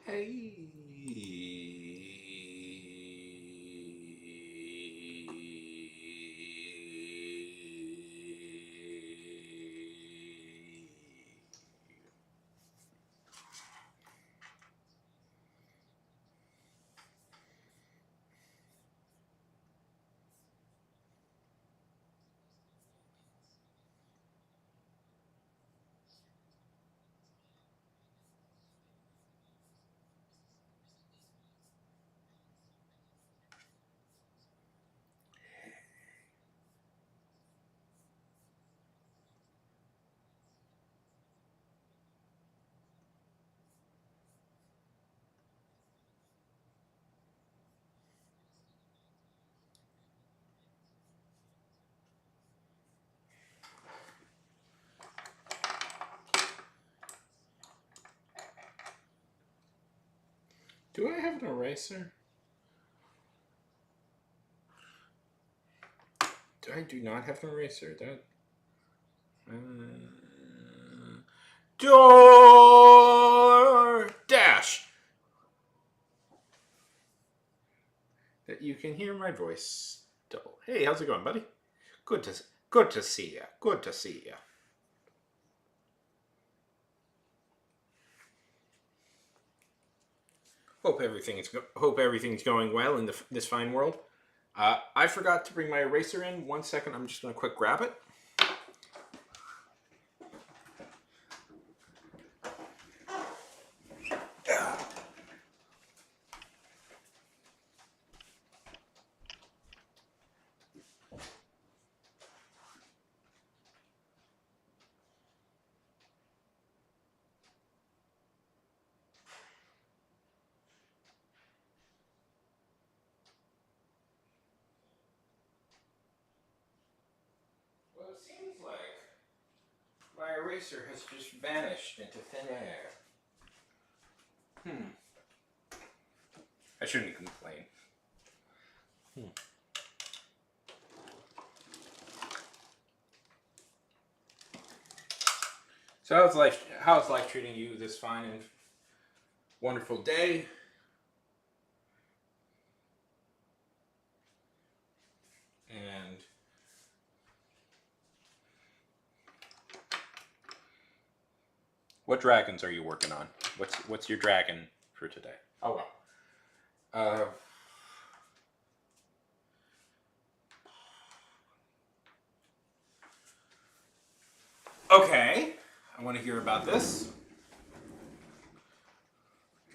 Hey. Do I have an eraser? I do not have an eraser. That. Door dash. That you can hear my voice double. Hey, how's it going, buddy? Good to see ya. Good to see ya. Hope everything's going well in this fine world. I forgot to bring my eraser in. 1 second, I'm just gonna quick grab it. Well, it seems like my eraser has just vanished into thin air. I shouldn't complain. So how's life treating you this fine and wonderful day? And what dragons are you working on? What's your dragon for today? Oh well. Okay. I want to hear about this.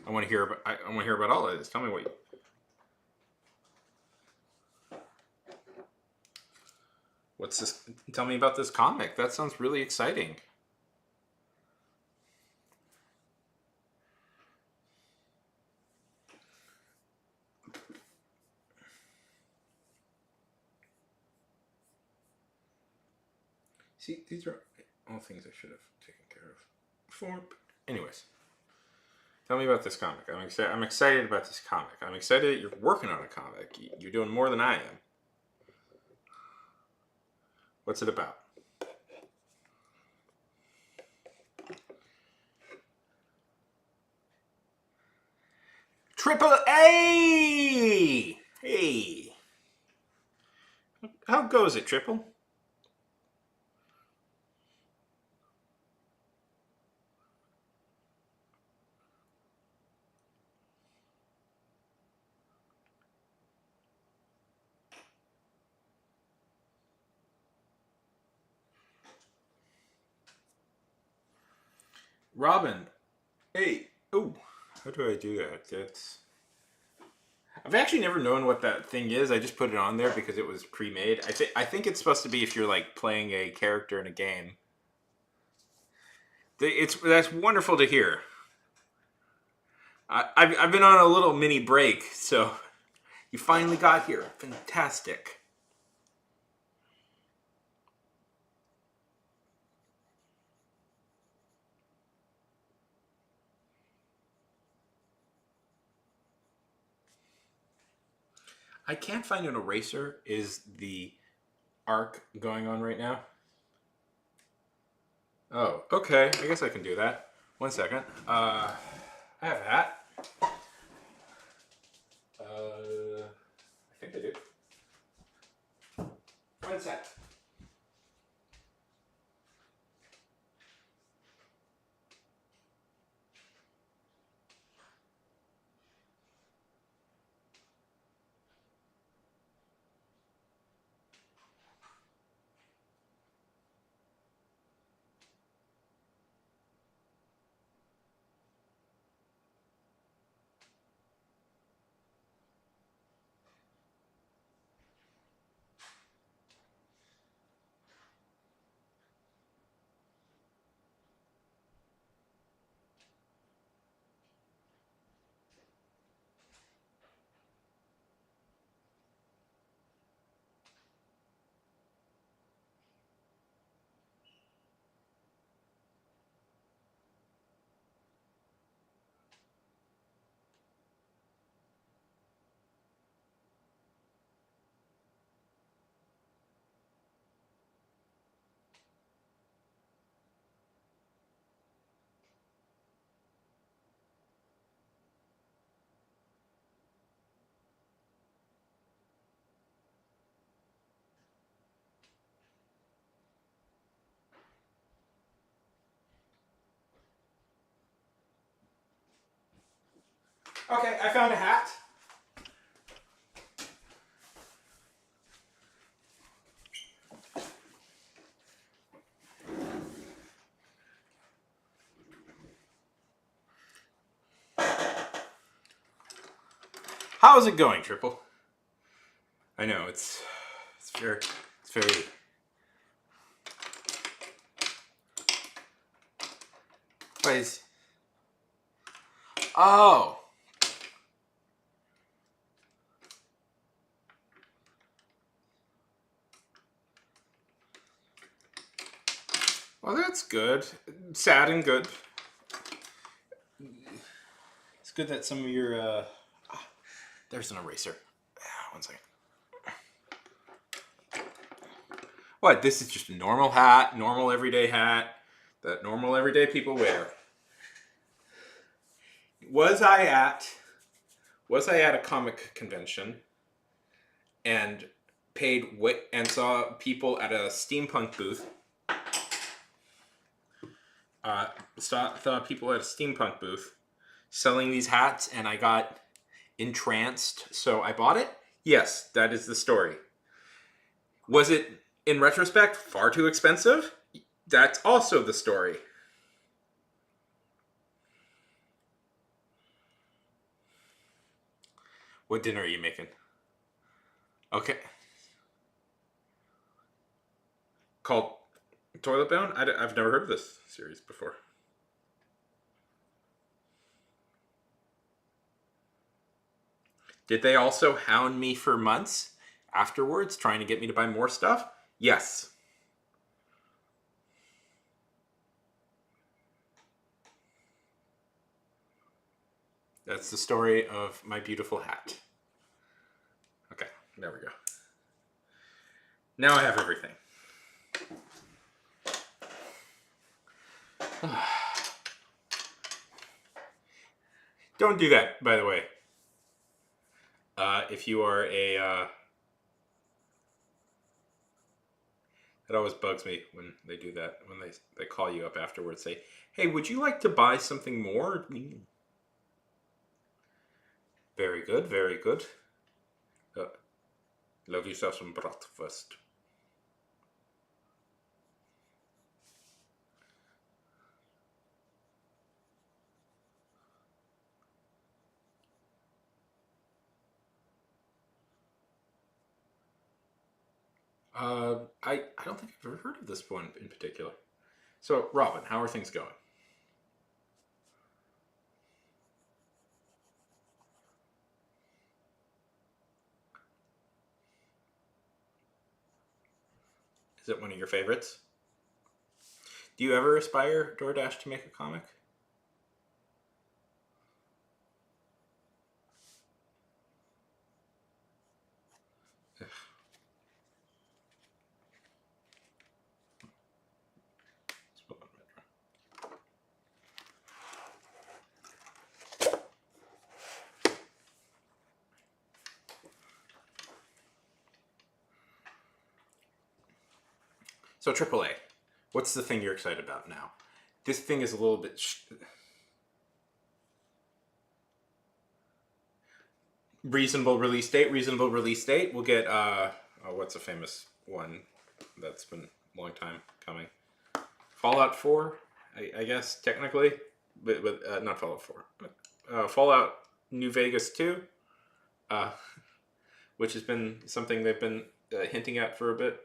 I want to hear about all of this. Tell me what. What's this? Tell me about this comic. That sounds really exciting. See, these are all things I should have taken care of before. Anyways, tell me about this comic. I'm excited about this comic. I'm excited that you're working on a comic. You're doing more than I am. What's it about? Triple A! Hey. How goes it, Triple? Robin. Hey. Oh, how do I do that? I've actually never known what that thing is. I just put it on there because it was pre-made. I think it's supposed to be if you're like playing a character in a game. That's wonderful to hear. I've been on a little mini break, so you finally got here. Fantastic. I can't find an eraser. Is the arc going on right now? Oh, okay. I guess I can do that. 1 second. I have a hat. I think I do. One sec. Okay, I found a hat. How's it going, Triple? I know it's very. What is? Oh. Well, that's good. Sad and good. It's good that some of your. There's an eraser. One second. What? This is just a normal hat, normal everyday hat that normal everyday people wear. Was I at a comic convention and saw people at a steampunk booth? Saw people at a steampunk booth selling these hats, and I got entranced, so I bought it. Yes, that is the story. Was it, in retrospect, far too expensive? That's also the story. What dinner are you making? Okay. Called Toilet Bound? I've never heard of this series before. Did they also hound me for months afterwards, trying to get me to buy more stuff? Yes. That's the story of my beautiful hat. Okay, there we go. Now I have everything. Don't do that, by the way. If you are a... it always bugs me when they do that. When they call you up afterwards, say, hey, would you like to buy something more? Very good, very good. Love yourself some breakfast. I don't think I've ever heard of this one in particular. So, Robin, how are things going? Is it one of your favorites? Do you ever aspire, DoorDash, to make a comic? So AAA, what's the thing you're excited about now? This thing is a little bit... reasonable release date. Reasonable release date. We'll get, what's a famous one that's been a long time coming? Fallout 4, I guess, technically. But not Fallout 4. But, Fallout New Vegas 2, which has been something they've been hinting at for a bit.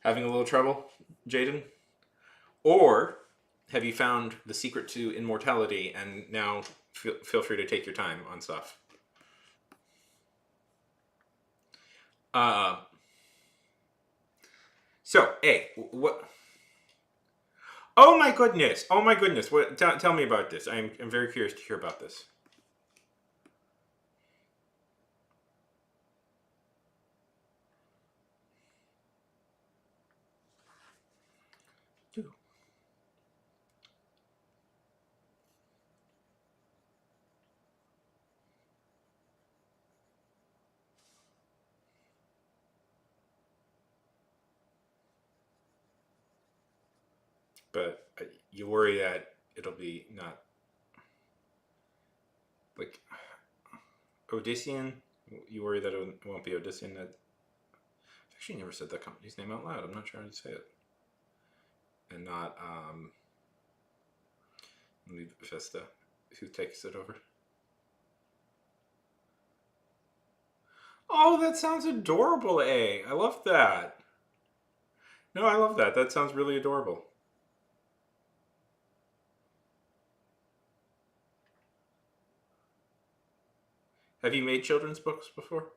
Having a little trouble, Jaden? Or have you found the secret to immortality and now feel free to take your time on stuff? So, what... Oh my goodness! Oh my goodness! What? Tell me about this. I'm very curious to hear about this. But you worry that it'll be not like Odyssean. You worry that it won't be Odyssean. That I've actually never said that company's name out loud. I'm not sure how to say it. And not Vista, who takes it over. Oh, that sounds adorable, A. I love that. No, I love that. That sounds really adorable. Have you made children's books before?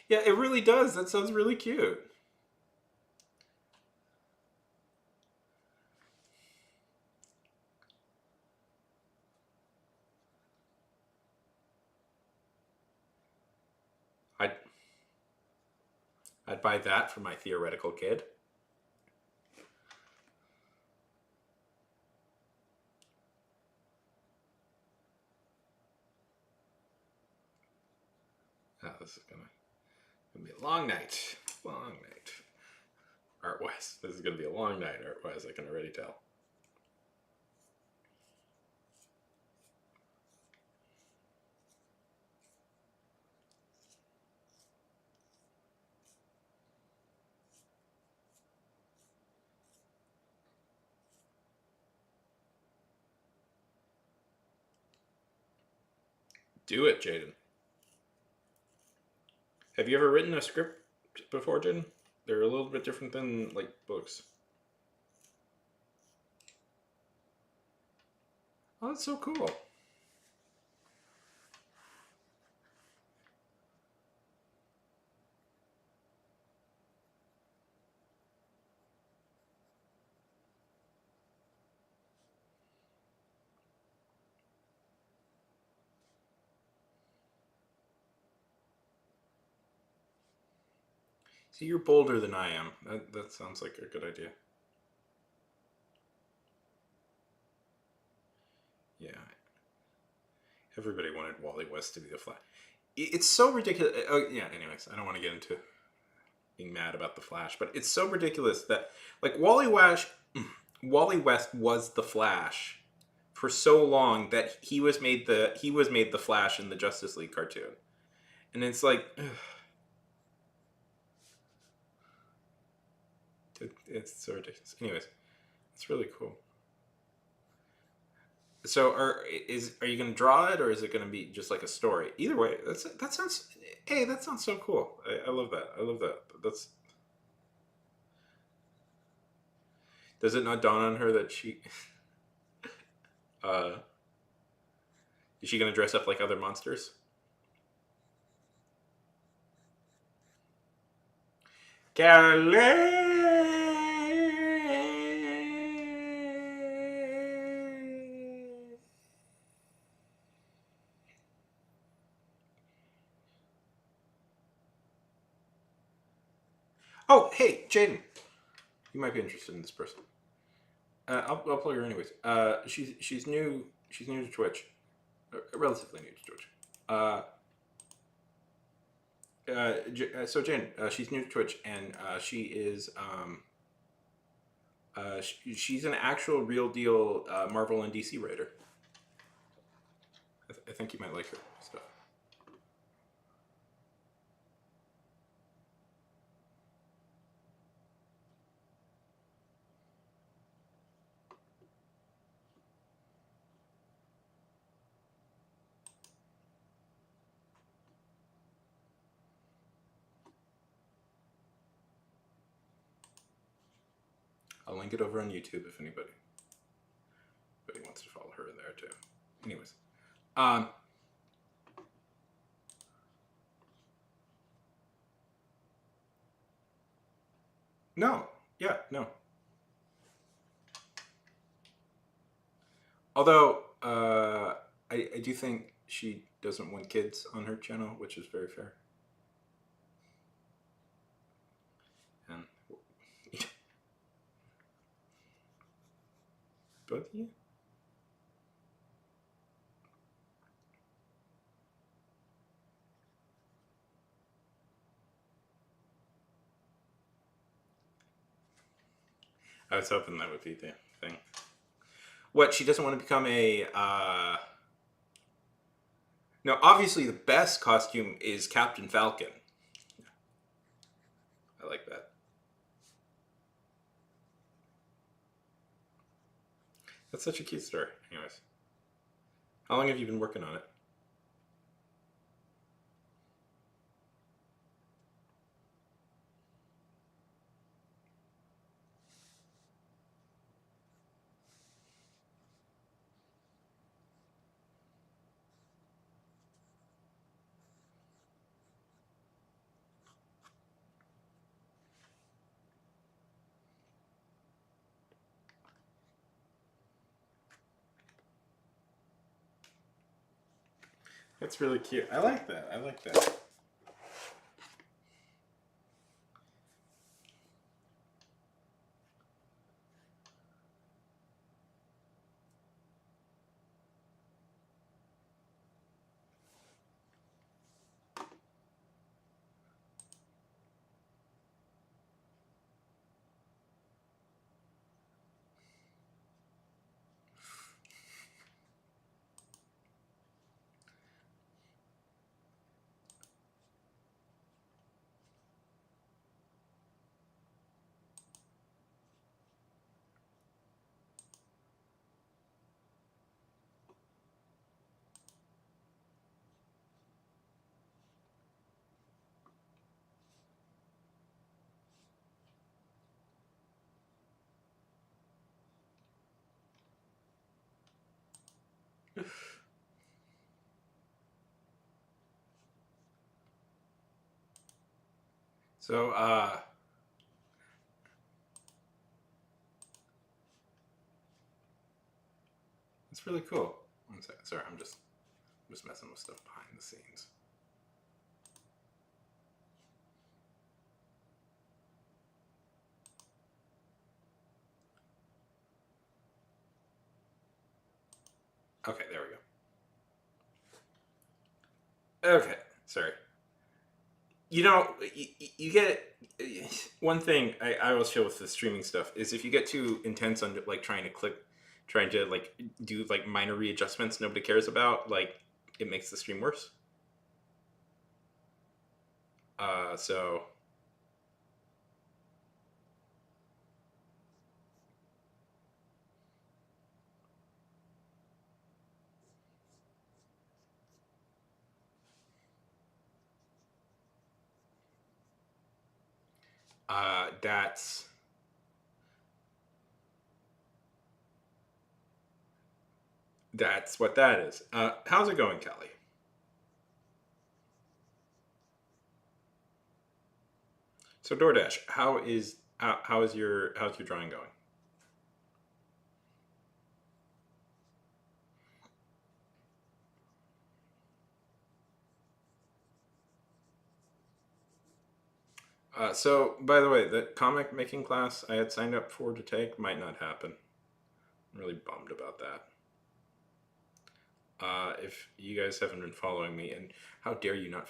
Yeah, it really does. That sounds really cute. I'd buy that for my theoretical kid. Oh, this is gonna be a long night. Long night. Art West. This is gonna be a long night, Art West. I can already tell. Do it, Jaden. Have you ever written a script before, Jaden? They're a little bit different than like books. Oh, that's so cool. See, you're bolder than I am. That sounds like a good idea. Yeah. Everybody wanted Wally West to be the Flash. It's so ridiculous. Oh, yeah, anyways, I don't want to get into being mad about the Flash, but it's so ridiculous that, like, Wally West was the Flash for so long that he was made the Flash in the Justice League cartoon. And it's like... it's so ridiculous. Anyways, it's really cool. So, are you going to draw it, or is it going to be just like a story? Either way, that sounds. Hey, that sounds so cool. I love that. I love that. That's. Does it not dawn on her that she? Is she going to dress up like other monsters? Calais. Oh, hey, Jaden. You might be interested in this person. I'll plug her anyways. She's new. She's new to Twitch. Relatively new to Twitch. So Jen, she's new to Twitch, and she is she's an actual real deal Marvel and DC writer. I think you might like her stuff. I'll link it over on YouTube if anybody wants to follow her there too. Anyways, um, no, yeah, no. Although I do think she doesn't want kids on her channel, which is very fair. And both of you. I was hoping that would be the thing. What, she doesn't want to become a no, obviously the best costume is Captain Falcon. I like that. That's such a cute story. Anyways, how long have you been working on it? That's really cute. I like that. I like that. So, it's really cool. One second. Sorry, I'm just messing with stuff behind the scenes. Okay, there we go. Okay, sorry. You know, you get one thing I will show with the streaming stuff is if you get too intense on like trying to like do like minor readjustments nobody cares about, like it makes the stream worse. So that's what that is. How's it going, Kelly? So DoorDash, how's your drawing going? So by the way, the comic making class I had signed up for to take might not happen. I'm really bummed about that. If you guys haven't been following me, and how dare you not?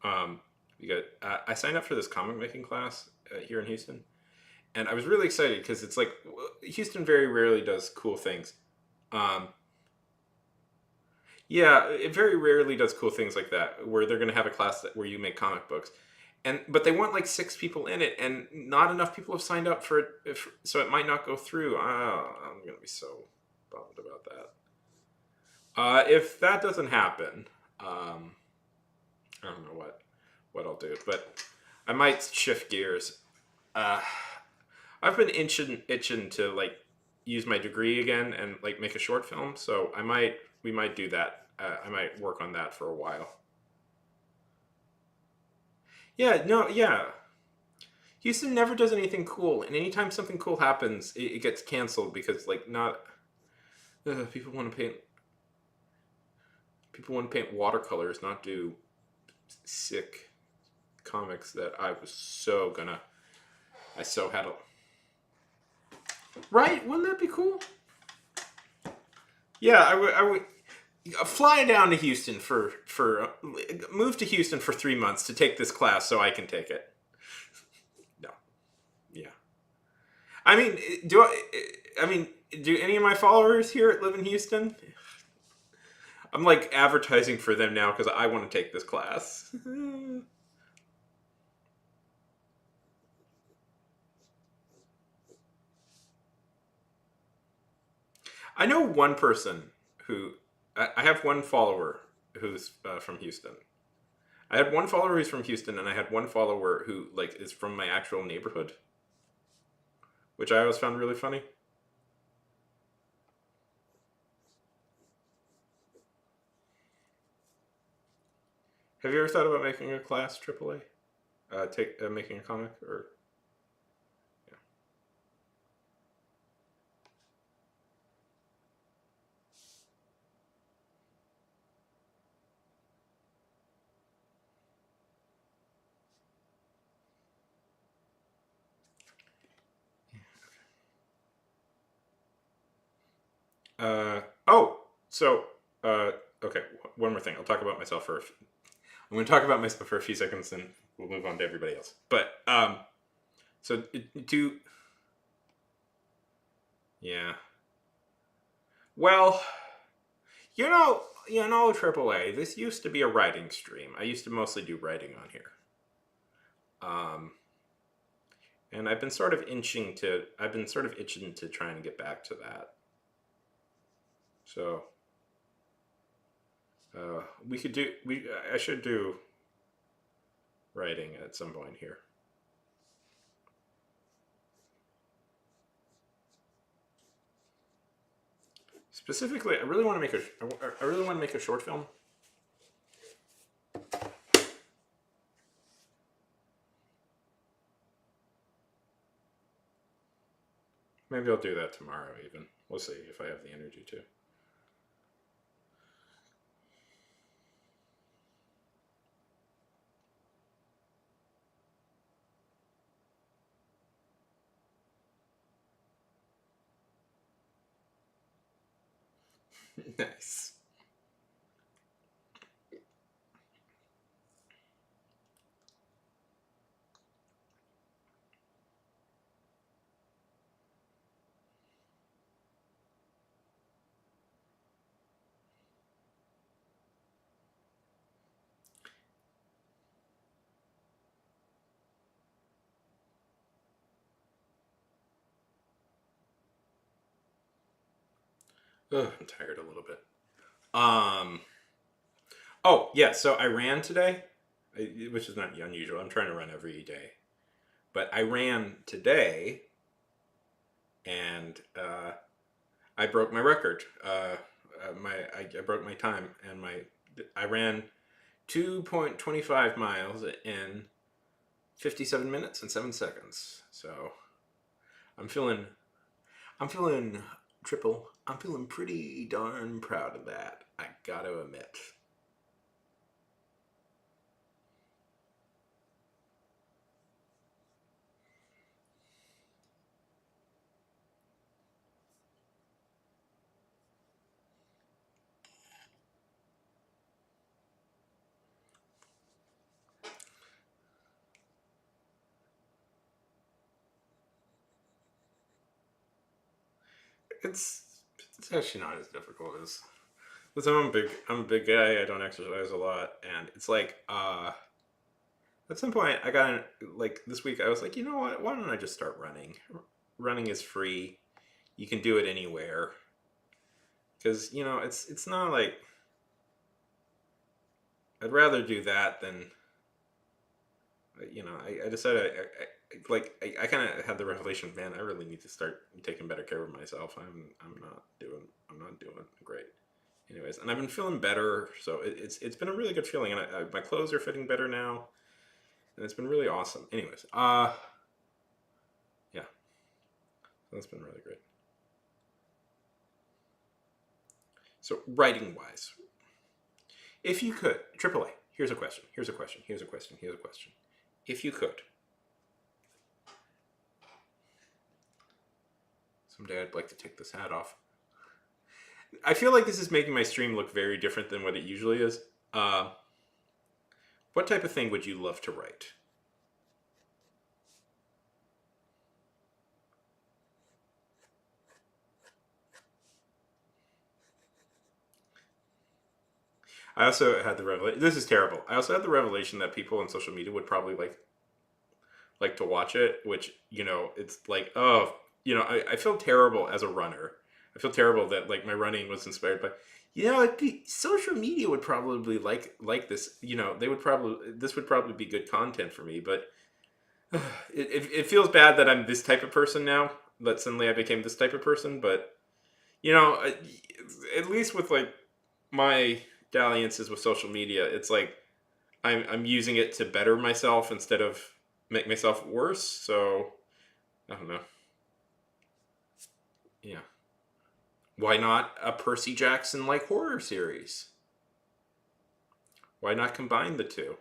No. because I signed up for this comic making class here in Houston, and I was really excited because it's like Houston very rarely does cool things. Um, yeah, it very rarely does cool things like that where they're going to have a class where you make comic books, and but they want like 6 people in it, and not enough people have signed up for it, so it might not go through. I'm going to be so bummed about that. If that doesn't happen, I don't know what I'll do, but I might shift gears. Uh, I've been itching to like use my degree again and like make a short film, so we might do that. I might work on that for a while. Yeah, no, yeah. Houston never does anything cool, and anytime something cool happens, it gets canceled because like not people want to paint. People want to paint watercolors, not do sick comics that I was so gonna. I so had a. Right? Wouldn't that be cool? Yeah, I would fly down to Houston for move to Houston for 3 months to take this class so I can take it. No, yeah. I mean, I mean, do any of my followers here live in Houston? I'm like advertising for them now because I want to take this class. I know one person who I have one follower who's from Houston. I had one follower who's from Houston, and I had one follower who like is from my actual neighborhood, which I always found really funny. Have you ever thought about making a class AAA? Take making a comic or oh, so okay. One more thing. I'll talk about myself for. I'm going to talk about myself for a few seconds, then we'll move on to everybody else. But so do yeah. Well, AAA. This used to be a writing stream. I used to mostly do writing on here. Um, and I've been sort of itching to try and get back to that. So we could do I should do writing at some point here. Specifically, I really want to make I really want to make a short film. Maybe I'll do that tomorrow. Even we'll see if I have the energy to. Nice. Ugh, I'm tired a little bit. Um. Oh yeah, so I ran today, which is not unusual. I'm trying to run every day, but I ran today, and I broke my record. I broke my time, and I ran 2.25 miles in 57 minutes and 7 seconds. So I'm feeling I'm feeling triple. I'm feeling pretty darn proud of that. I gotta admit. it's actually not as difficult as because I'm a big guy. I don't exercise a lot, and it's like at some point I got like this week I was like, you know what? Why don't I just start running? Running is free. You can do it anywhere because it's not like I'd rather do that than I decided I kind of had the revelation, man, I really need to start taking better care of myself. I'm not doing great. Anyways, and I've been feeling better, so it's been a really good feeling, and my clothes are fitting better now, and it's been really awesome. Anyways, yeah, that's been really great. So writing wise, if you could, AAA, here's a question. Here's a question. Here's a question. Here's a question. If you could, someday I'd like to take this hat off. I feel like this is making my stream look very different than what it usually is. What type of thing would you love to write? I also had the revelation. This is terrible. I also had the revelation that people on social media would probably like to watch it, which it's like, oh, I feel terrible as a runner. I feel terrible that like my running was inspired by, social media would probably like this. This would probably be good content for me, but it feels bad that I'm this type of person now. That suddenly I became this type of person, but at least with like my dalliances with social media, it's like I'm using it to better myself instead of make myself worse. So I don't know. Yeah. Why not a Percy Jackson like horror series? Why not combine the two?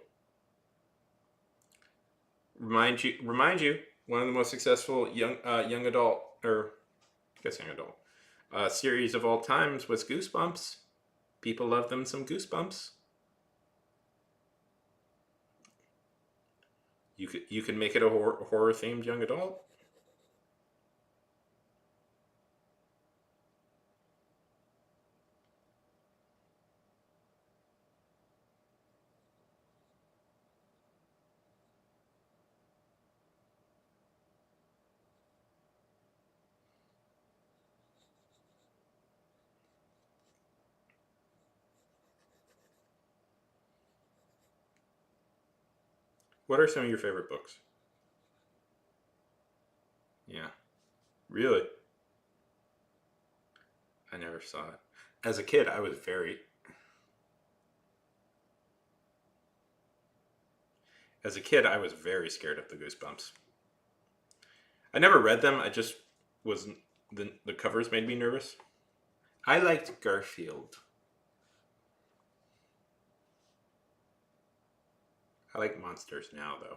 Remind you, one of the most successful young adult, or I guess young adult, series of all times was Goosebumps. People love them some Goosebumps. You could make it a horror themed young adult. What are some of your favorite books? Yeah, really. I never saw it. As a kid, I was very. As a kid, I was very scared of the Goosebumps. I never read them. I just was the covers made me nervous. I liked Garfield. I like monsters now, though.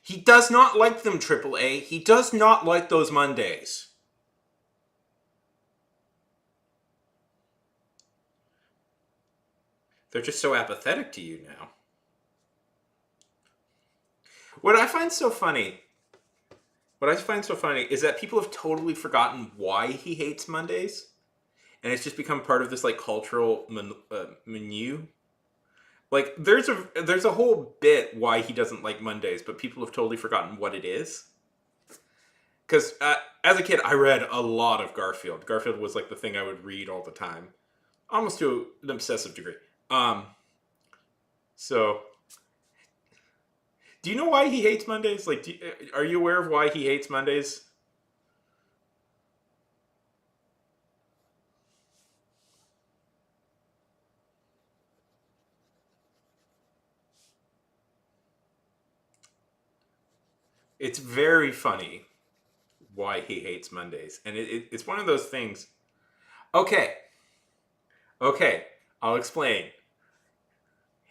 He does not like them, AAA. He does not like those Mondays. They're just so apathetic to you now. What I find so funny, is that people have totally forgotten why he hates Mondays, and it's just become part of this like cultural menu. Like there's a whole bit why he doesn't like Mondays, but people have totally forgotten what it is. Because as a kid, I read a lot of Garfield. Garfield was like the thing I would read all the time, almost to an obsessive degree. Um, so, do you know why he hates Mondays? Like, are you aware of why he hates Mondays? It's very funny why he hates Mondays, and it's one of those things. Okay, okay, I'll explain.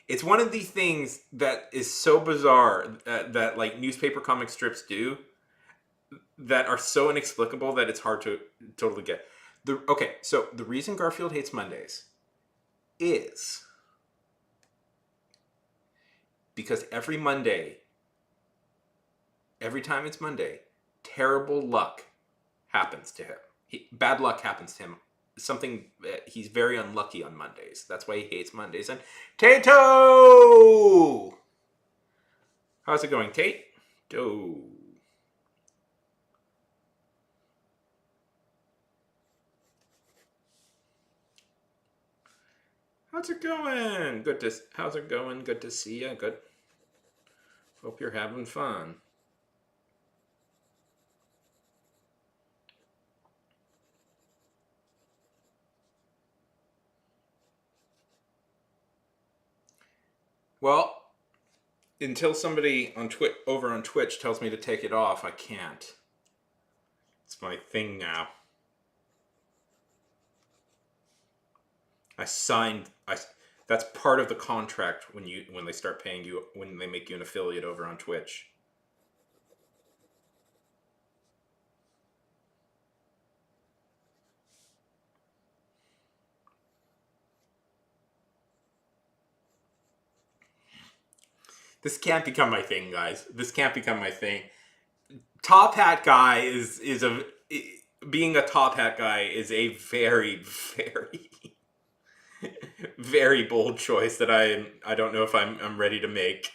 It's one of these things that is so bizarre that like newspaper comic strips do that are so inexplicable that it's hard to totally get. Okay, so the reason Garfield hates Mondays is because every Monday, every time it's Monday, terrible luck happens to him. Bad luck happens to him. Something, he's very unlucky on Mondays. That's why he hates Mondays. And Tato! How's it going, Tate? Do. How's it going? How's it going? Good to see you. Good. Hope you're having fun. Well, until somebody on over on Twitch tells me to take it off, I can't. It's my thing now. That's part of the contract when they start paying you, when they make you an affiliate over on Twitch. This can't become my thing, guys. This can't become my thing. Top hat guy being a top hat guy is a very, very, very bold choice that I don't know if I'm ready to make.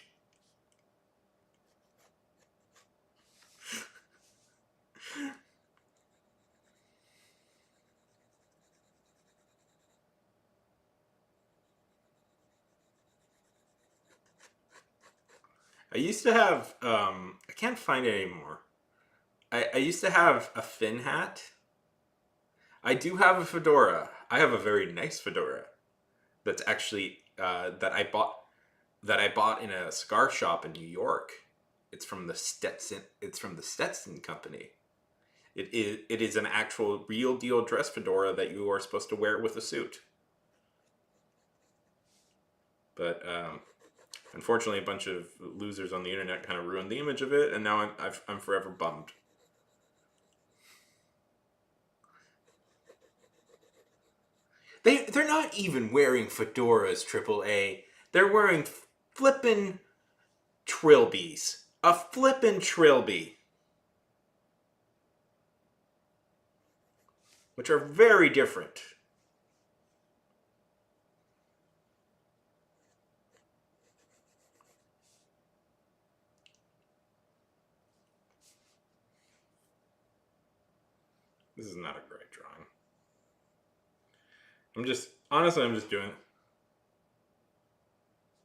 I used to have I can't find it anymore. I used to have a Finn hat. I do have a fedora. I have a very nice fedora. That's actually that I bought in a cigar shop in New York. It's from the Stetson. It's from the Stetson company. It is an actual real deal dress fedora that you are supposed to wear with a suit. But unfortunately, a bunch of losers on the internet kind of ruined the image of it, and now I'm forever bummed. They're not even wearing fedoras, AAA. They're wearing flippin' trilbies. A flippin' trilby. Which are very different. This is not a great drawing. I'm just doing it.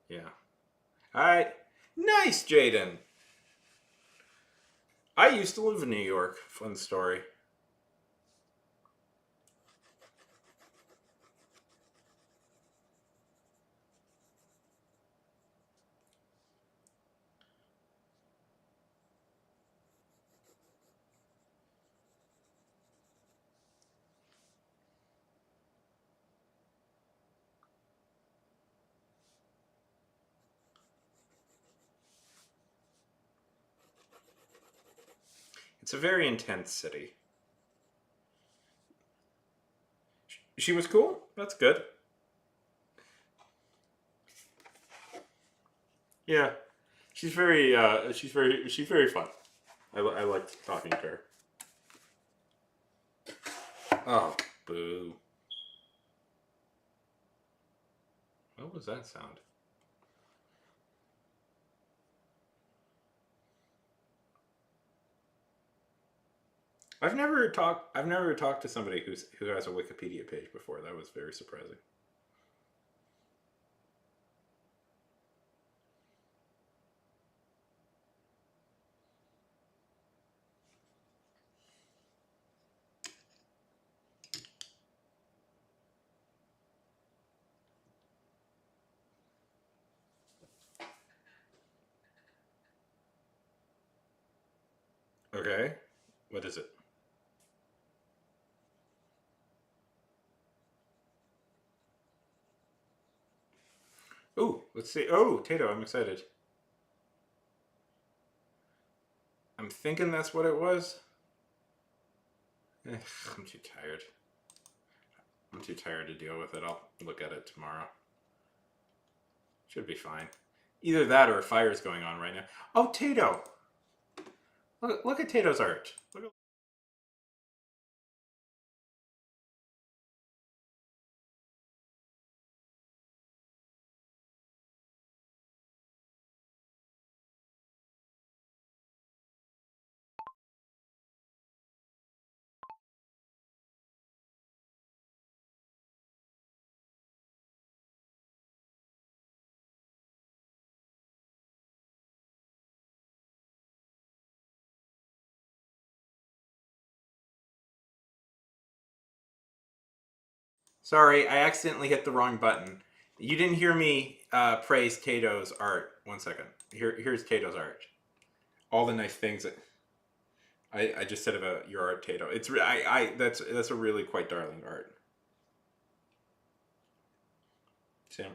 Yeah. Alright. Nice, Jaden. I used to live in New York. Fun story. It's a very intense city. She was cool. That's good. Yeah, she's very fun. I liked talking to her. Oh, boo! What was that sound? I've never talked to somebody who has a Wikipedia page before. That was very surprising. Okay, what is it? Oh, let's see. Oh, Tato, I'm excited. I'm thinking that's what it was. I'm too tired. I'm too tired to deal with it. I'll look at it tomorrow. Should be fine. Either that or a fire's going on right now. Oh, Tato! Look at Tato's art. Look at Sorry, I accidentally hit the wrong button. You didn't hear me praise Tato's art. 1 second. Here's Tato's art. All the nice things that I just said about your art, Tato. That's a really quite darling art. Sam.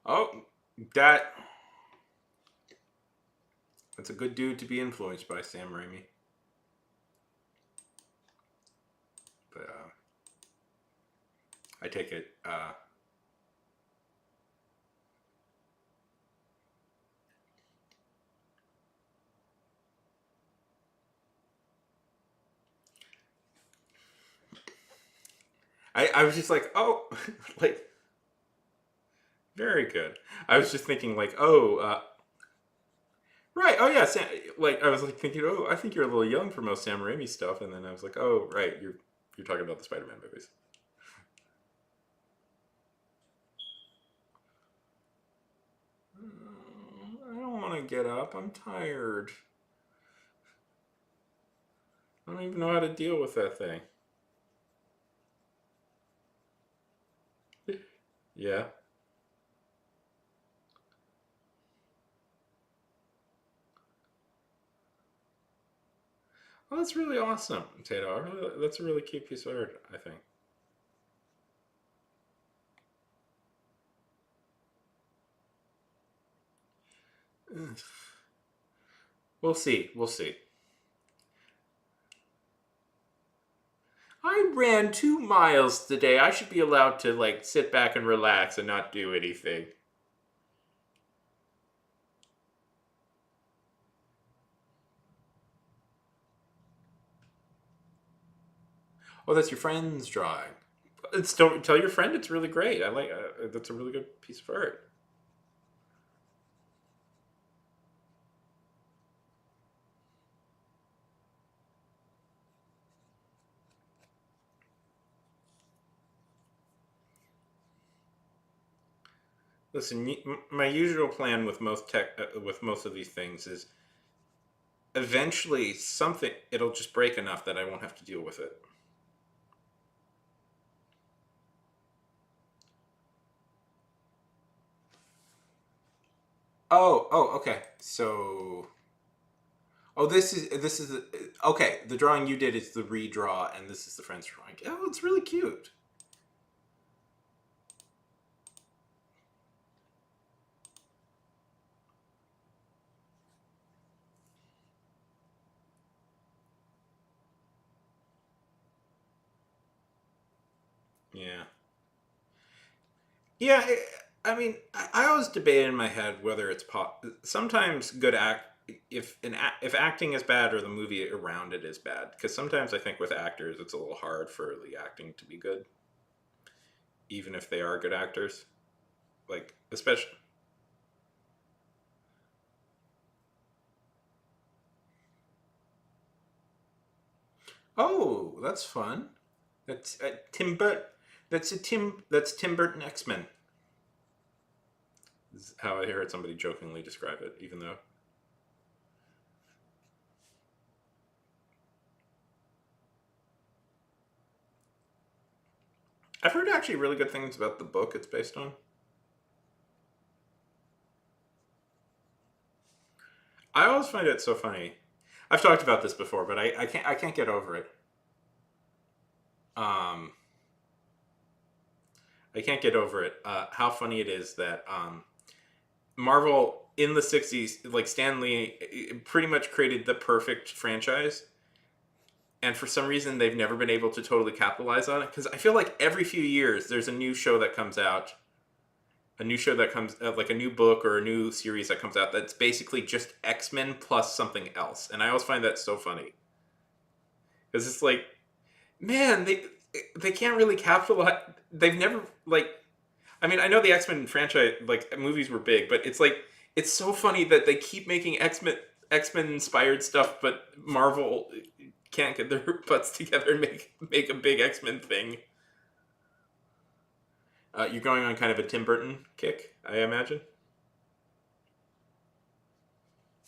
Oh, that that's a good dude to be influenced by, Sam Raimi. But I take it. I was just like, oh, like very good. I was just thinking like, oh, right. Oh yeah, like I was like thinking, oh, I think you're a little young for most Sam Raimi stuff, and then I was like, oh, right, you're talking about the Spider-Man movies. I don't want to get up. I'm tired. I don't even know how to deal with that thing. Yeah. Well, that's really awesome, Tato. That's a really cute piece of art, I think. We'll see. We'll see. I ran 2 miles today. I should be allowed to like sit back and relax and not do anything. Oh, that's your friend's drawing. Don't tell your friend it's really great. I like that's a really good piece of art. Listen, my usual plan with with most of these things is eventually something it'll just break enough that I won't have to deal with it. Okay. So, oh, okay. The drawing you did is the redraw, and this is the friend's drawing. Oh, it's really cute. Yeah. Yeah, I mean, I always debate in my head whether it's sometimes good act if acting is bad or the movie around it is bad, because sometimes I think with actors it's a little hard for the acting to be good, even if they are good actors. Like especially. Oh, that's fun. That's Tim Burt. That's Tim Burton X Men. Is how I heard somebody jokingly describe it, even though I've heard actually really good things about the book it's based on. I always find it so funny. I've talked about this before, but I can't get over it. Um, I can't get over it. How funny it is that Marvel in the 60s, like Stan Lee pretty much created the perfect franchise. And for some reason, they've never been able to totally capitalize on it. Because I feel like every few years, there's a new show that comes out. A new show that comes, like a new book or a new series that comes out that's basically just X-Men plus something else. And I always find that so funny. Because it's like, man, they can't really capitalize. They've never, like, I mean, I know the X-Men franchise, like, movies were big, but it's like, it's so funny that they keep making X-Men inspired stuff, but Marvel can't get their butts together and make a big X-Men thing. You're going on kind of a Tim Burton kick, I imagine.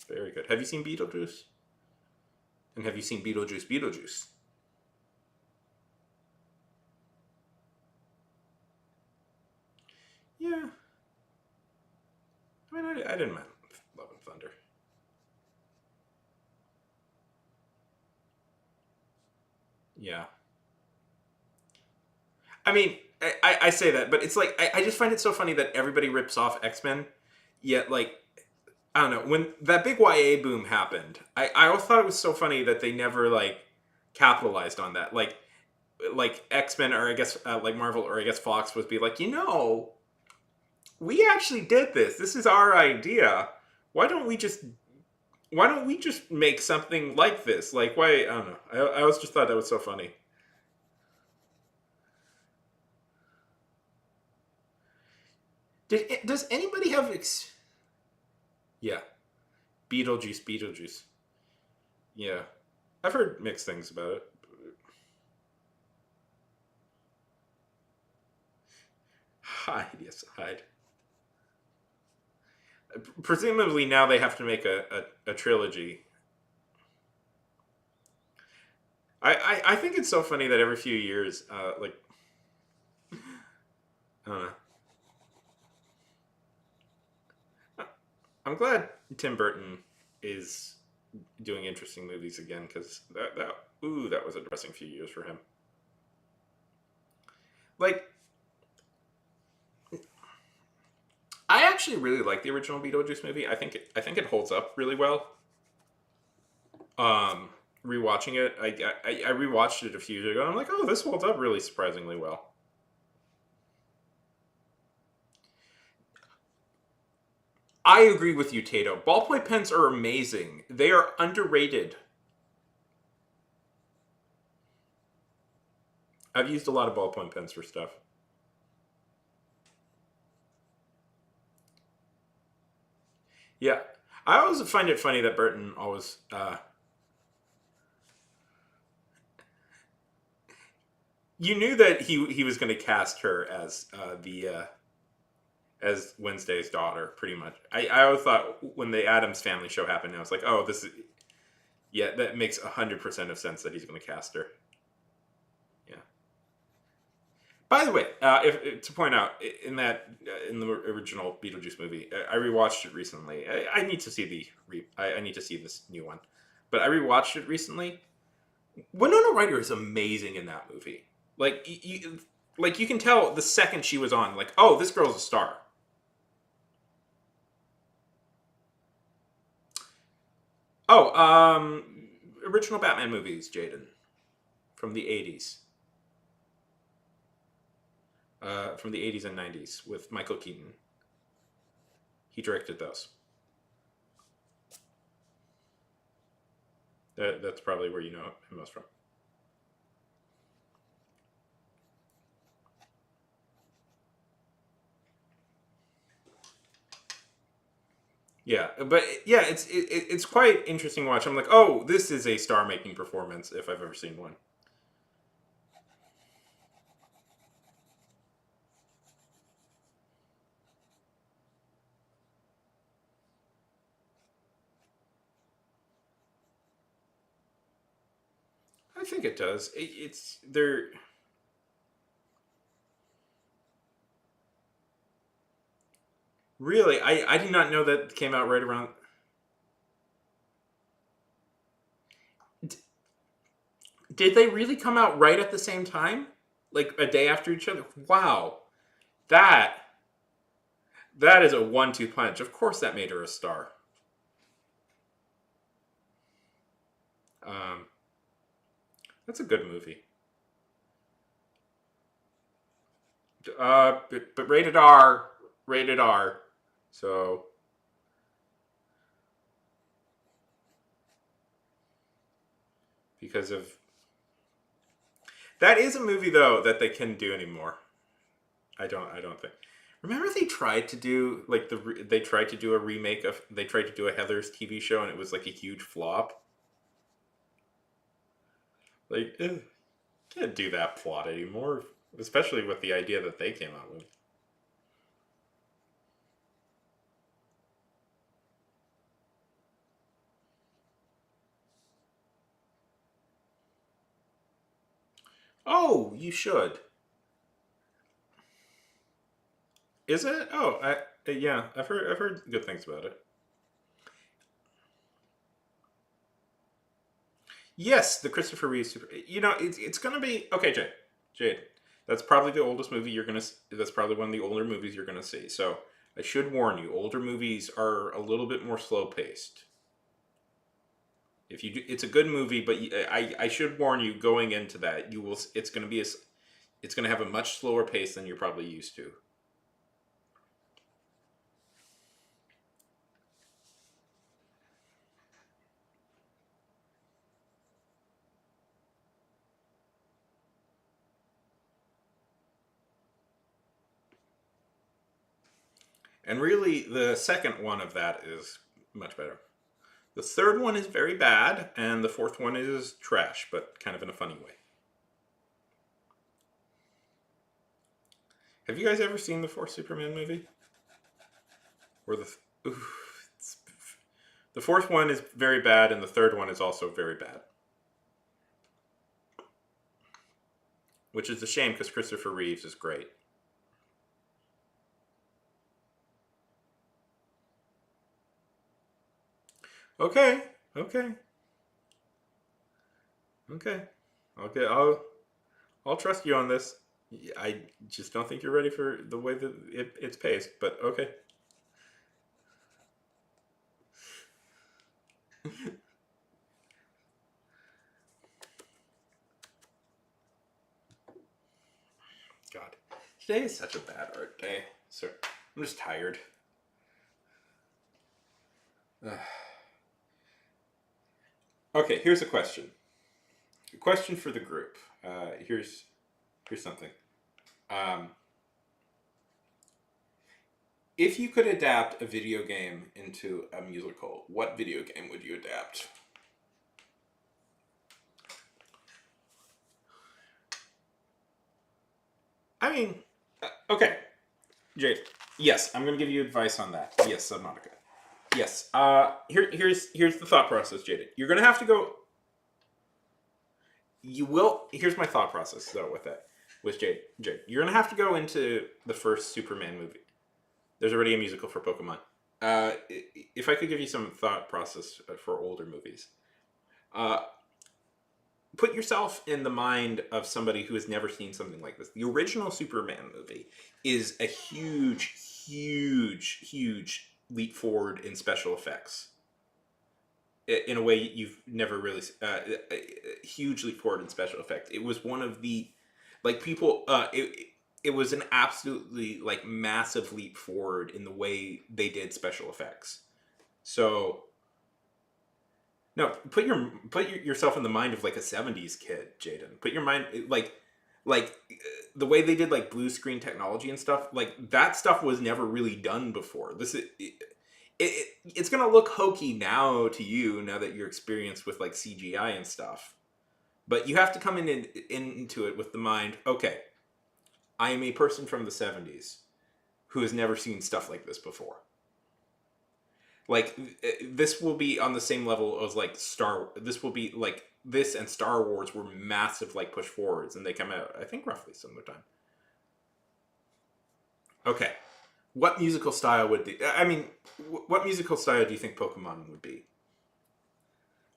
Very good. Have you seen Beetlejuice? And have you seen Beetlejuice? Yeah. I mean, I didn't mind Love and Thunder. Yeah. I mean, I say that, but it's like, I just find it so funny that everybody rips off X-Men, yet, like, I don't know, when that big YA boom happened, I always thought it was so funny that they never, like, capitalized on that. Like X-Men, or I guess, like Marvel, or I guess Fox would be like, we actually did this. This is our idea. Why don't we just make something like this? Like, why? I don't know. I always just thought that was so funny. Does anybody have yeah, Beetlejuice. Yeah, I've heard mixed things about it. Hyde, yes, Hyde. Presumably now they have to make a trilogy. I think it's so funny that every few years, like, I don't know. I'm glad Tim Burton is doing interesting movies again, because that was a depressing few years for him. Like, I actually really like the original Beetlejuice movie. I think it holds up really well. Um, Rewatching it, I rewatched it a few years ago, and I'm like, oh, this holds up really surprisingly well. I agree with you, Tato. Ballpoint pens are amazing. They are underrated. I've used a lot of ballpoint pens for stuff. Yeah, I always find it funny that Burton always. You knew that he was going to cast her as the as Wednesday's daughter, pretty much. I always thought when the Adams Family show happened, I was like, oh, this is, yeah, that makes 100% of sense that he's going to cast her. Yeah. By the way, if to point out in the original Beetlejuice movie, I rewatched it recently. I need to see I need to see this new one, but I rewatched it recently. Winona Ryder is amazing in that movie. Like, like, you can tell the second she was on, like, oh, this girl's a star. Oh, original Batman movies, Jaden, from the 80s. From the 80s and 90s with Michael Keaton. He directed those. That's probably where you know him most from. Yeah, but yeah, it's quite interesting to watch. I'm like, oh, this is a star making performance if I've ever seen one. I think it does. It's there. Really, I did not know that came out right around. Did they really come out right at the same time, like a day after each other? Wow, that That is a 1-2 punch. Of course, that made her a star. Um, that's a good movie. But rated R, rated R. So because of that is a movie though that they couldn't do anymore. I don't think. Remember they tried to do like they tried to do a remake of they tried to do a Heather's TV show and it was like a huge flop. Like can't do that plot anymore, especially with the idea that they came out with. Oh, you should. Is it? Oh, yeah, I've heard good things about it. Yes, the Christopher Reeve super. You know, it's gonna be okay, Jade. Jade, that's probably the oldest movie you're gonna. That's probably one of the older movies you're gonna see. So I should warn you, older movies are a little bit more slow paced. If you do, it's a good movie, but I should warn you going into that, you will. It's gonna be it's gonna have a much slower pace than you're probably used to. And really, the second one of that is much better. The third one is very bad, and the fourth one is trash, but kind of in a funny way. Have you guys ever seen the fourth Superman movie? Or the fourth one is very bad, and the third one is also very bad, which is a shame because Christopher Reeves is great. Okay, okay, okay. Okay, I'll trust you on this. I just don't think you're ready for the way that it's paced, but okay. God, today is such a bad art day. So I'm just tired. Okay, here's a question. A question for the group. Here's something. Um, if you could adapt a video game into a musical, what video game would you adapt? I mean, okay, Jade. Yes, I'm going to give you advice on that. Yes, Subnautica. Yes. Here's the thought process, Jade. You're going to have to go. You will. Here's my thought process though with that. With Jade. Jade, you're going to have to go into the first Superman movie. There's already a musical for Pokemon. If I could give you some thought process for older movies, uh, put yourself in the mind of somebody who has never seen something like this. The original Superman movie is a huge, huge, huge leap forward in special effects. In a way you've never really a huge leap forward in special effects. It was one of the like people. It was an absolutely like massive leap forward in the way they did special effects. So no, yourself in the mind of like a '70s kid, Jaden. Put your mind like the way they did like blue screen technology and stuff. Like that stuff was never really done before. It's gonna look hokey now to you now that you're experienced with like CGI and stuff. But you have to come into it with the mind. Okay, I am a person from the '70s who has never seen stuff like this before. Like this will be on the same level as like this will be like this and Star Wars were massive like push forwards and they come out I think roughly similar time. Okay, what musical style would be I mean what musical style do you think Pokemon would be?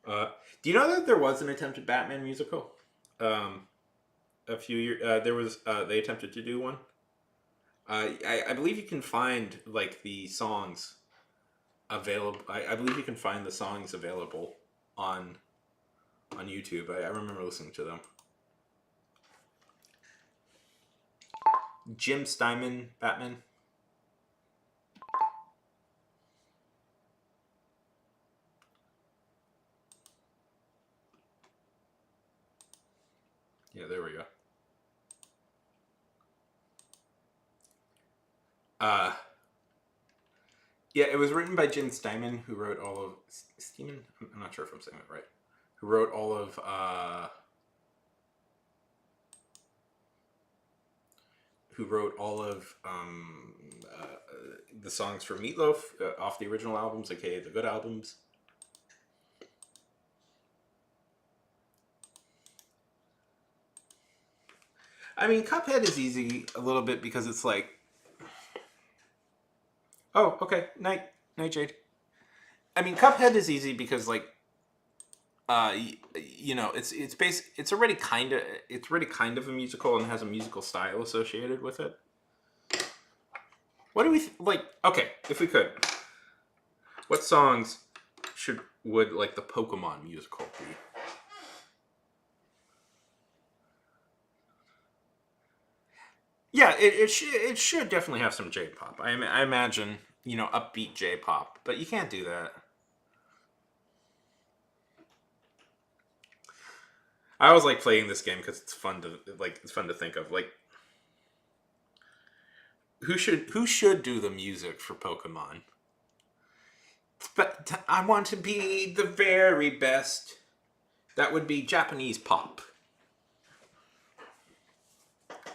uh, do you know that there was an attempted Batman musical? A few years there was they attempted to do one. I believe you can find like the songs available. I believe you can find the songs available on on YouTube. I remember listening to them. Jim Steinman, Batman. Yeah, there we go. Uh, yeah, it was written by Jim Steinman, who wrote all of Steinman. I'm not sure if I'm saying it right. Who wrote all of uh, the songs for Meatloaf off the original albums, aka the good albums. I mean, Cuphead is easy a little bit because it's like, oh, okay, night, Jade. I mean, Cuphead is easy because like, you know, it's already kind of a musical and has a musical style associated with it. What do we like? Okay, if we could, what songs would like the Pokemon musical be? Yeah, it should definitely have some J-pop. I imagine, you know, upbeat J-pop, but you can't do that. I always like playing this game because it's fun to think of like who should do the music for Pokemon. But I want to be the very best. That would be Japanese pop.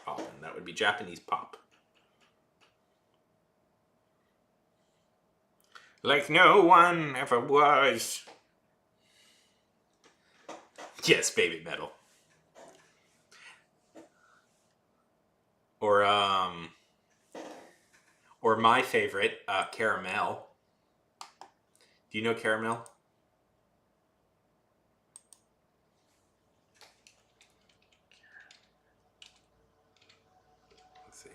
Oh, that would be Japanese pop. Like no one ever was. Yes, baby metal. Or or my favorite, Caramel. Do you know Caramel? Let's see.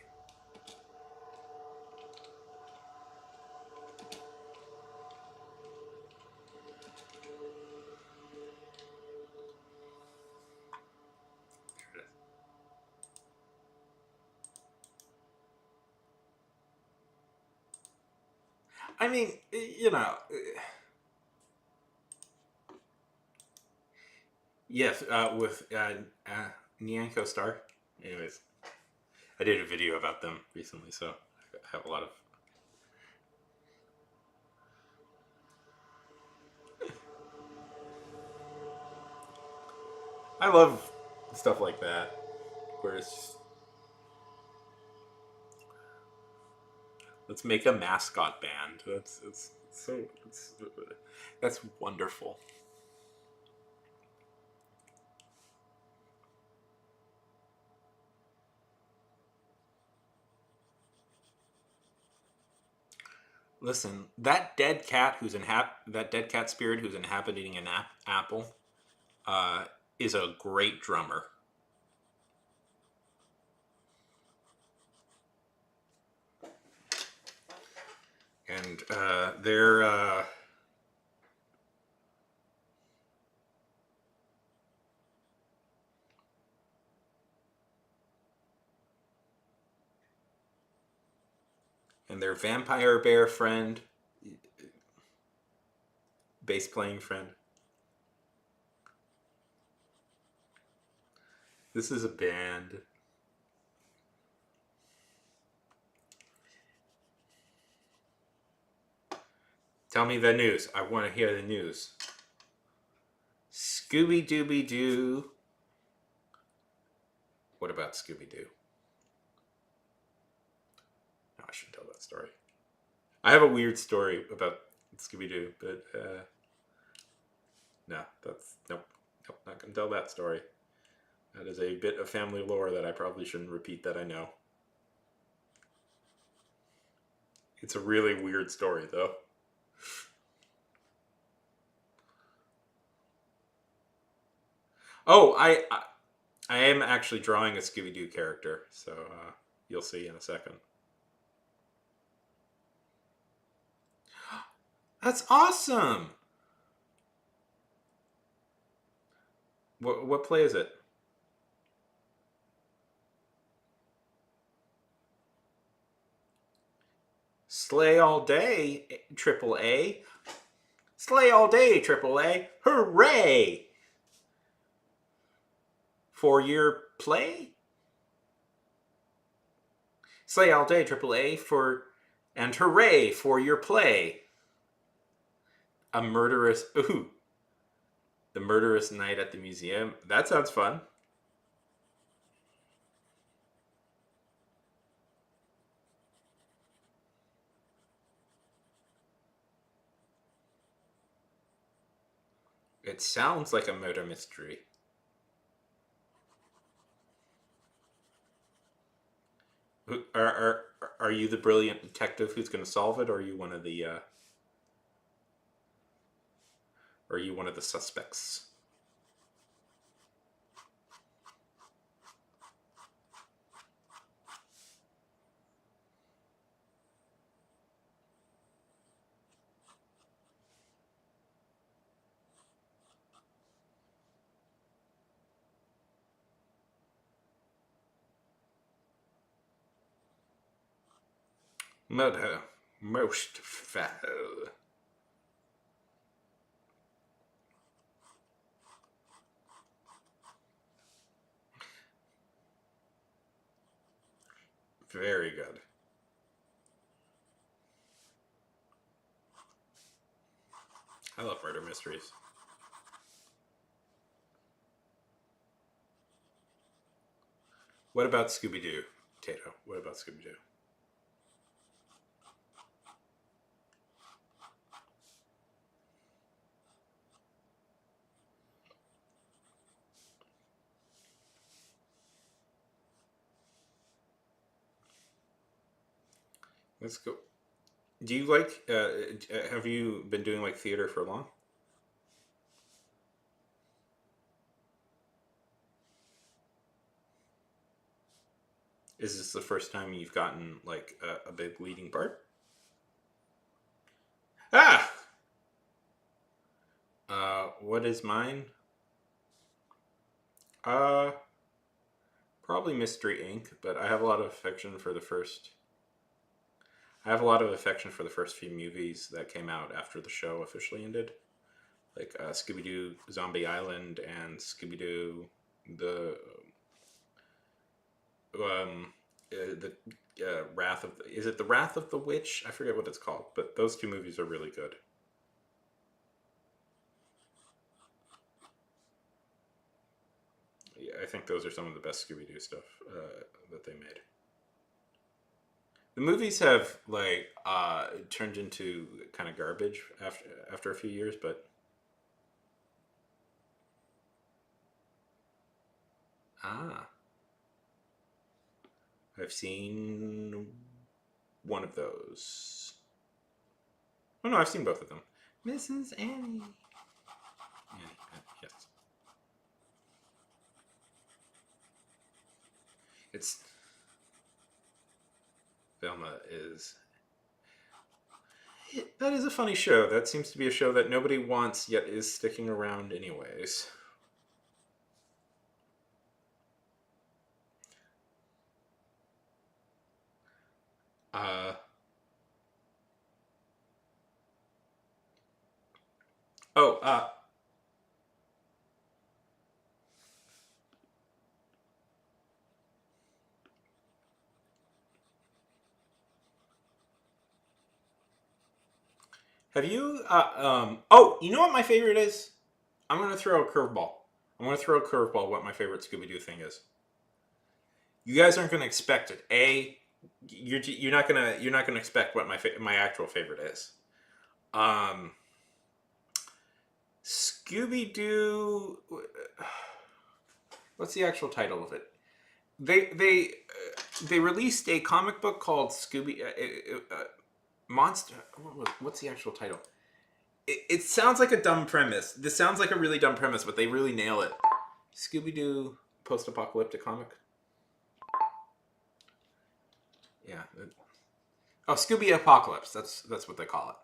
There it is. I mean, you know, yes, with Nyanko Star. Anyways, I did a video about them recently, so I have a lot of. I love stuff like that, where it's just, let's make a mascot band. That's wonderful. Listen, that dead cat spirit who's inhabiting an apple, uh, is a great drummer. And their vampire bear friend, bass playing friend. This is a band. Tell me the news. I want to hear the news. Scooby Dooby Doo. What about Scooby Doo? No, I shouldn't tell that story. I have a weird story about Scooby Doo, but no, that's nope, not gonna tell that story. That is a bit of family lore that I probably shouldn't repeat that I know. It's a really weird story, though. Oh, I am actually drawing a Scooby Doo character, so you'll see in a second. That's awesome. What play is it? Slay all day, triple A. Slay all day, triple A. Hooray! For your play? Slay all day, triple A for, and hooray for your play. A murderous, ooh, the murderous night at the museum. That sounds fun. It sounds like a murder mystery. Are you the brilliant detective who's going to solve it, or are you one of the or are you one of the suspects? Murder most foul. Very good. I love murder mysteries. What about Scooby Doo, Tato? What about Scooby Doo? Let's go. Do you like? Have you been doing like theater for long? Is this the first time you've gotten like a big leading part? Ah, what is mine? Uh, Probably Mystery Inc. But I have a lot of affection for the first. I have a lot of affection for the first few movies that came out after the show officially ended, like Scooby Doo Zombie Island and Scooby Doo the the Wrath of is it the Wrath of the Witch? I forget what it's called, but those two movies are really good. Yeah, I think those are some of the best Scooby Doo stuff that they made. The movies have like turned into kind of garbage after a few years, but ah, I've seen one of those. Oh no, I've seen both of them. Mrs. Annie. Annie, yes. It's Velma is that is a funny show. That seems to be a show that nobody wants yet is sticking around anyways. Uh oh, have you oh, you know what my favorite is? I'm going to throw a curveball. I'm going to throw a curveball what my favorite Scooby Doo thing is. You guys aren't going to expect it. You're not going to expect what my actual favorite is. Um Scooby Doo. What's the actual title of it? They released a comic book called Scooby Monster. What's the actual title? It sounds like a dumb premise. This sounds like a really dumb premise, but they really nail it. Scooby Doo post-apocalyptic comic. Yeah. Oh, Scooby Apocalypse. That's what they call it.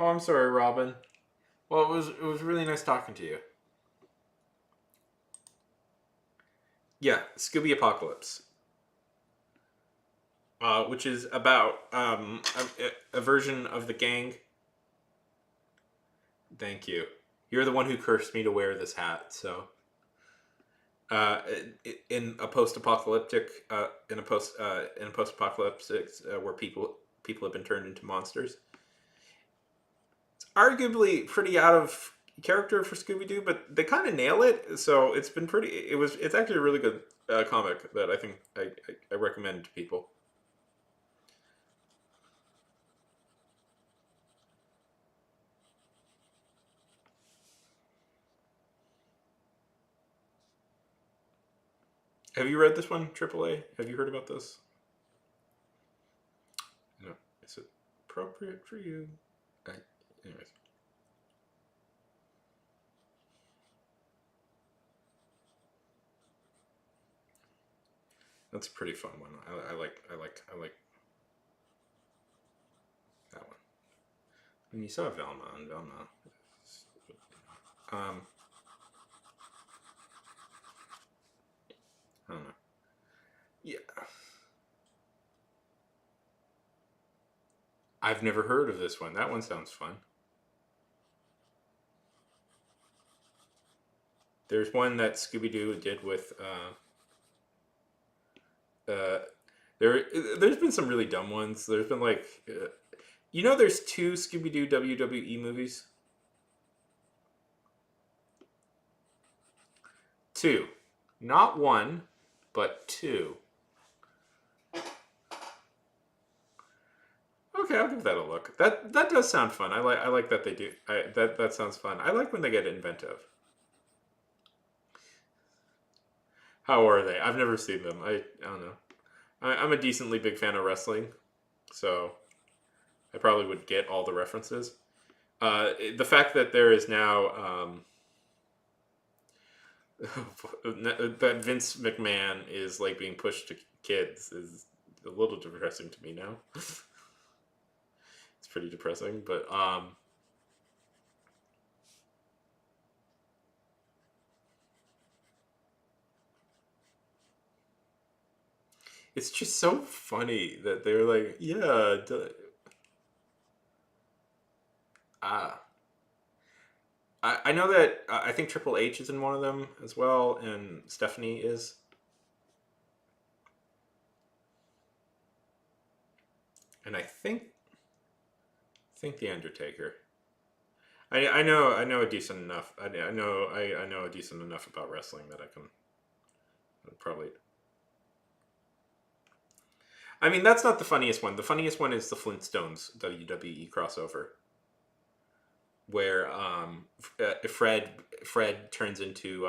Oh, I'm sorry, Robin. Well, it was really nice talking to you. Yeah, Scooby Apocalypse, which is about a version of the gang. Thank you. You're the one who cursed me to wear this hat, so uh, in a post-apocalyptic in a post-apocalyptic where people have been turned into monsters. It's arguably pretty out of character for Scooby Doo, but they kind of nail it. So it's been pretty. It's actually a really good comic that I think I recommend to people. Have you read this one, AAA? Have you heard about this? No. Is it appropriate for you? I, anyways. That's a pretty fun one. I like that one. And you saw Velma and Velma. Um, I don't know. Yeah, I've never heard of this one. That one sounds fun. There's one that Scooby Doo did with uh, there. There's been some really dumb ones. There's been like there's two Scooby Doo WWE movies. Two, not one, but two. Okay, I'll give that a look. That does sound fun. I like that they do. That sounds fun. I like when they get inventive. How are they? I've never seen them. I don't know. I'm a decently big fan of wrestling, so I probably would get all the references. The fact that there is now that Vince McMahon is like being pushed to kids is a little depressing to me now. It's pretty depressing, but it's just so funny that they're like, yeah, ah. I know that I think Triple H is in one of them as well, and Stephanie is, and I think the Undertaker. I know a decent enough. I know a decent enough about wrestling that I can probably. I mean, that's not the funniest one. The funniest one is the Flintstones WWE crossover, where Fred turns into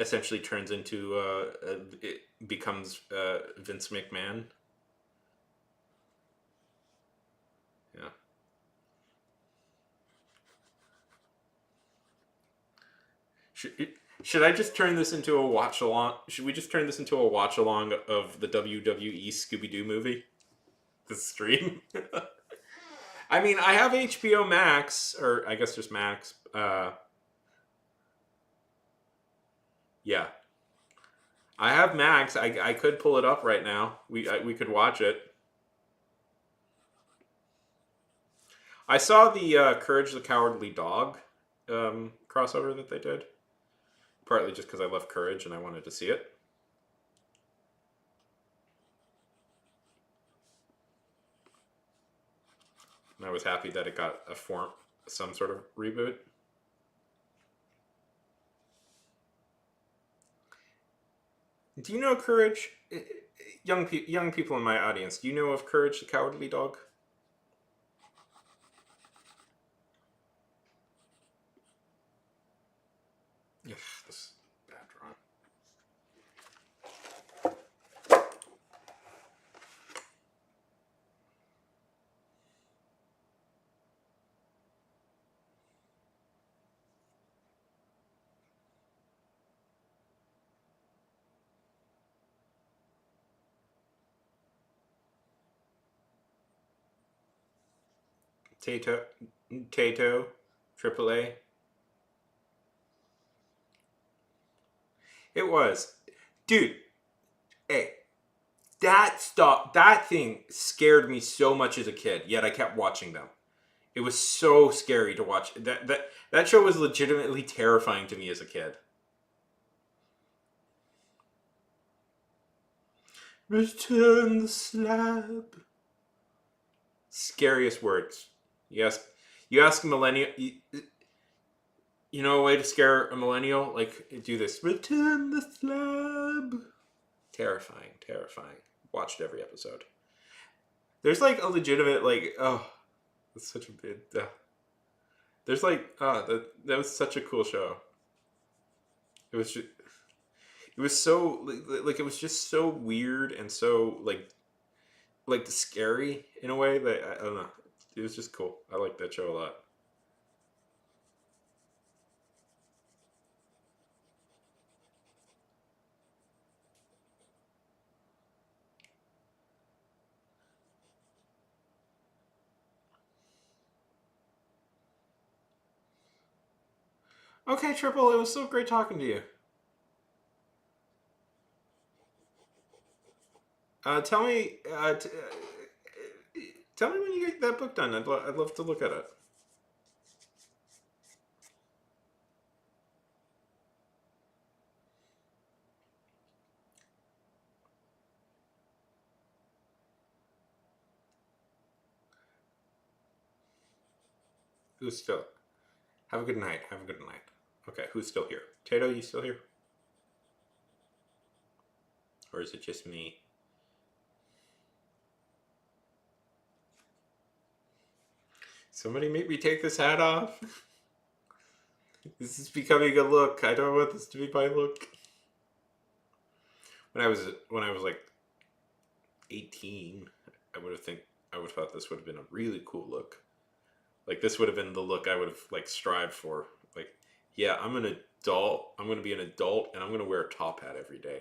essentially turns into it becomes Vince McMahon. Yeah. Should, should I just turn this into a watch along? Should we just turn this into a watch along of the WWE Scooby Doo movie? The stream. I mean, I have HBO Max, or I guess just Max. Yeah, I have Max. I could pull it up right now. We could watch it. I saw the Courage the Cowardly Dog crossover that they did. Partly just because I love Courage and I wanted to see it. And I was happy that it got some sort of reboot. Do you know Courage? Young people in my audience, do you know of Courage the Cowardly Dog? Yeah, this bad drawing. Tato, Tato, AAA. It was, dude. Hey, that thing scared me so much as a kid. Yet I kept watching them. It was so scary to watch. That show was legitimately terrifying to me as a kid. Return the slab. Scariest words. You ask a millennial. You know a way to scare a millennial? Like, do this. Return the slab. Terrifying, terrifying. Watched every episode. There's like a legitimate that's such a big. There's that was such a cool show. It was just, it was so like it was just so weird and so like scary in a way that I don't know. It was just cool. I liked that show a lot. Okay, Triple. It was so great talking to you. Tell me, tell me when you get that book done. I'd love to look at it. Who's still? Have a good night. Have a good night. Okay, who's still here? Tato, you still here? Or is it just me? Somebody make me take this hat off. This is becoming a look. I don't want this to be my look. When I was like 18, I would have thought this would have been a really cool look. Like this would have been the look I would have like strived for. Like, yeah, I'm an adult. I'm going to be an adult, and I'm going to wear a top hat every day.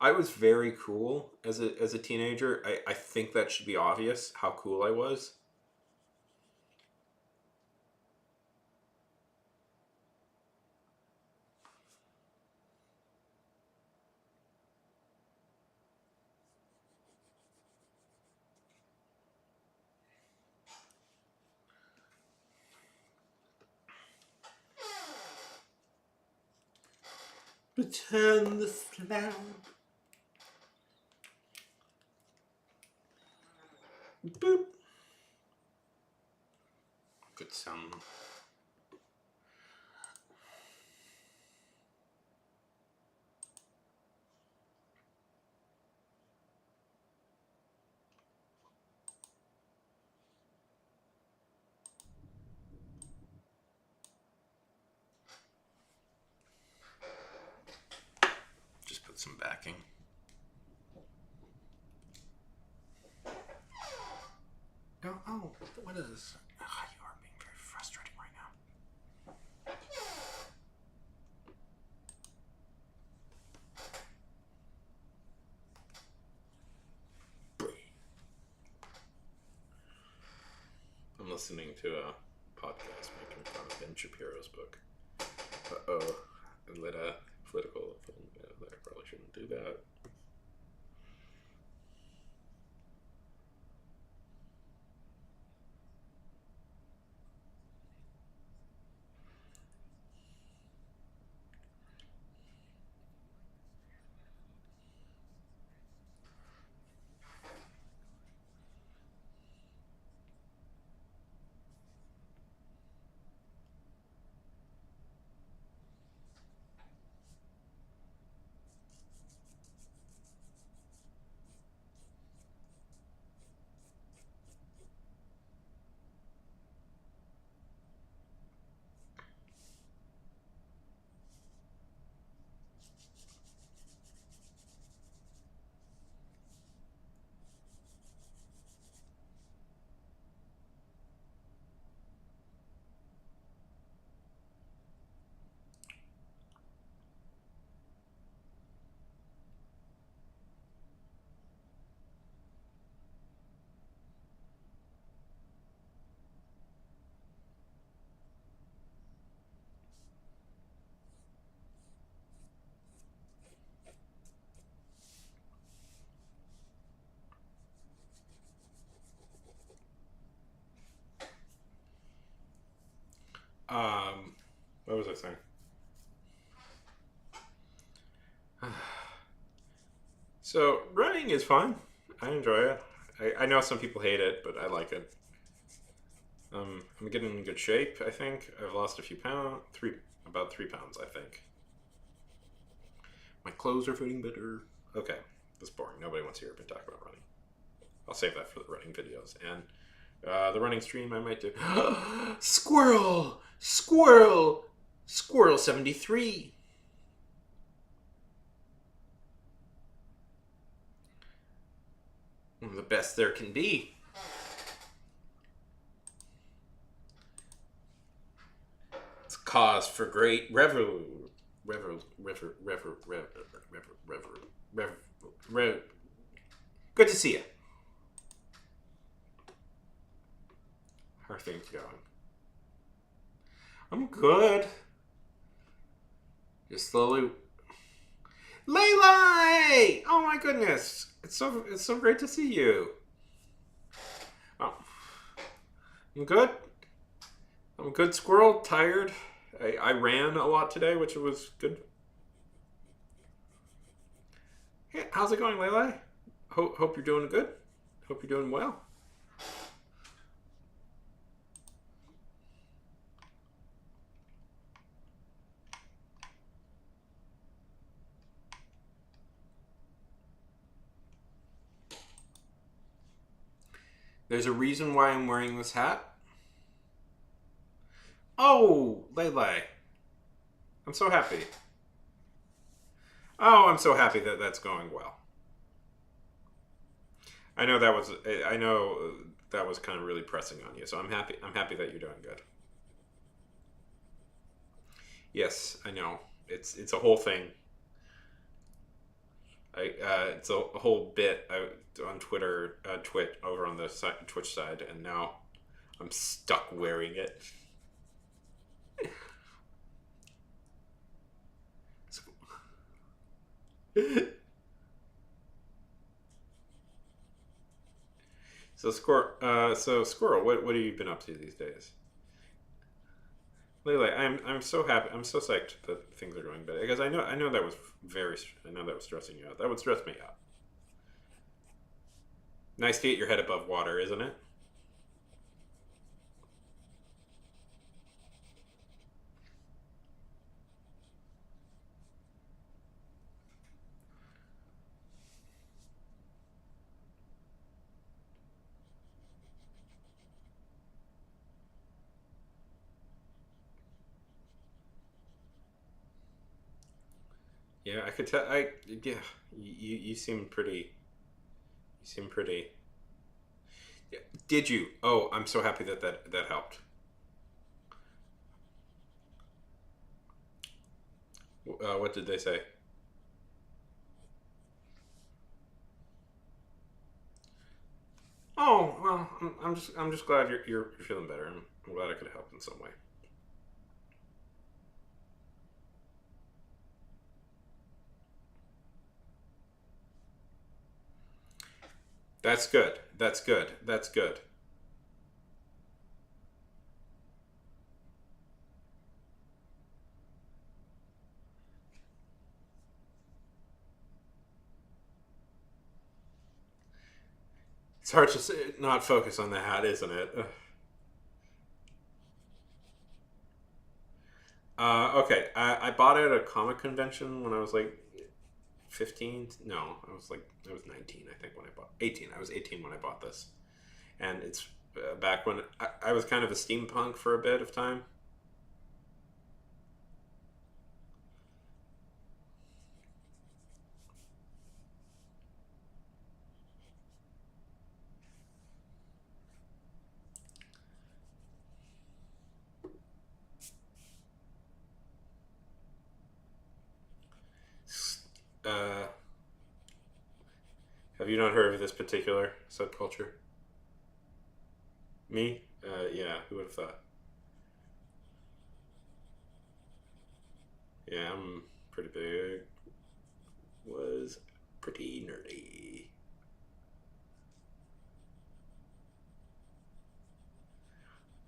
I was very cool as a teenager. I think that should be obvious how cool I was. Return the slab. Boop. Good sound. Just put some backing. Oh, what is this? Oh, you are being very frustrating right now. I'm listening to a podcast making fun of Ben Shapiro's book. Uh-oh. I lit a political film. Yeah, I probably shouldn't do that. So running is fun. I enjoy it. I know some people hate it, but I like it. I'm getting in good shape. I think I've lost a few pounds, about 3 pounds. I think my clothes are fitting better. Okay, that's boring. Nobody wants to hear me talk about running. I'll save that for the running videos and the running stream. I might do. Squirrel, squirrel, squirrel 73. One of the best there can be. It's a cause for great revel. Good to see you. How are things going? I'm good. Just slowly. Leylai! Oh my goodness! It's so great to see you. Oh, I'm good. I'm good, squirrel. Tired. I ran a lot today, which was good. Hey, how's it going, Leylai? Hope you're doing good. Hope you're doing well. There's a reason why I'm wearing this hat. Oh, Leylai. I'm so happy. Oh, I'm so happy that that's going well. I know that was I know that was kind of really pressing on you, so I'm happy. I'm happy that you're doing good. Yes, I know. It's a whole thing. It's a whole bit on Twitter, Twitch over on the Twitch side, and now I'm stuck wearing it. So squirrel, what have you been up to these days? Lele, I'm so happy. I'm so psyched that things are going better because I know that was I know that was stressing you out. That would stress me out. Nice to get your head above water, isn't it? Yeah, I could tell. Yeah, you seem pretty. You seem pretty. Yeah. Did you? Oh, I'm so happy that helped. What did they say? Oh well, I'm just glad you're feeling better. I'm glad I could help in some way. That's good. That's good. That's good. It's hard to not focus on the hat, isn't it? Okay, I bought it at a comic convention when I was like 15. No, I was 19. I think when I bought 18. I was 18 when I bought this, and it's back when I was kind of a steampunk for a bit of time. Uh, have you not heard of this particular subculture? Me? Yeah. Who would have thought? Yeah, I'm pretty big. Was pretty nerdy.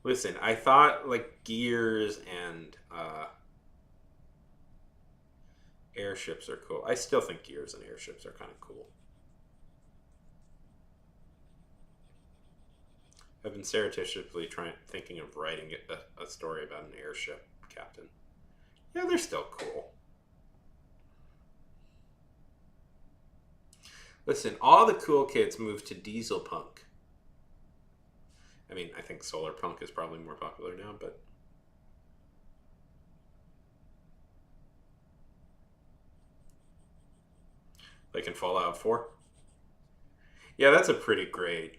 Listen, I thought like Gears and Airships are cool. I still think gears and airships are kind of cool. I've been surreptitiously thinking of writing a story about an airship captain. Yeah, they're still cool. Listen, all the cool kids moved to diesel punk. I mean, I think solar punk is probably more popular now, but... like in Fallout 4? Yeah, that's a pretty great...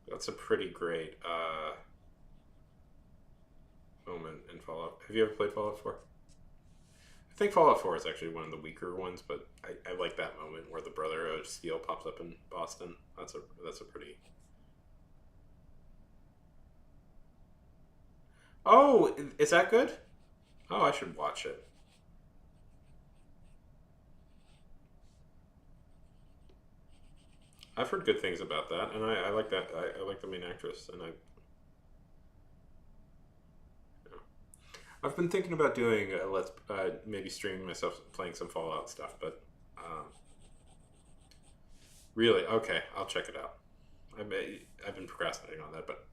that's a pretty great moment in Fallout. Have you ever played Fallout 4? I think Fallout 4 is actually one of the weaker ones, but I like that moment where the Brotherhood of Steel pops up in Boston. That's a pretty... Oh, is that good? Oh, I should watch it. I've heard good things about that, and I like that. I like the main actress, and I've been thinking about doing maybe streaming myself playing some Fallout stuff, but really, okay, I'll check it out. I've been procrastinating on that, but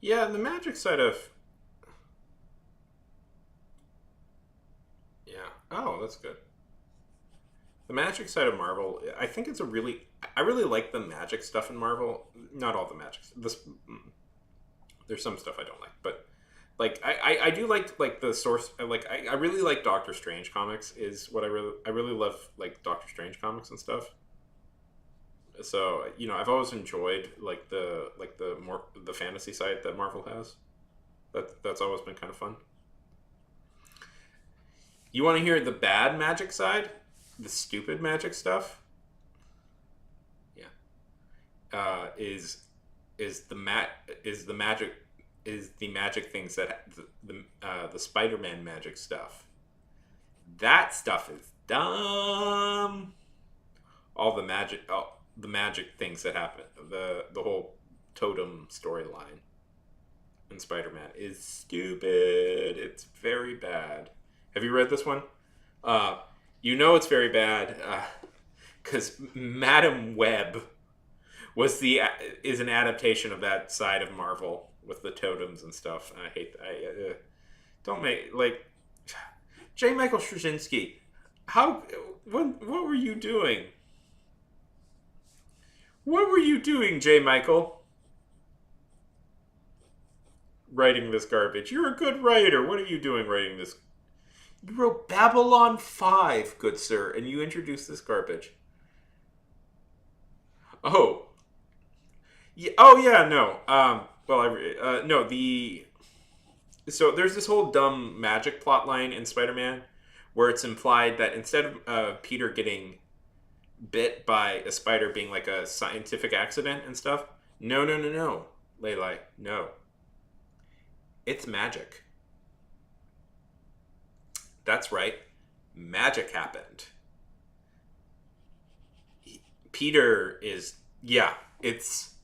yeah, the magic side of yeah. Oh, that's good. The magic side of Marvel, I think it's a really, I really like the magic stuff in Marvel. Not all the magic. There's some stuff I don't like, but like I do like the source. I really like Doctor Strange comics. Is what I really love like Doctor Strange comics and stuff. So I've always enjoyed the fantasy side that Marvel has. That's always been kind of fun. You want to hear the bad magic side, the stupid magic stuff? Yeah, is the is the magic is the magic things that the Spider-Man magic stuff. That stuff is dumb. All the magic things that happen, the whole totem storyline in Spider-Man is stupid. It's very bad. Have you read this one? It's very bad because Madam Web is an adaptation of that side of Marvel with the totems and stuff. And I hate that. Don't make J. Michael Straczynski. What were you doing? What were you doing, J. Michael? Writing this garbage. You're a good writer. What are you doing writing this? You wrote Babylon 5, good sir, and you introduced this garbage. Oh. Yeah, oh, yeah, no. No, So there's this whole dumb magic plot line in Spider-Man where it's implied that instead of Peter getting bit by a spider being like a scientific accident and stuff, no, Leylai, no. It's magic. That's right. Magic happened. Peter is... yeah, it's...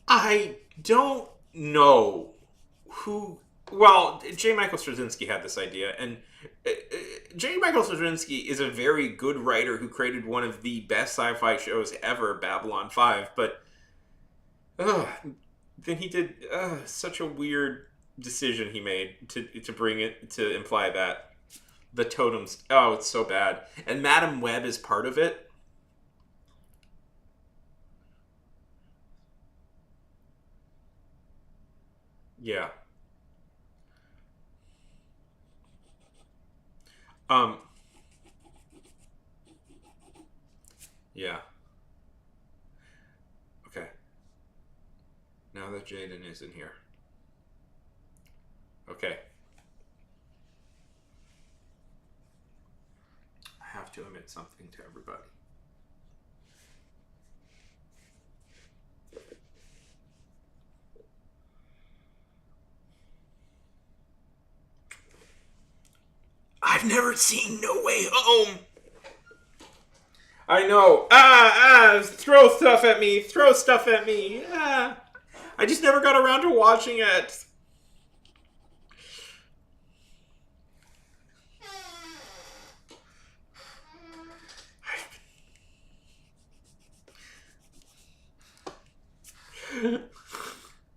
I don't know who... Well, J. Michael Straczynski had this idea, and J. Michael Straczynski is a very good writer who created one of the best sci-fi shows ever, Babylon 5, but then he did such a weird decision he made to bring it, to imply that the totems... oh, it's so bad. And Madam Web is part of it. Yeah. Um. Yeah. Okay. Now that Jaden is in here. Okay. I have to admit something to everybody. I've never seen No Way Home. I know. Throw stuff at me. Throw stuff at me. I just never got around to watching it.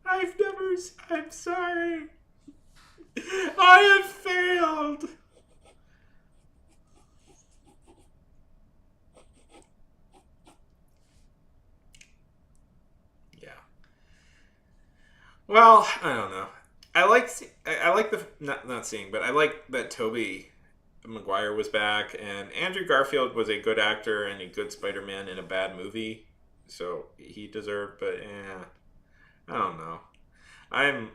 I've never. I'm sorry. I have failed. Yeah. Well, I don't know. I like the not seeing, but I like that Toby Maguire was back, and Andrew Garfield was a good actor and a good Spider-Man in a bad movie, so he deserved. But yeah, I don't know. I'm.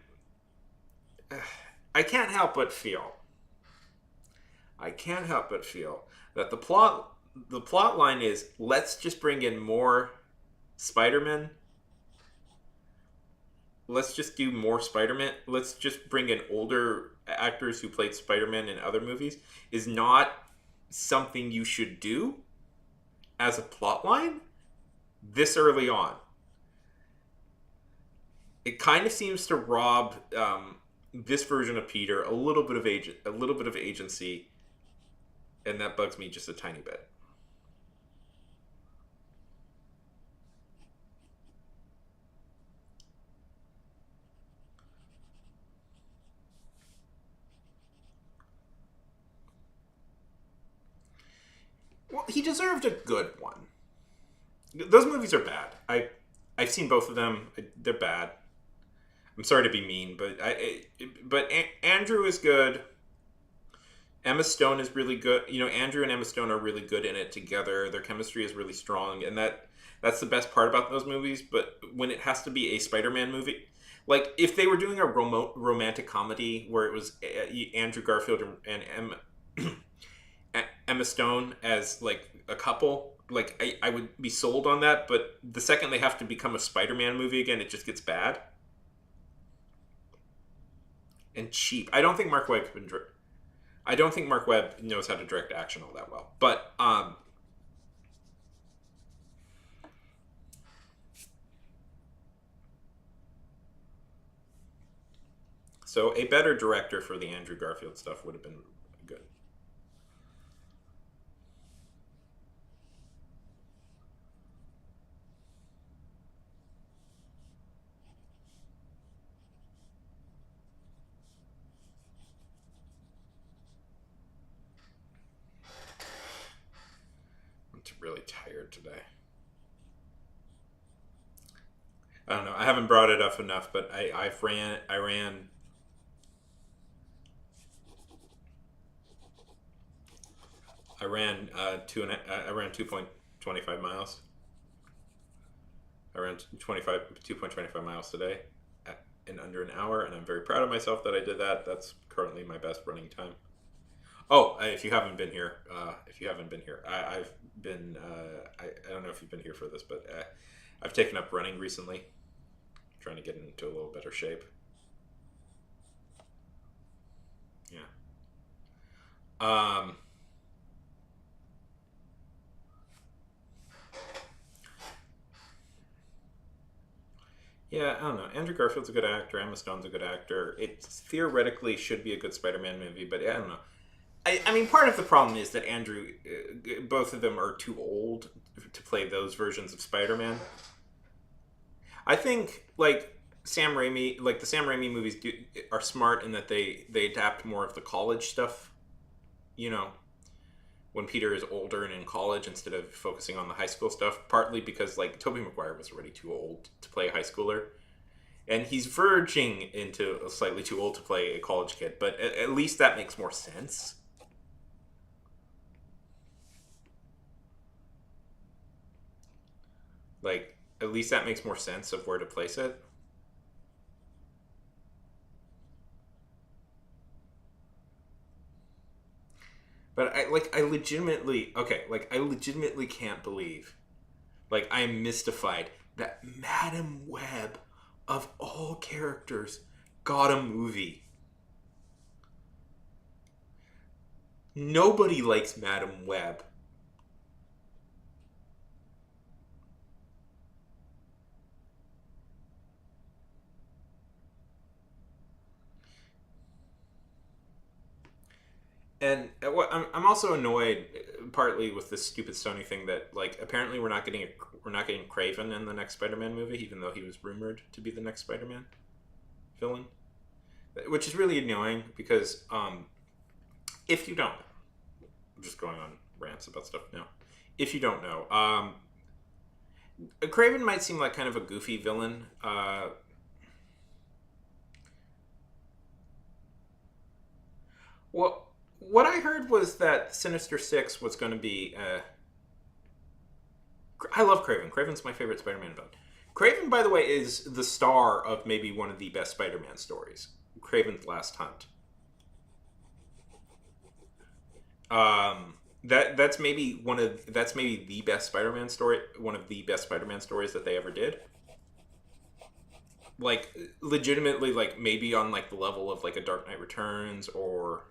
I can't help but feel. I can't help but feel that the plot line is let's just bring in more Spider-Man. Let's just do more Spider-Man. Let's just bring in older actors who played Spider-Man in other movies is not something you should do as a plot line this early on. It kind of seems to rob this version of Peter a little bit of agency, and that bugs me just a tiny bit. Well, he deserved a good one. Those movies are bad. I've seen both of them. They're bad. I'm sorry to be mean, but Andrew is good. Emma Stone is really good. You know, Andrew and Emma Stone are really good in it together. Their chemistry is really strong, and that's the best part about those movies. But when it has to be a Spider-Man movie, like if they were doing a romantic comedy where it was Andrew Garfield and Emma Stone as like a couple, like I would be sold on that. But the second they have to become a Spider-Man movie again, it just gets bad and cheap. I don't think Mark Webb knows how to direct action all that well. But so a better director for the Andrew Garfield stuff would have been good. I'm really tired today. I don't know. I haven't brought it up enough, but I ran 2.25 miles. I ran 2.25 miles today in under an hour, and I'm very proud of myself that I did that. That's currently my best running time. Oh, if you haven't been here, I've been. I don't know if you've been here for this, but I've taken up running recently, trying to get into a little better shape. Yeah. Um, Yeah, I don't know. Andrew Garfield's a good actor. Emma Stone's a good actor. It theoretically should be a good Spider-Man movie, but I don't know. I mean, part of the problem is that both of them are too old to play those versions of Spider-Man. I think like the Sam Raimi movies are smart in that they adapt more of the college stuff. You know, when Peter is older and in college instead of focusing on the high school stuff. Partly because like Tobey Maguire was already too old to play a high schooler, And he's verging into a slightly too old to play a college kid, but at least that makes more sense. Like, at least that makes more sense of where to place it. But I legitimately, okay, like, I legitimately can't believe, like, I am mystified that Madam Web, of all characters, got a movie. Nobody likes Madam Web. And I'm also annoyed, partly with this stupid Sony thing that, like, apparently we're not getting Craven in the next Spider-Man movie, even though he was rumored to be the next Spider-Man villain, which is really annoying because if you don't, I'm just going on rants about stuff now. If you don't know, Craven might seem like kind of a goofy villain. What I heard was that Sinister Six was going to be. I love Craven. Craven's my favorite Spider-Man villain. Craven, by the way, is the star of maybe one of the best Spider-Man stories, Craven's Last Hunt. That's maybe the best Spider-Man story, one of the best Spider-Man stories that they ever did. Like, legitimately, like, maybe on, like, the level of, like, a Dark Knight Returns, or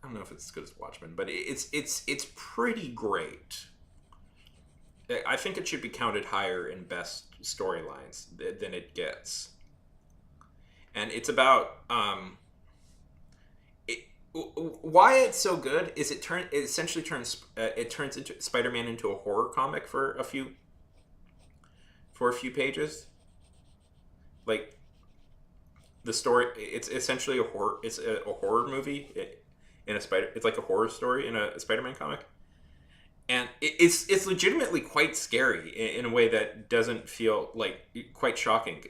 I don't know if it's as good as Watchmen, but it's pretty great. I think it should be counted higher in best storylines than it gets. And it's about why it's so good is it essentially turns into Spider-Man into a horror comic for a few pages. Like, the story, it's essentially a horror movie in a spider. It's like a horror story in a Spider-Man comic, and it's legitimately quite scary in a way that doesn't feel like quite shocking.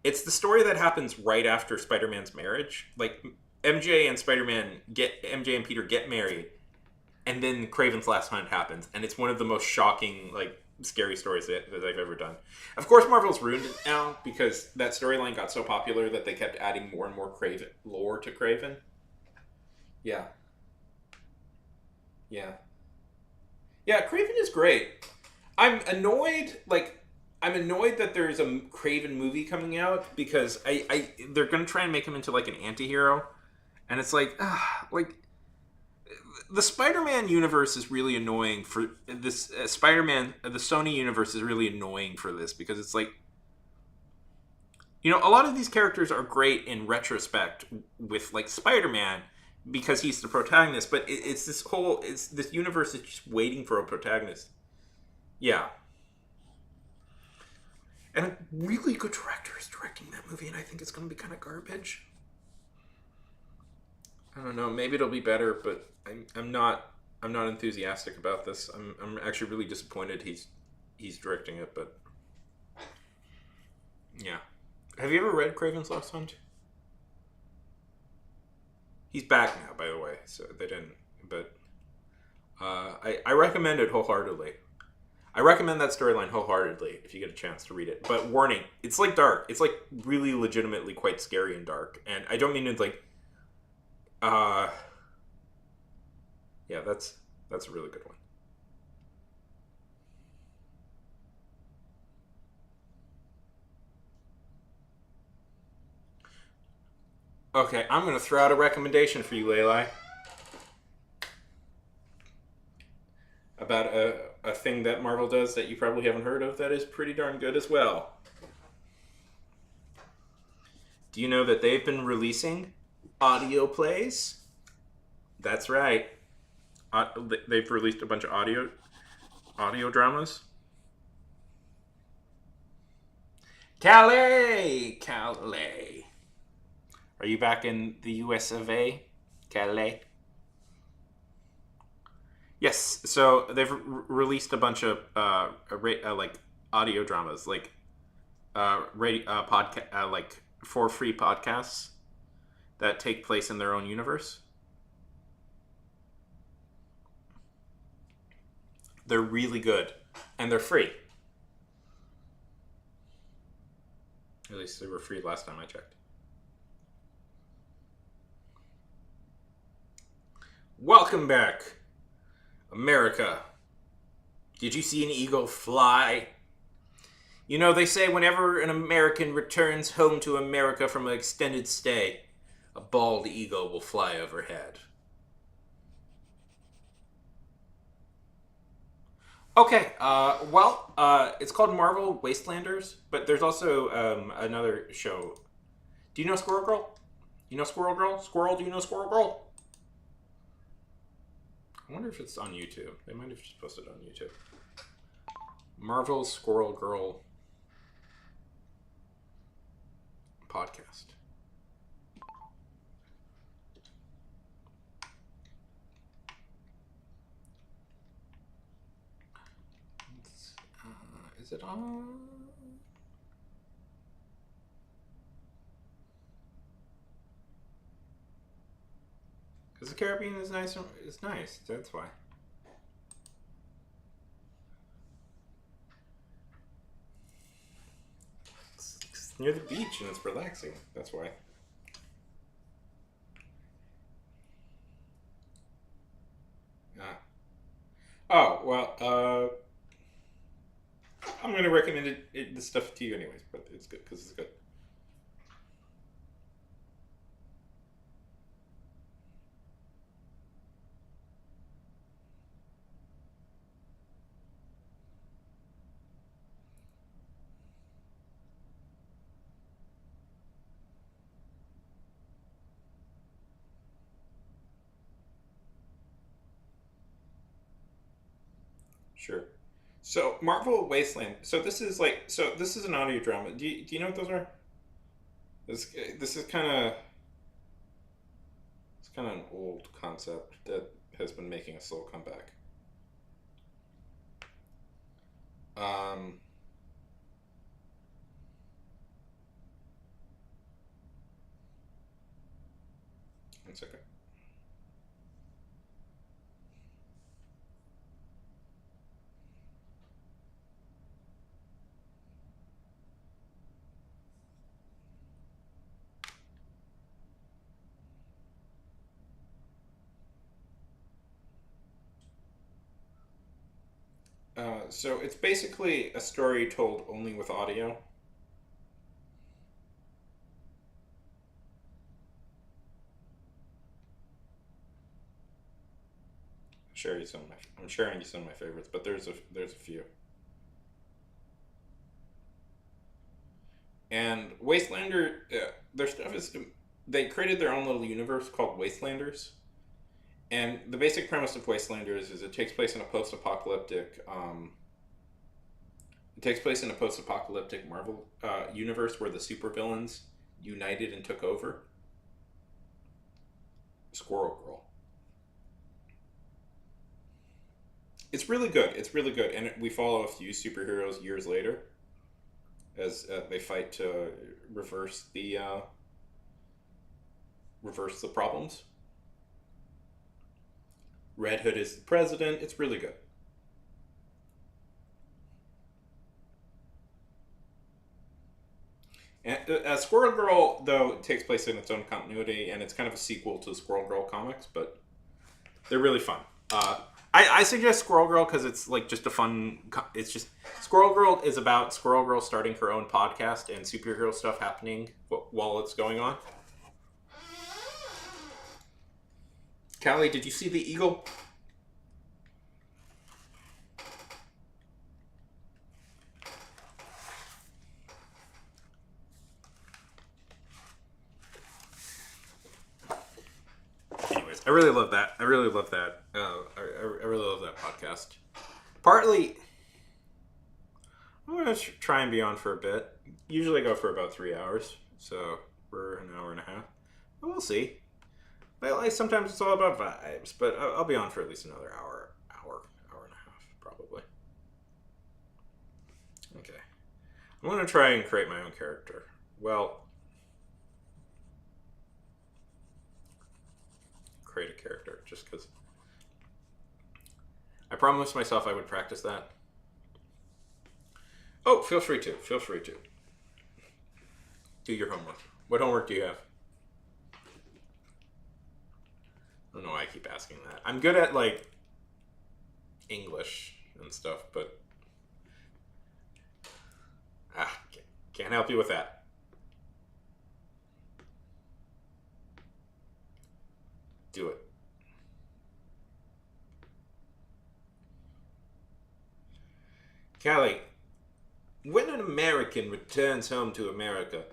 It's the story that happens right after Spider-Man's marriage. Like, MJ and Peter get married, and then Craven's Last Hunt happens, and it's one of the most shocking, like, scary stories that I've ever done. Of course, Marvel's ruined it now because that storyline got so popular that they kept adding more and more Craven lore to Craven. Yeah, yeah, yeah. Craven is great. I'm annoyed. Like, I'm annoyed that there's a Craven movie coming out because they're gonna try and make him into, like, an anti-hero, and it's like, like, the Spider-Man universe is really annoying for this. Spider-Man, the Sony universe is really annoying for this because it's like, a lot of these characters are great in retrospect with, like, Spider-Man because he's the protagonist, but it's this universe is just waiting for a protagonist. Yeah. And a really good director is directing that movie, and I think it's going to be kind of garbage. I don't know. Maybe it'll be better, but I'm not. I'm not enthusiastic about this. I'm actually really disappointed he's directing it. But yeah, have you ever read Craven's Last Hunt? He's back now, by the way. So they didn't. But I recommend it wholeheartedly. I recommend that storyline wholeheartedly if you get a chance to read it. But warning, it's like dark. It's like really legitimately quite scary and dark. And I don't mean to, like, yeah, that's a really good one. Okay, I'm gonna throw out a recommendation for you, Leilai, about a thing that Marvel does that you probably haven't heard of that is pretty darn good as well. Do you know that they've been releasing audio plays? That's right. They've released a bunch of audio dramas. Calais. Are you back in the US of A? Calais. Yes. So they've released a bunch of like audio dramas. Like, radio podcast like for free podcasts that take place in their own universe. They're really good, and they're free. At least they were free last time I checked. Welcome back, America. Did you see an eagle fly? You know, they say whenever an American returns home to America from an extended stay, a bald eagle will fly overhead. Okay, it's called Marvel Wastelanders, but there's also another show. Do you know Squirrel Girl? You know Squirrel Girl? Squirrel, do you know Squirrel Girl? I wonder if it's on YouTube. They might have just posted it on YouTube. Marvel Squirrel Girl podcast. Is it on? Because the Caribbean is nice. It's nice. That's why. It's near the beach and it's relaxing. That's why. Oh well. I'm going to recommend this stuff to you anyways, but it's good because it's good. Sure. So Marvel Wasteland. This is an audio drama. Do you know what those are? This is kind of it's kind of an old concept that has been making a slow comeback. Um, 1 second. So it's basically a story told only with audio. I'm sharing you some of my favorites, but there's a few. And Wastelander, their stuff is they created their own little universe called Wastelanders. And the basic premise of Wastelanders is it takes place in a post-apocalyptic it takes place in a post-apocalyptic Marvel universe where the supervillains united and took over. Squirrel Girl. It's really good. It's really good, and we follow a few superheroes years later as they fight to reverse the problems. Red Hood is the president. It's really good. And Squirrel Girl, though, takes place in its own continuity, and it's kind of a sequel to the Squirrel Girl comics, but they're really fun. I suggest Squirrel Girl because it's like just a fun. It's just Squirrel Girl is about Squirrel Girl starting her own podcast and superhero stuff happening while it's going on. Callie, did you see the eagle? Anyways, I really love that. I really love that. I really love that podcast. Partly, I'm going to try and be on for a bit. Usually I go for about 3 hours, so we're an hour and a half. But we'll see. Well, sometimes it's all about vibes, but I'll be on for at least another hour and a half, probably. Okay. I'm going to try and create my own character. Well, create a character just because I promised myself I would practice that. Oh, feel free to. Feel free to. Do your homework. What homework do you have? I don't know why I keep asking that. I'm good at, like, English and stuff, but can't help you with that. Do it. Callie, when an American returns home to America,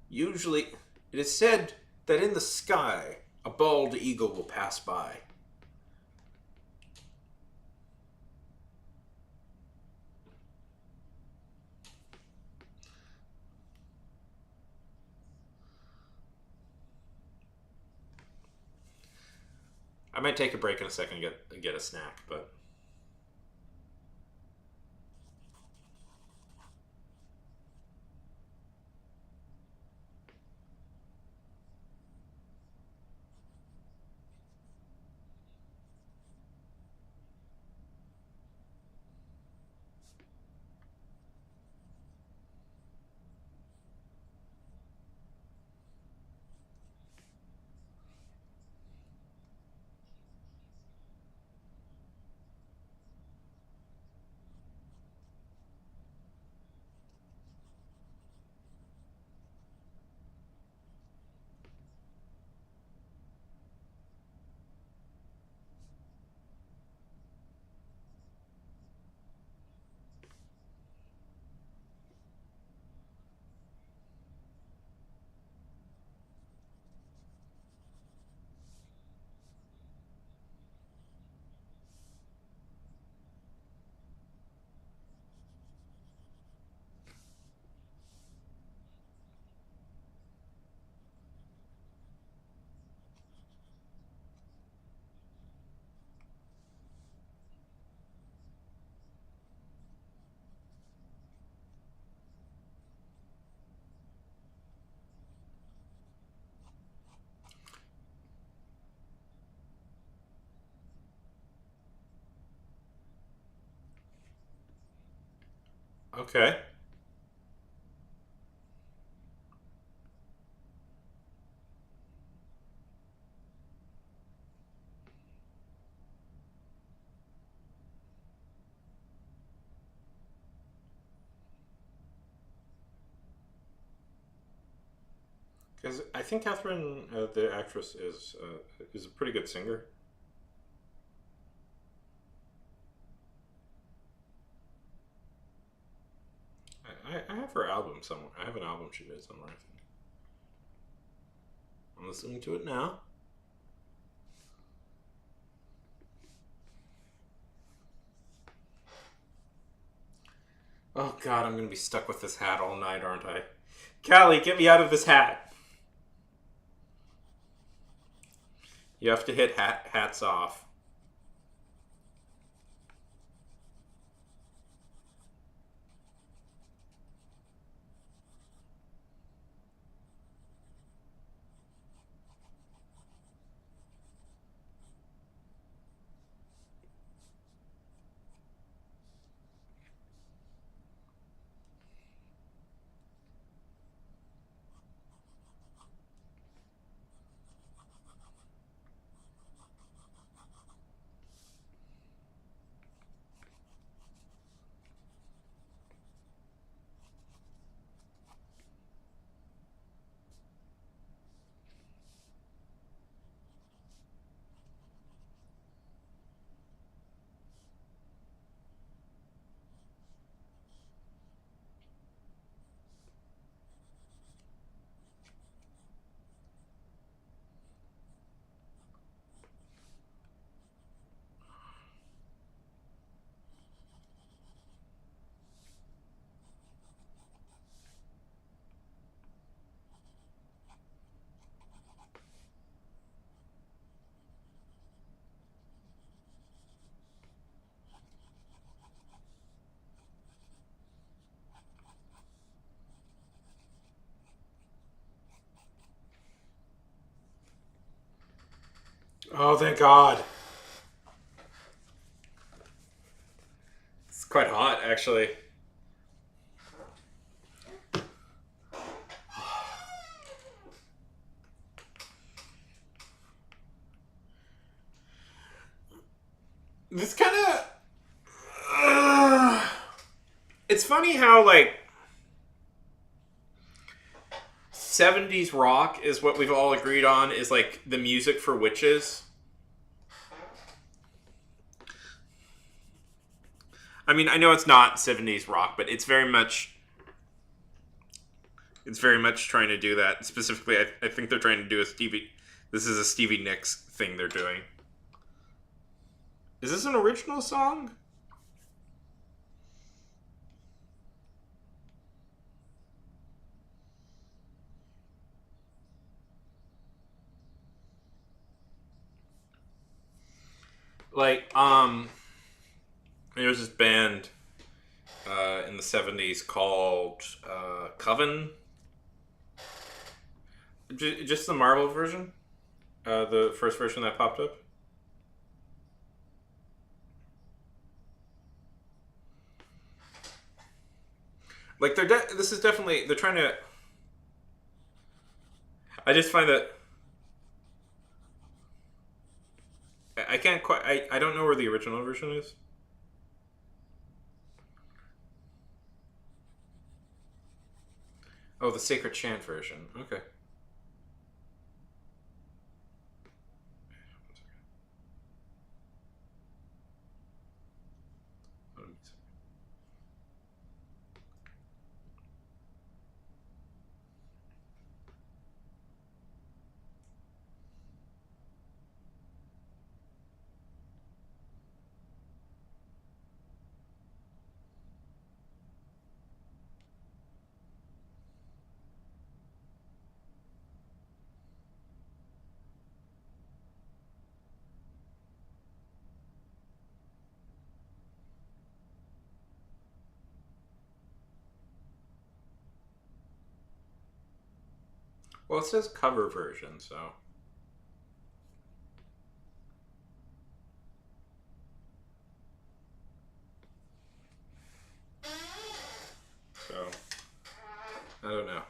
usually it is said that in the sky a bald eagle will pass by. I might take a break in a second and get a snack, but okay. Because I think Catherine, the actress, is a pretty good singer. I have her album somewhere. I have an album she did somewhere. I think I'm listening to it now. Oh God, I'm gonna be stuck with this hat all night, aren't I? Callie, get me out of this hat. You have to hit hats off. Oh, thank God. It's quite hot, actually. This kind of. It's funny how, like, 70s rock is what we've all agreed on is, like, the music for witches. I mean, I know it's not 70s rock, but it's very much. It's very much trying to do that. Specifically, I think they're trying to do a Stevie. This is a Stevie Nicks thing they're doing. Is this an original song? Like, there's this band in the 70s called Coven. Just the Marvel version? The first version that popped up? Like, this is definitely. They're trying to. I just find that. I can't quite. I don't know where the original version is. Oh, the Sacred Chant version. Okay. Well, it says cover version, so. So. I don't know.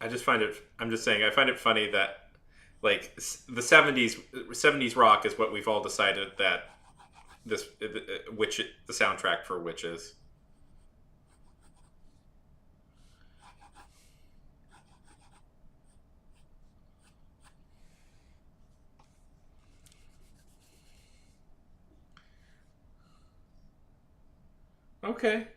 I just find it. I'm just saying. I find it funny that, like, the 70s rock is what we've all decided that this which the soundtrack for Witches. Okay.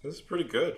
This is pretty good.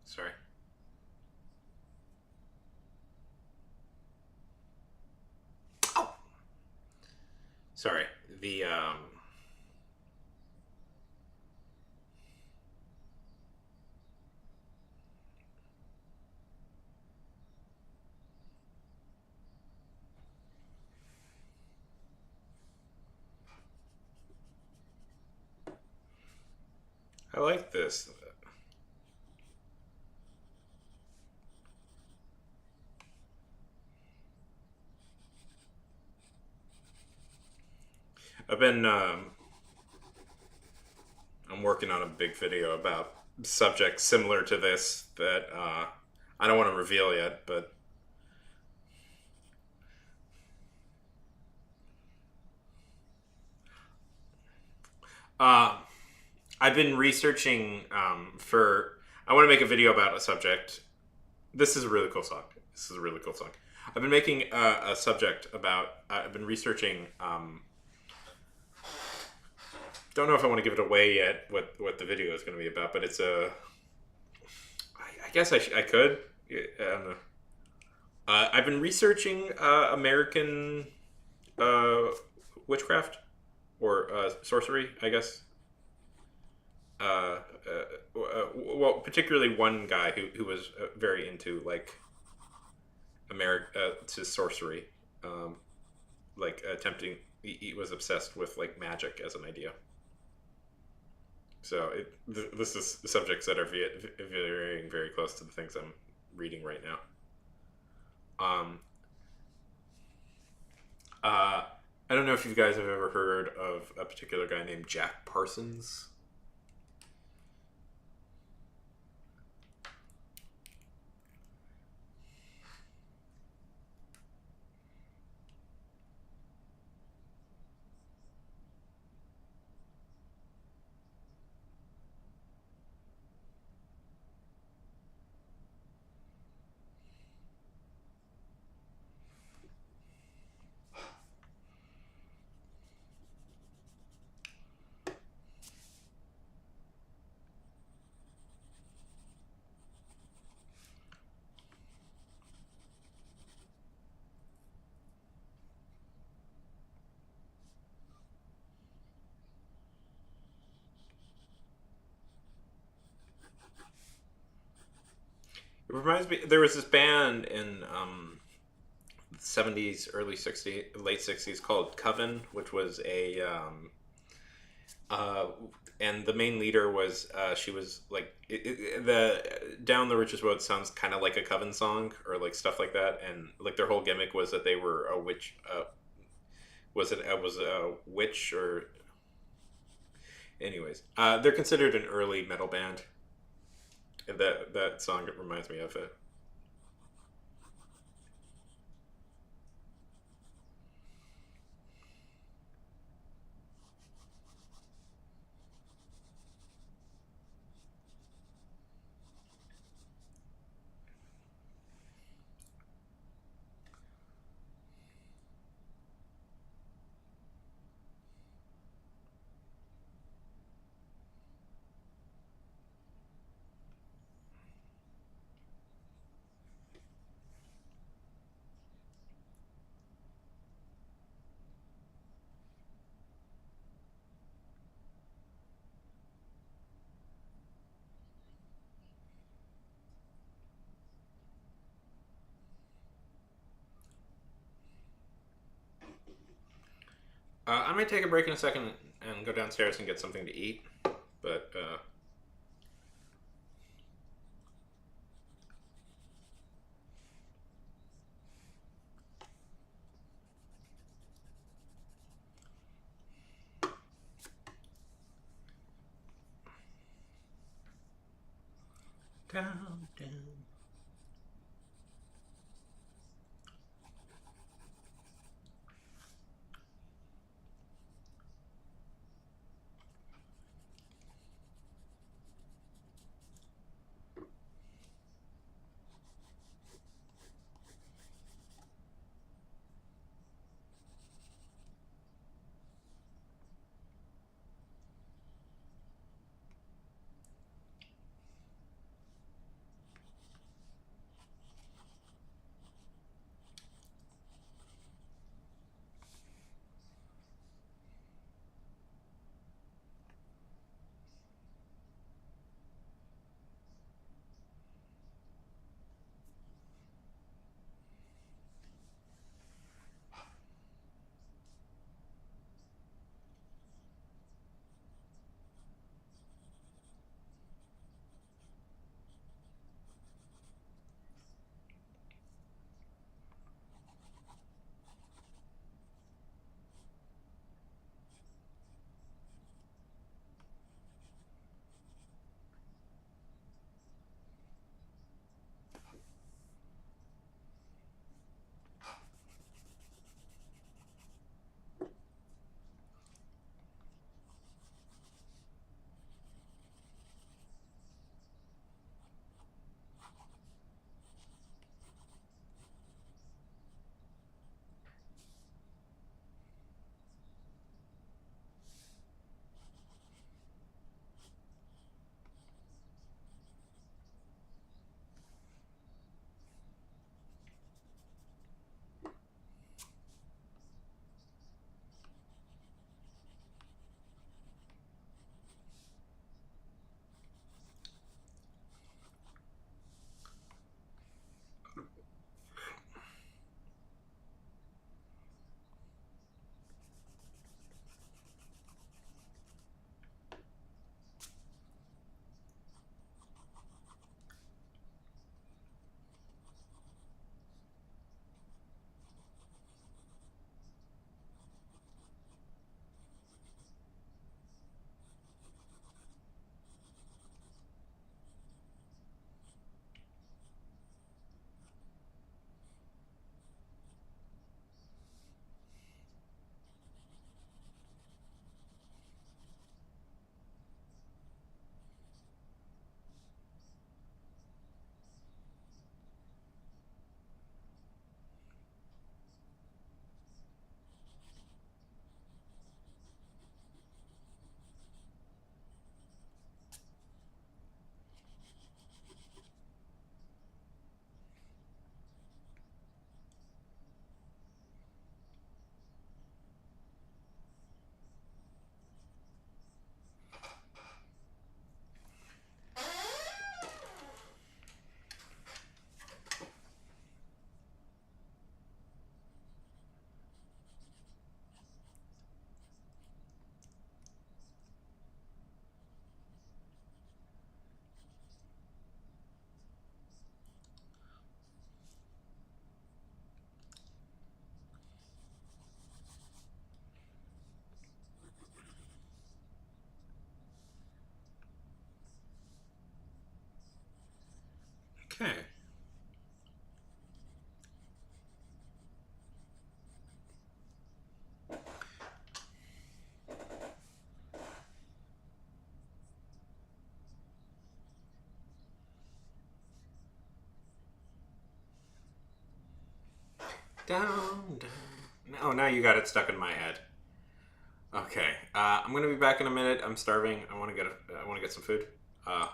Sorry. Oh. Sorry. The like this. I've been I'm working on a big video about subjects similar to this that I don't want to reveal yet, but uh, I've been researching for. I want to make a video about a subject. This is a really cool song. This is a really cool song. I've been making a subject about. I've been researching. Don't know if I want to give it away yet. What the video is going to be about, but it's a. I guess I could. I don't know. I've been researching American uh, witchcraft or sorcery, I guess. Well, particularly one guy who was very into like to sorcery, um, like attempting. He was obsessed with like magic as an idea. So this is subjects that are veering very close to the things I'm reading right now. Um, uh, I don't know if you guys have ever heard of a particular guy named Jack Parsons. It reminds me. There was this band in 70s, early 60s, late 60s called Coven, which was a uh, and the main leader was she was like the Down the Richest Road sounds kind of like a Coven song or like stuff like that, and like their whole gimmick was that they were a witch. Was a witch or anyways? They're considered an early metal band, and that song reminds me of it. I might take a break in a second and go downstairs and get something to eat, but down, down. Okay. Down, down. Oh, now you got it stuck in my head. Okay. I'm gonna be back in a minute. I'm starving. I want to get I want to get some food. Uh,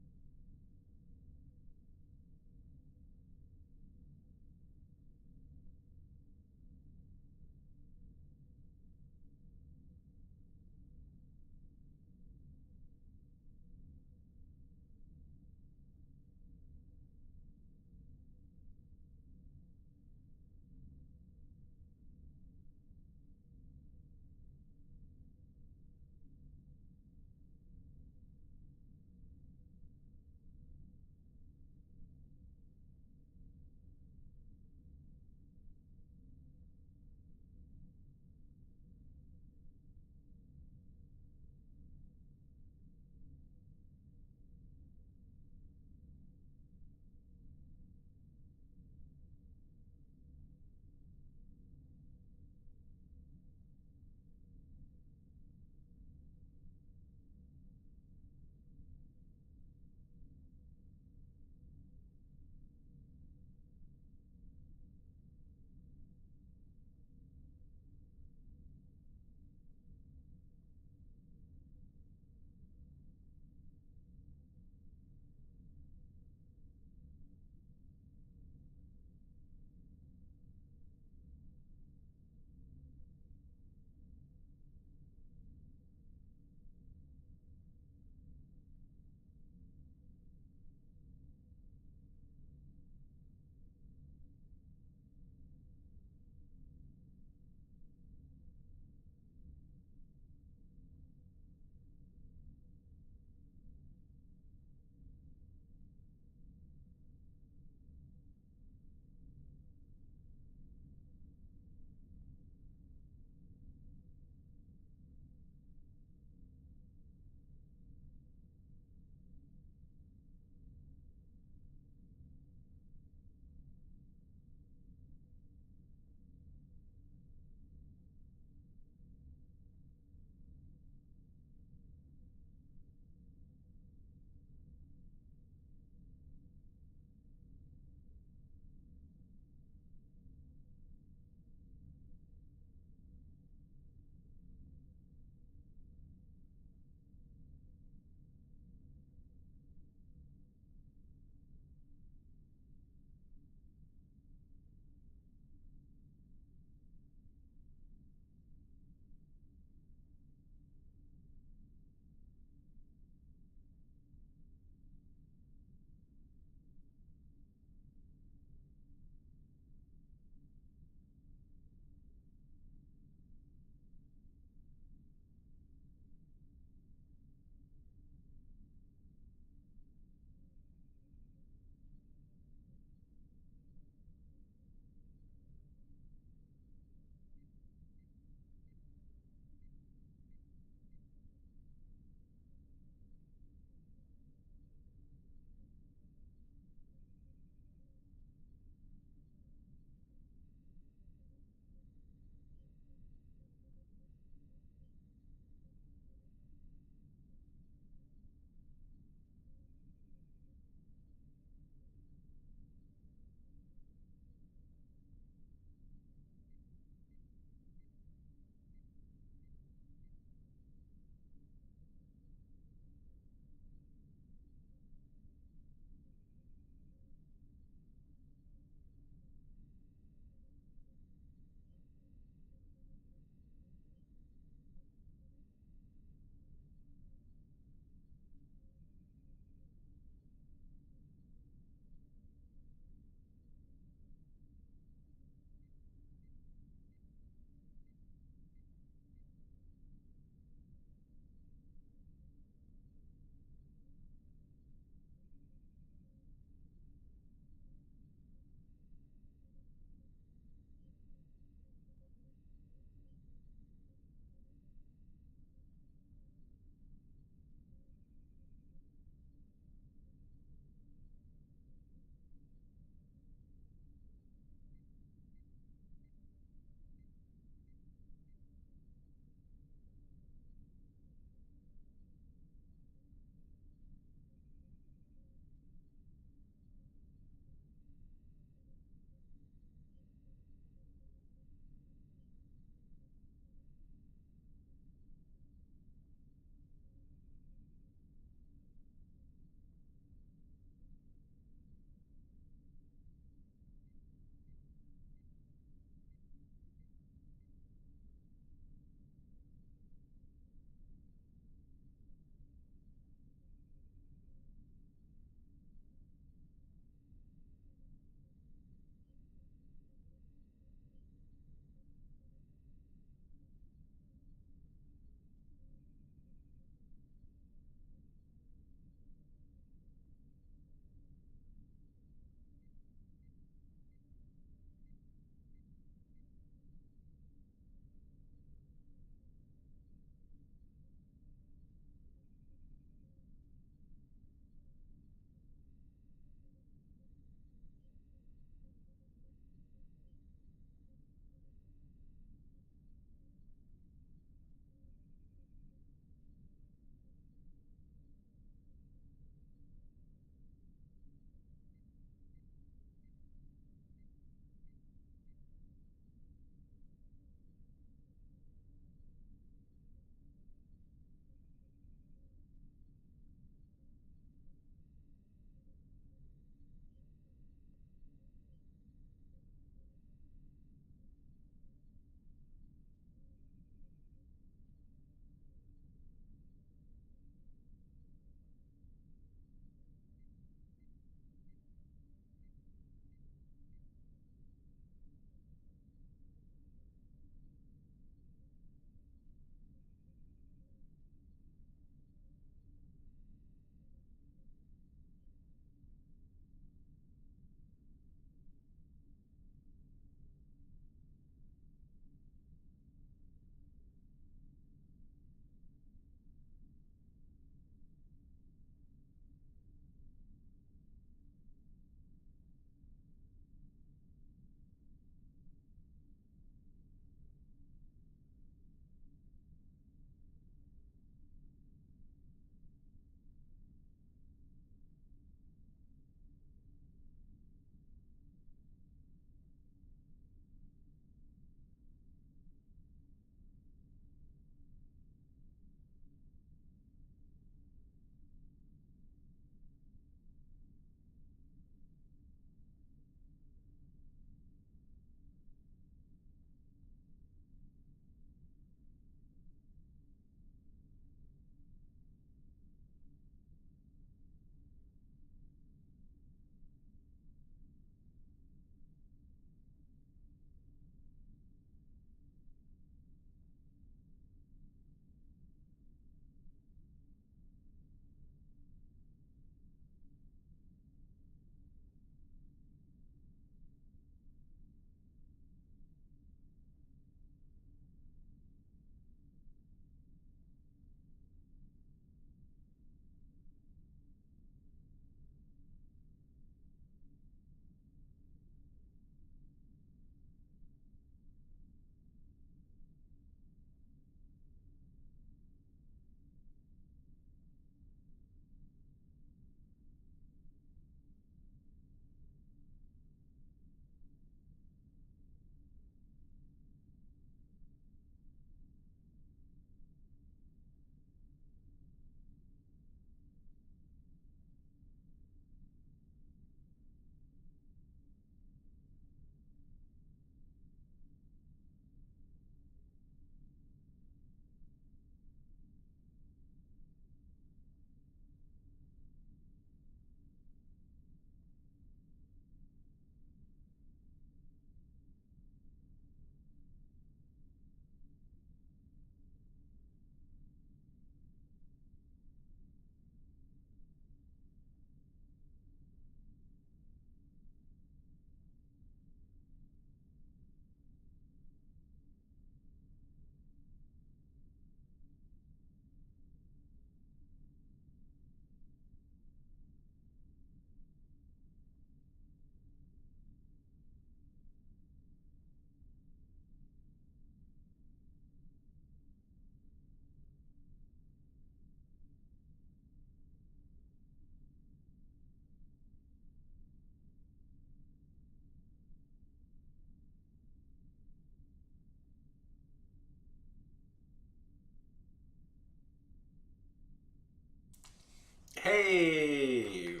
Hey!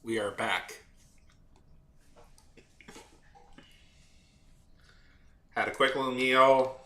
We are back. Had a quick little meal.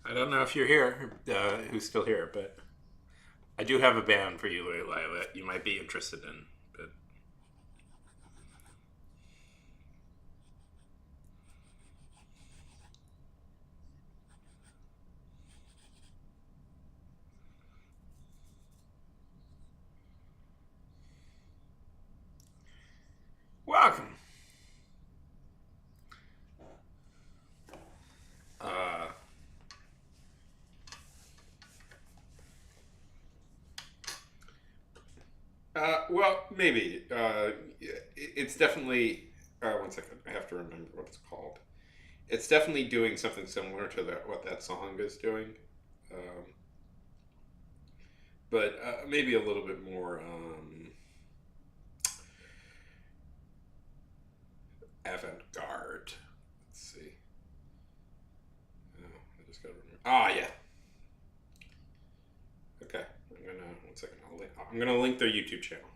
I don't know if you're here, who's still here, but I do have a band for you, Lila, that you might be interested in. But welcome. Uh, well, maybe. It's definitely. One second. I have to remember what it's called. It's definitely doing something similar to what that song is doing, um, but maybe a little bit more avant-garde. Let's see. Oh, I just got to remember. Ah, yeah. Okay. I'm gonna one second. I'm gonna link their YouTube channel.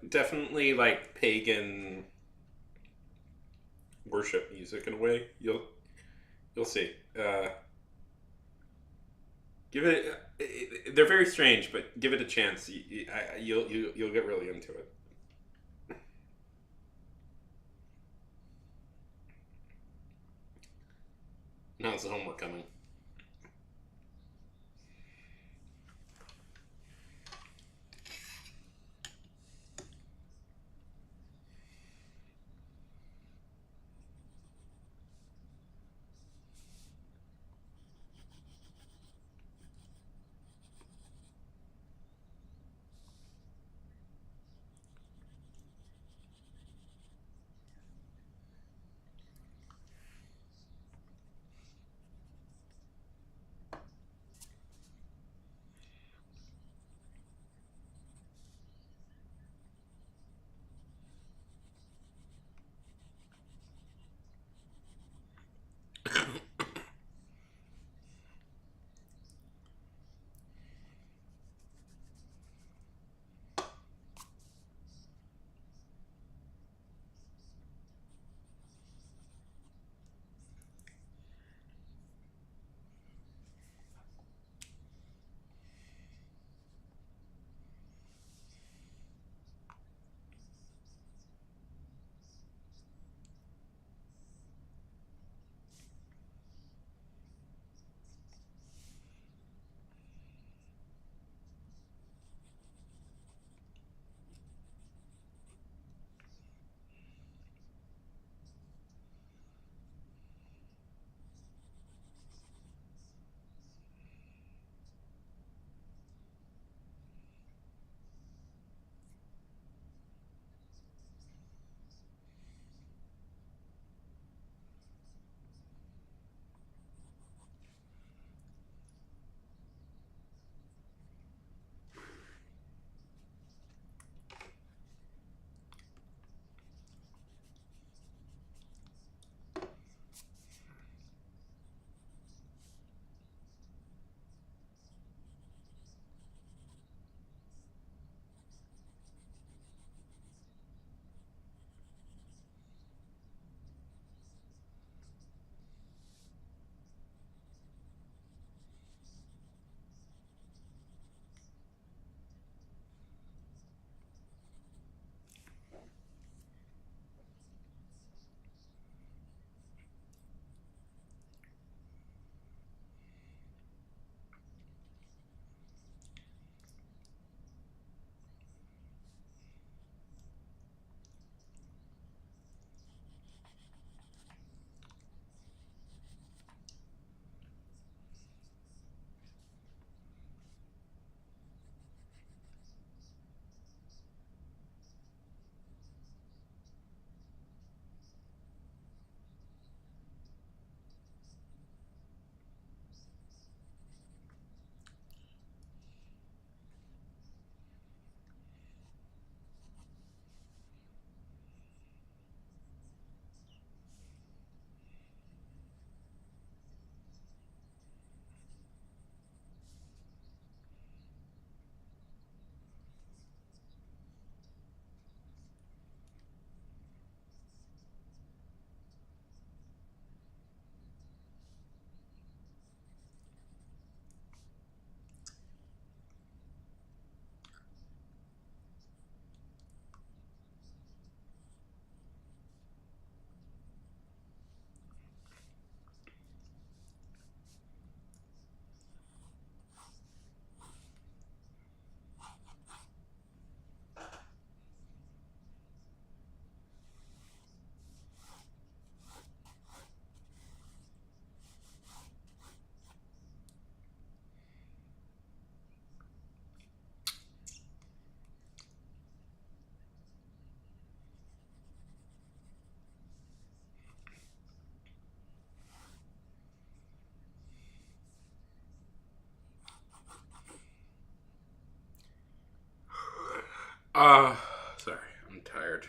Definitely like pagan worship music in a way. You'll see. Give it. They're very strange, but give it a chance. You'll get really into it. How's the homework coming? Uh, Sorry, I'm tired.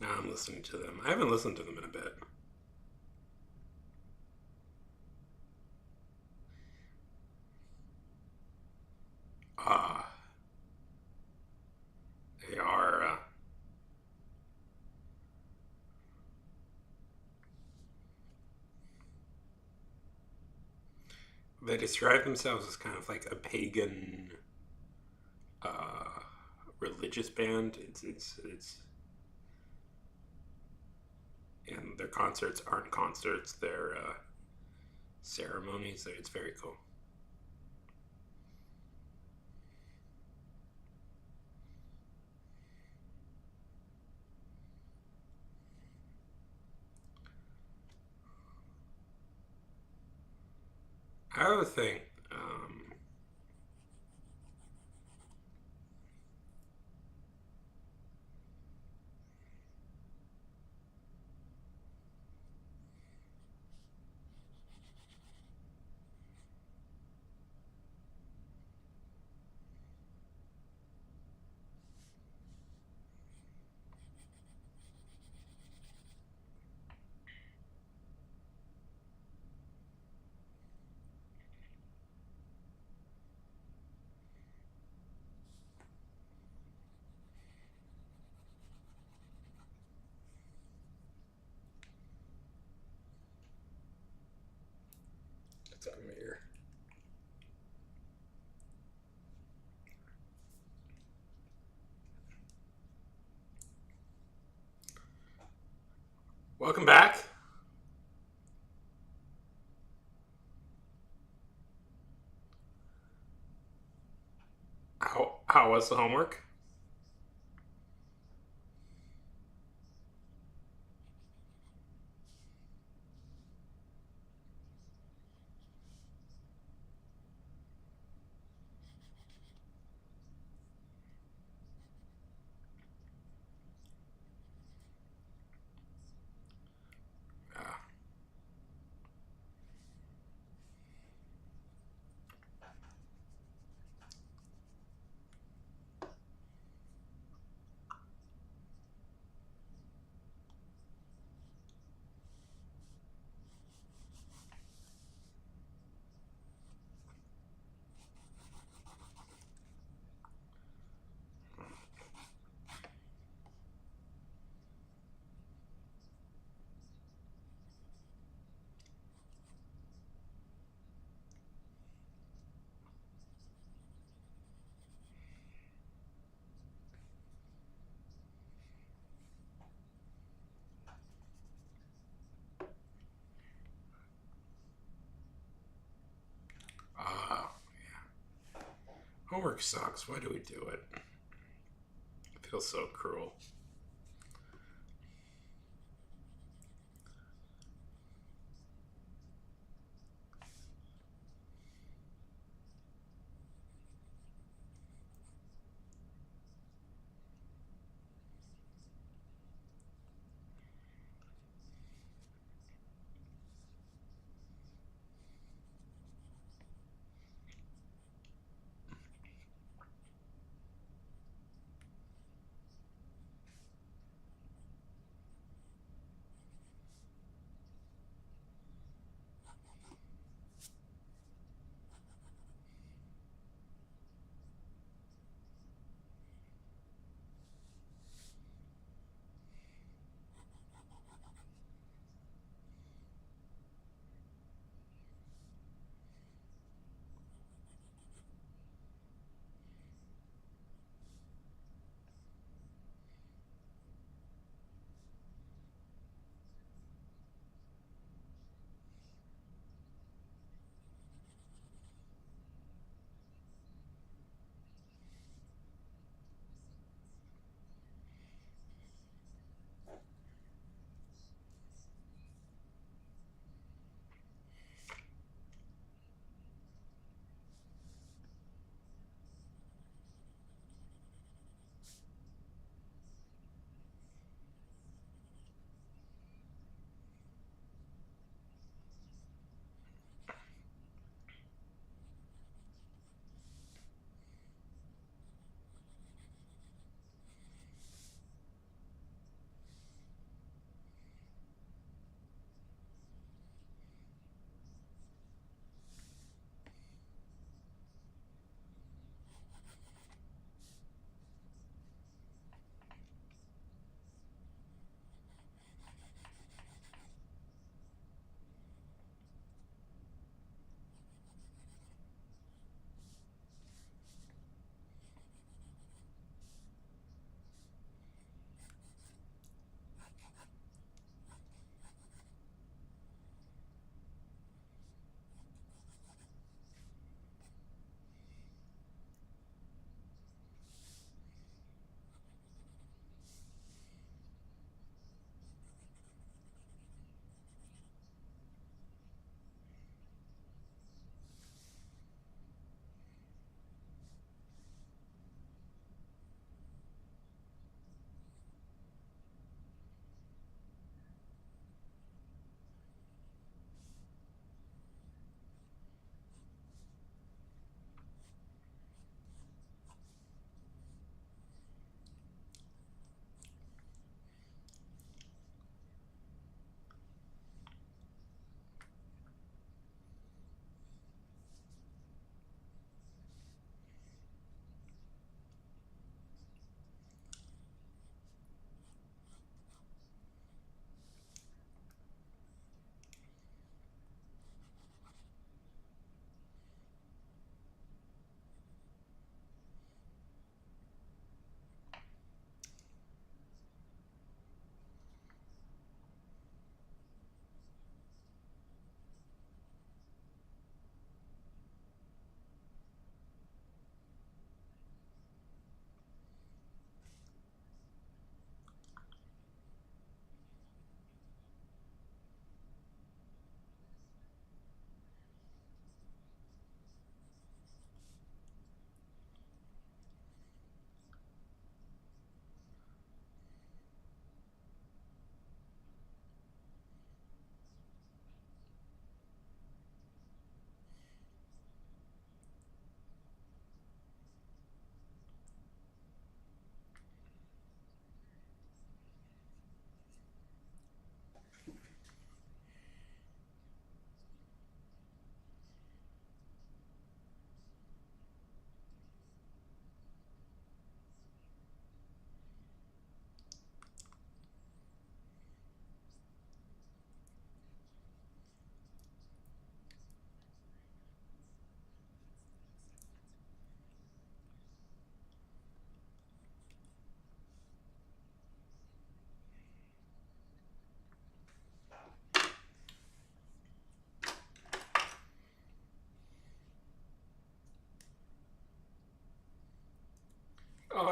Now I'm listening to them. I haven't listened to them in a bit. Ah, they are. They describe themselves as kind of like a pagan, uh, religious band. It's and their concerts aren't concerts; they're ceremonies. It's very cool. I would think. It's on my ear. Welcome back. How was the homework? Uh, uh, Homework sucks. Why do we do it? It feels so cruel.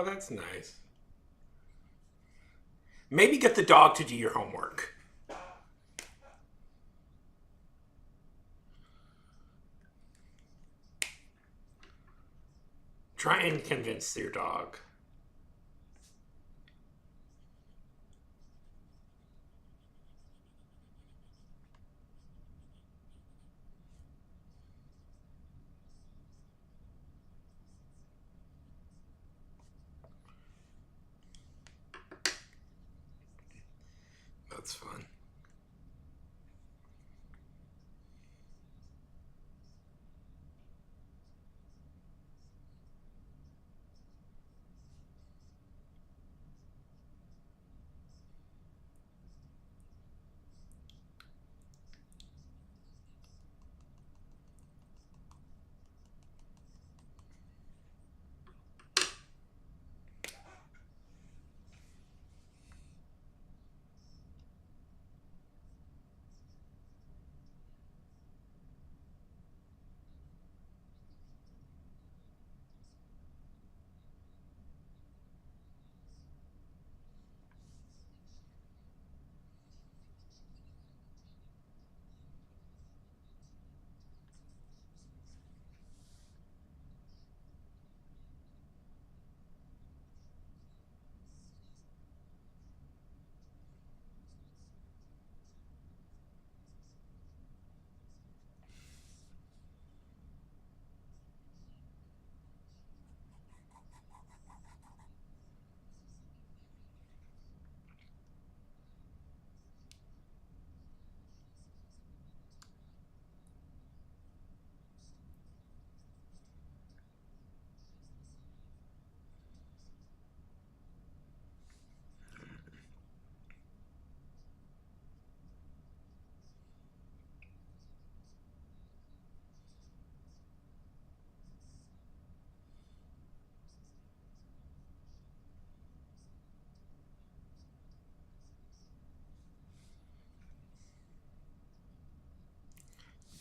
Oh, that's nice. Maybe get the dog to do your homework. Try and convince your dog. That's fun.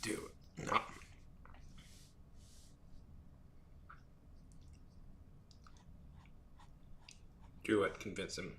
Do it. No. Do it. Convince him.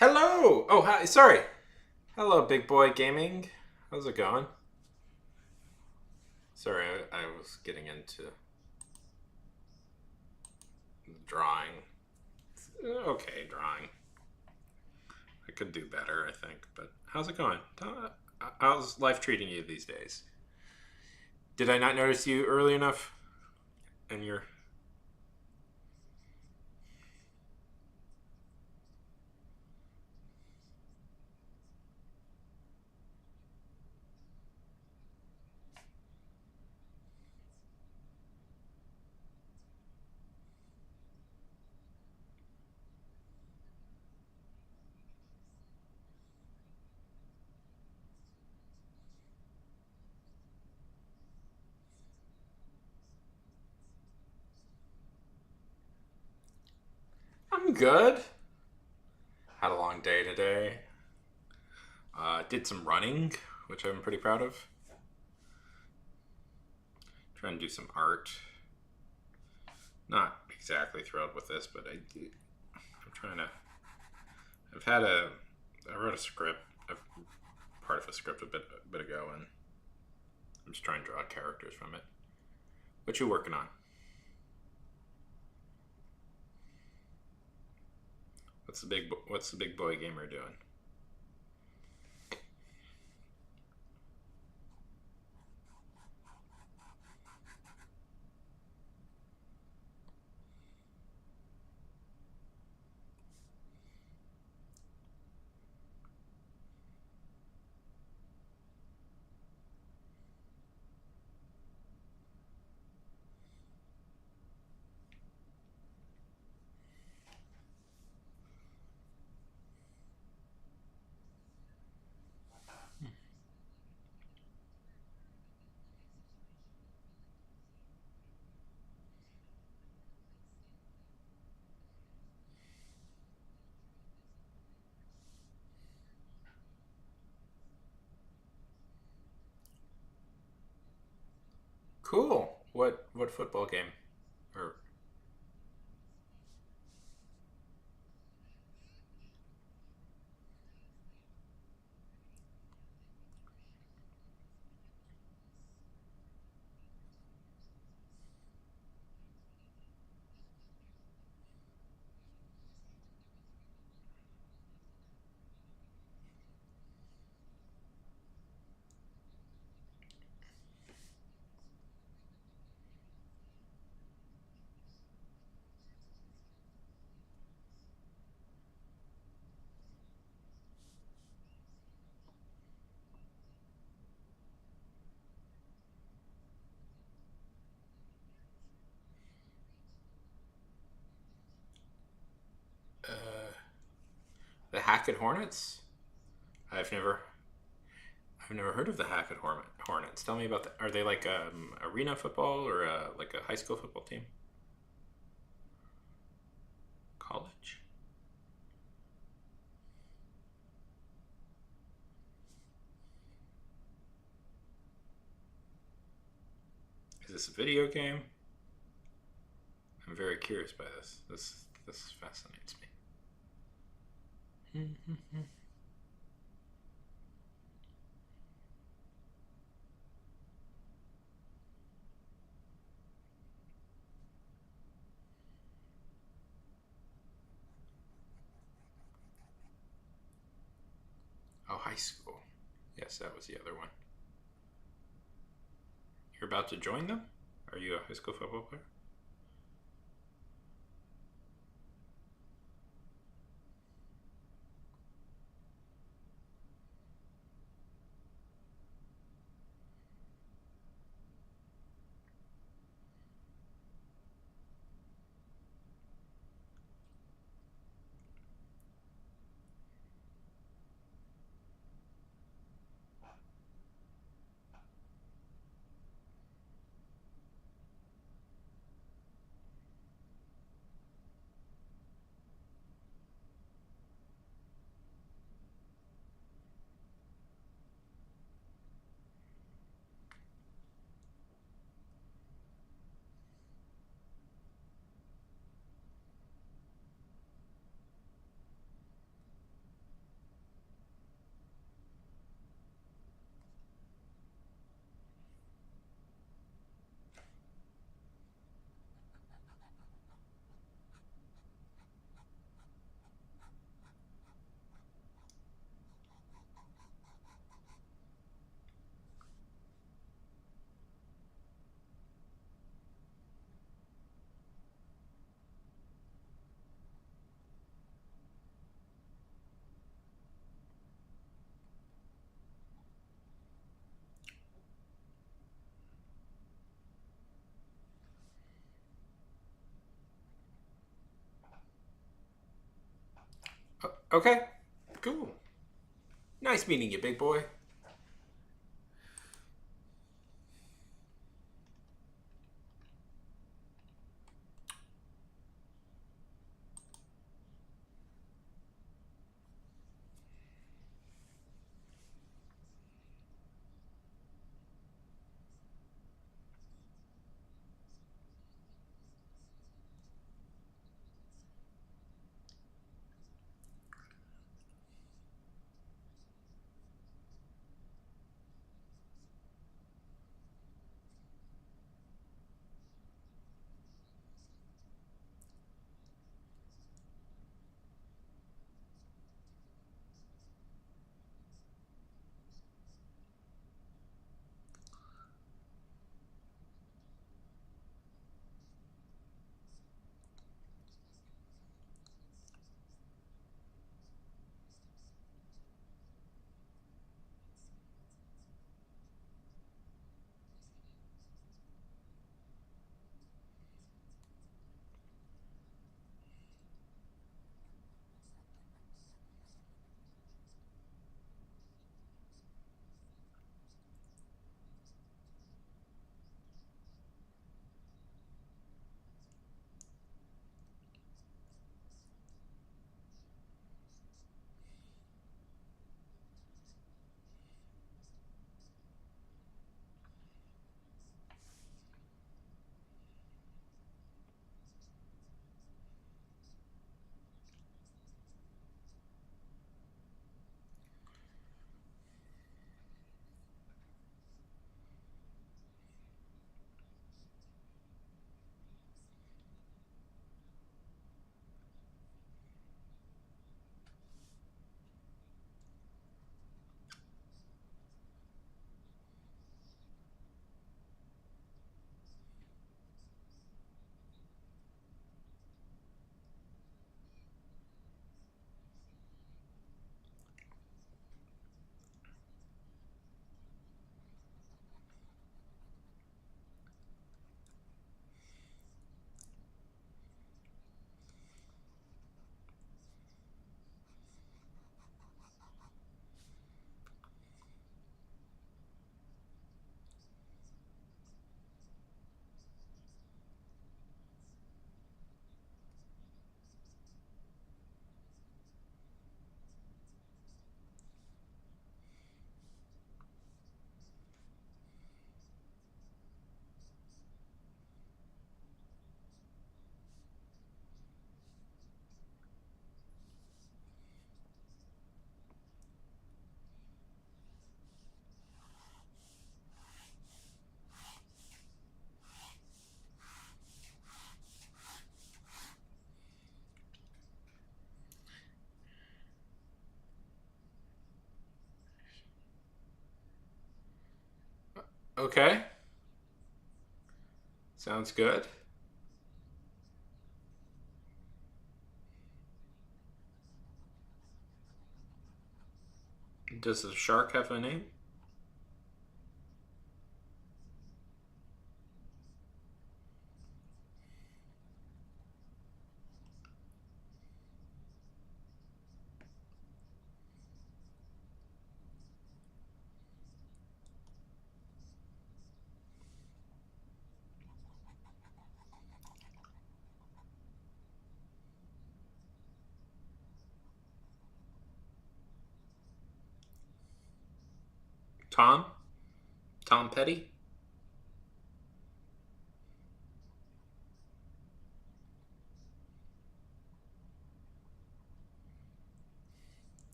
Hello. Oh, hi. Sorry. Hello, Big Boy Gaming. How's it going? Sorry, I was getting into drawing. Okay, drawing. I could do better, I think. But how's it going? How's life treating you these days? Did I not notice you early enough? And you're. I'm good. long day today. Did some running, which I'm pretty proud of. Trying to do some art. Not exactly thrilled with this, but I'm trying to. I wrote a script, part of a script a bit ago, and I'm just trying to draw characters from it. What you working on? What's the big boy gamer doing? Cool. What football game? Or uh, the Hackett Hornets? I've never I've never heard of the Hackett Hornets. Tell me about that. Are they like arena football or like a high school football team? College? Is this a video game? I'm very curious by this. This fascinates me. Oh, high school. Yes, that was the other one. You're about to join them? Are you a high school football player? Okay, cool. Nice meeting you, big boy. Okay. Sounds good. Does the shark have a name? Tom? Tom Petty?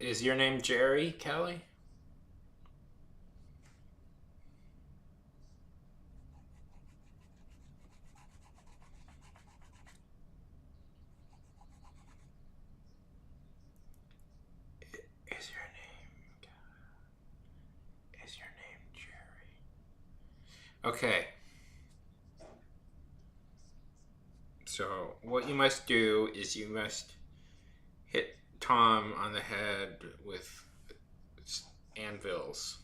Is your name Jerry, Kelly? Is your name is your name Jerry? Okay. So what you must do is you must hit Tom on the head with anvils.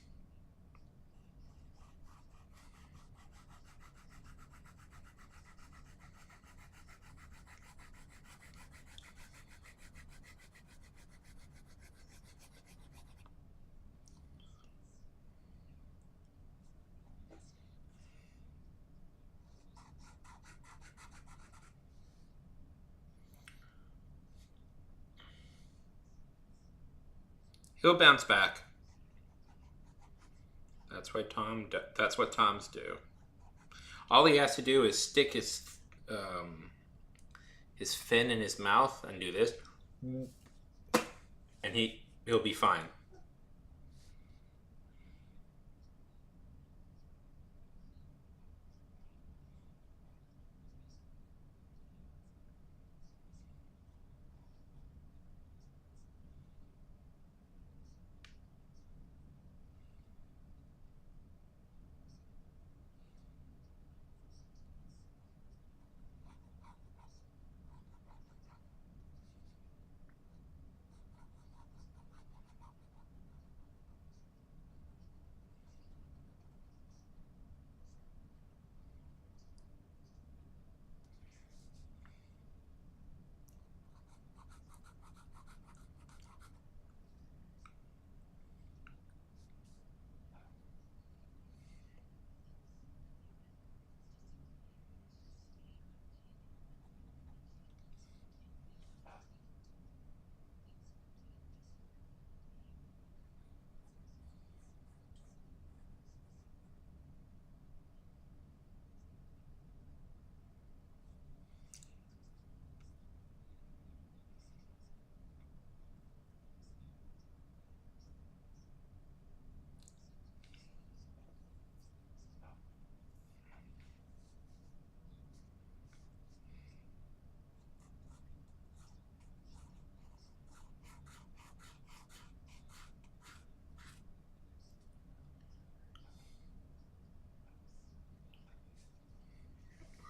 He'll bounce back. That's what Toms do. All he has to do is stick his fin in his mouth and do this, and he'll be fine.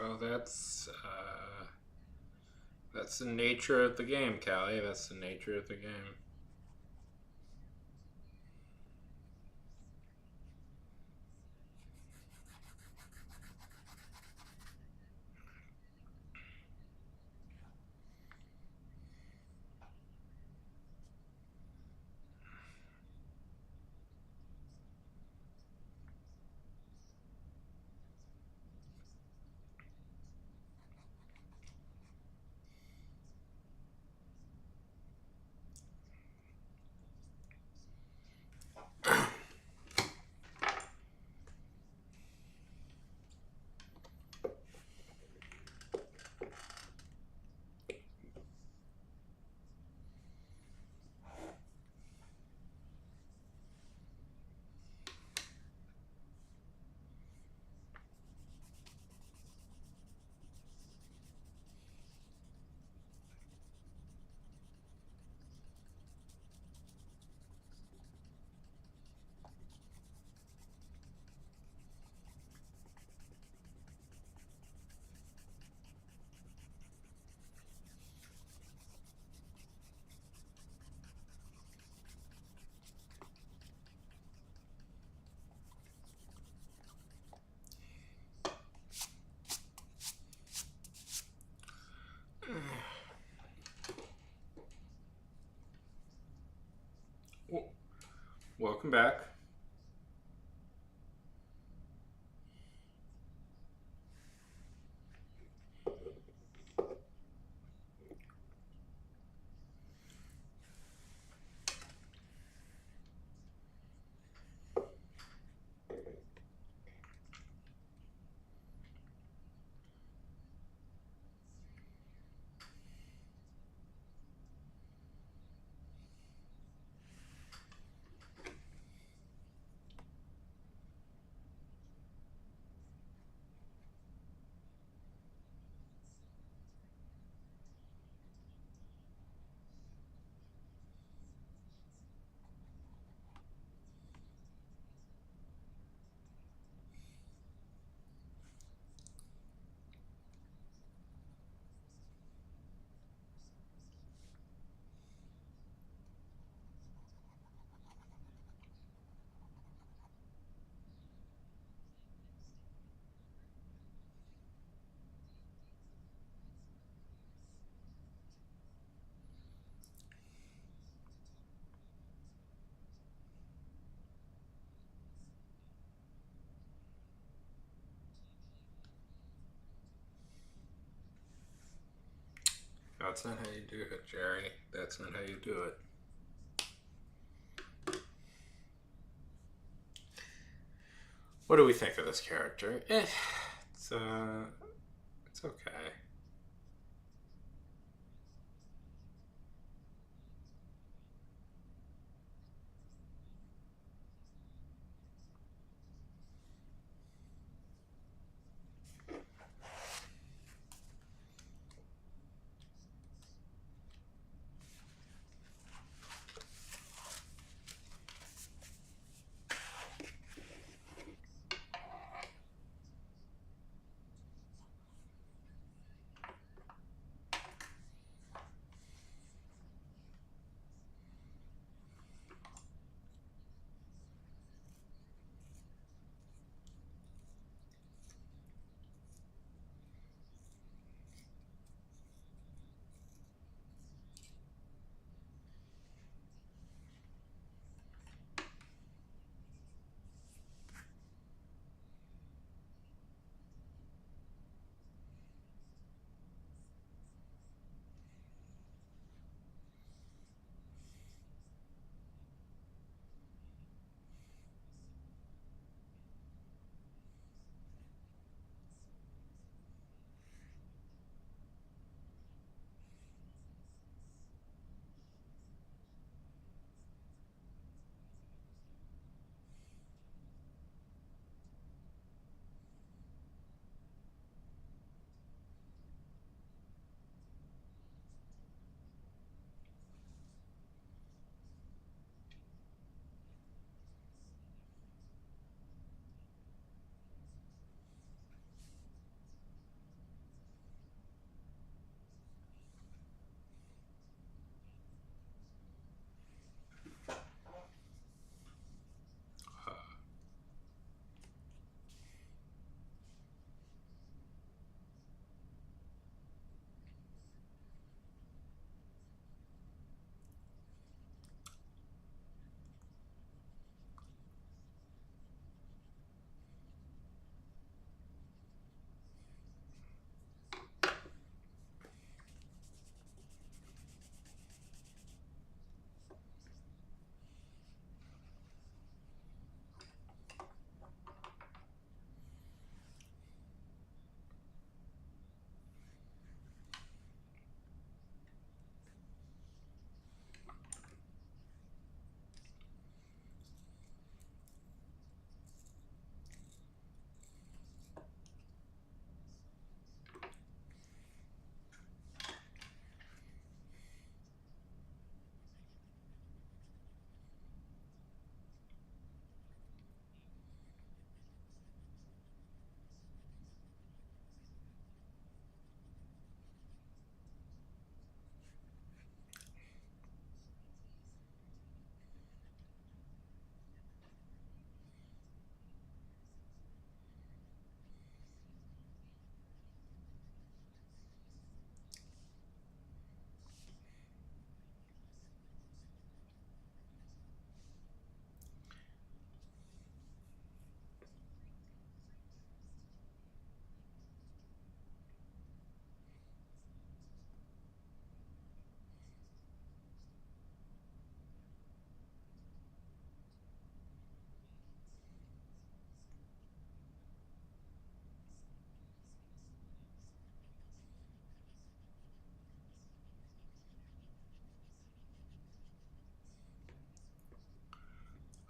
Well, that's the nature of the game, Callie. That's the nature of the game. Welcome back. That's not how you do it, Jerry. That's not how you do it. What do we think of this character? It's it's okay.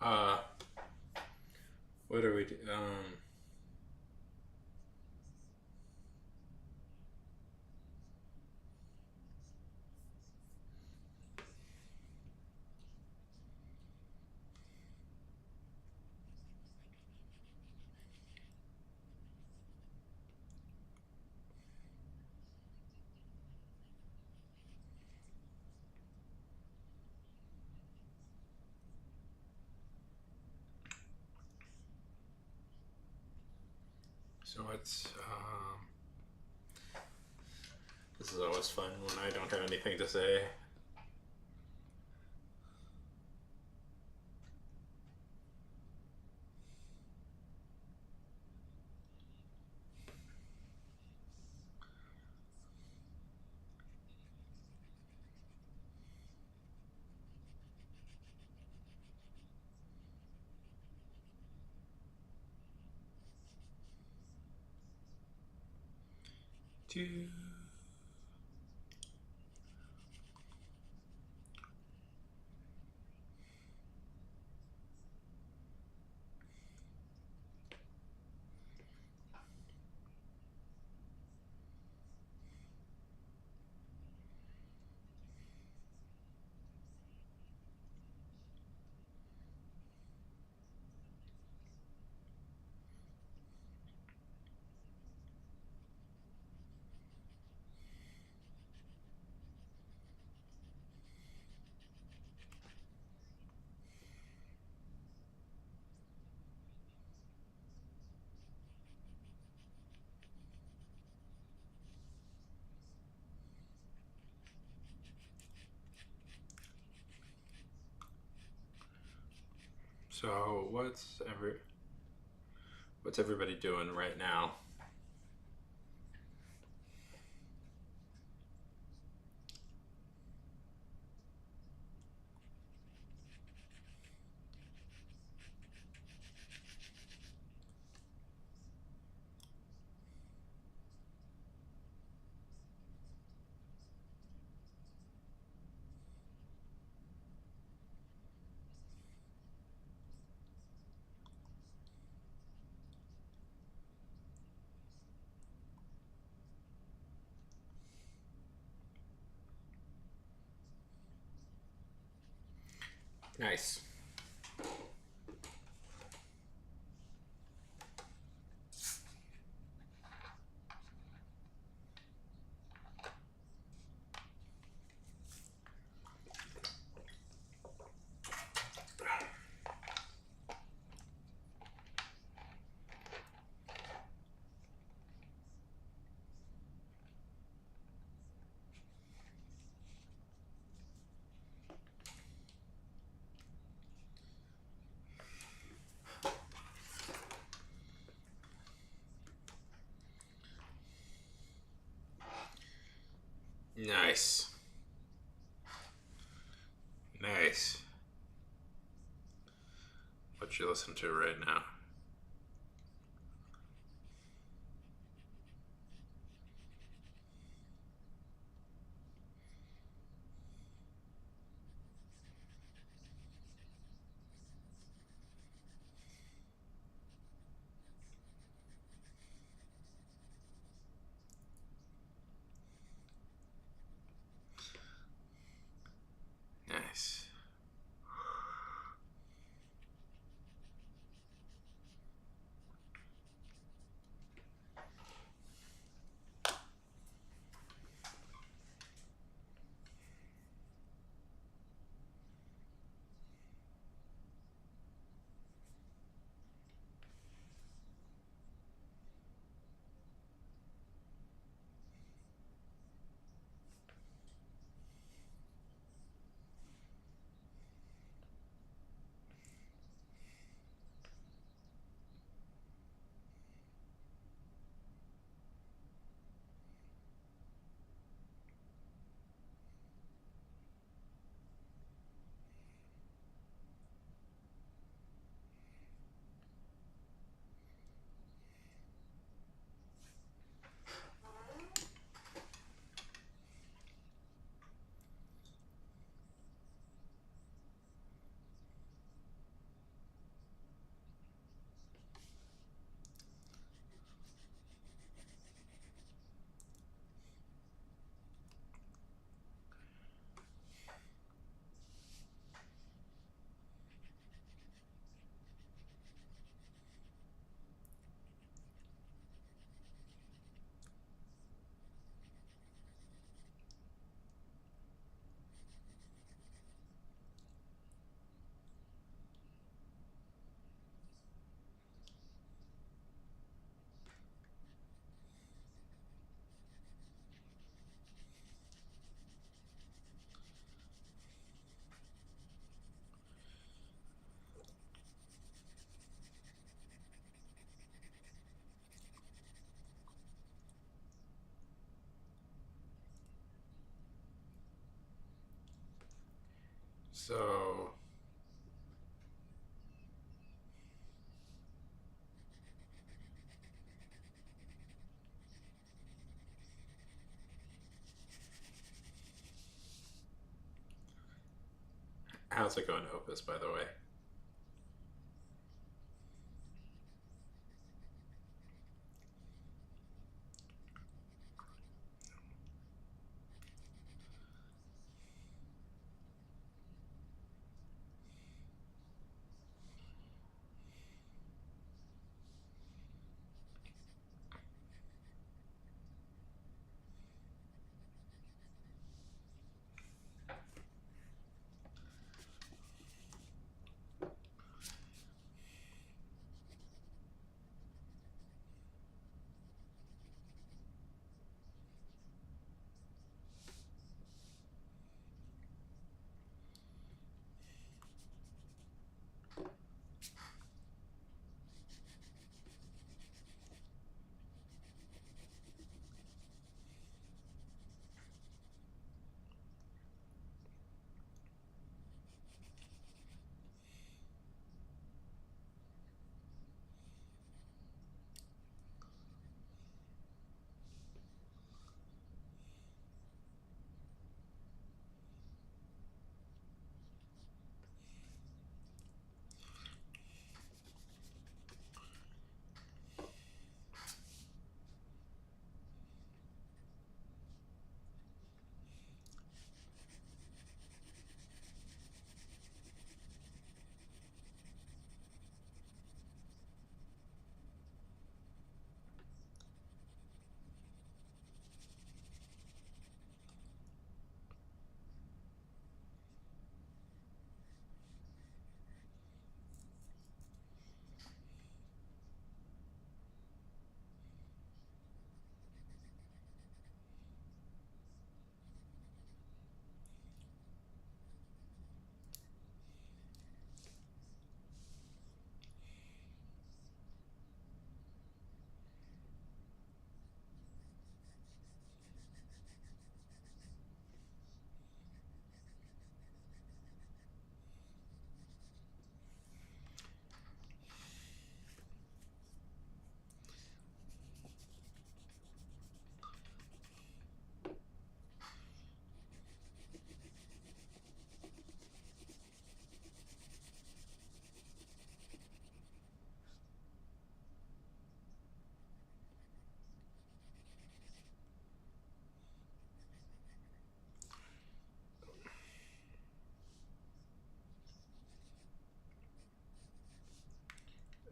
Uh, what do we do? So it's this is always fun when I don't have anything to say. Do so what's everybody doing right now? Nice. Nice. Nice. What you listen to right now? Nice. So how's it going, Opus, by the way?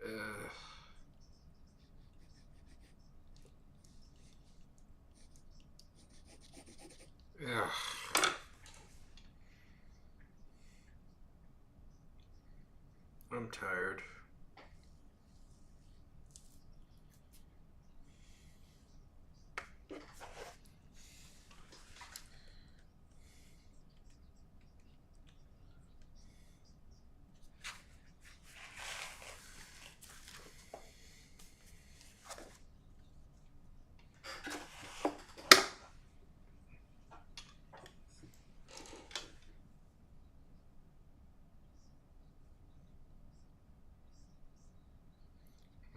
Uh, yeah. I'm tired.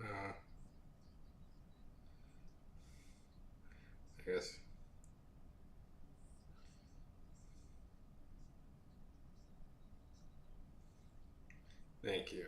Uh, I guess. Thank you.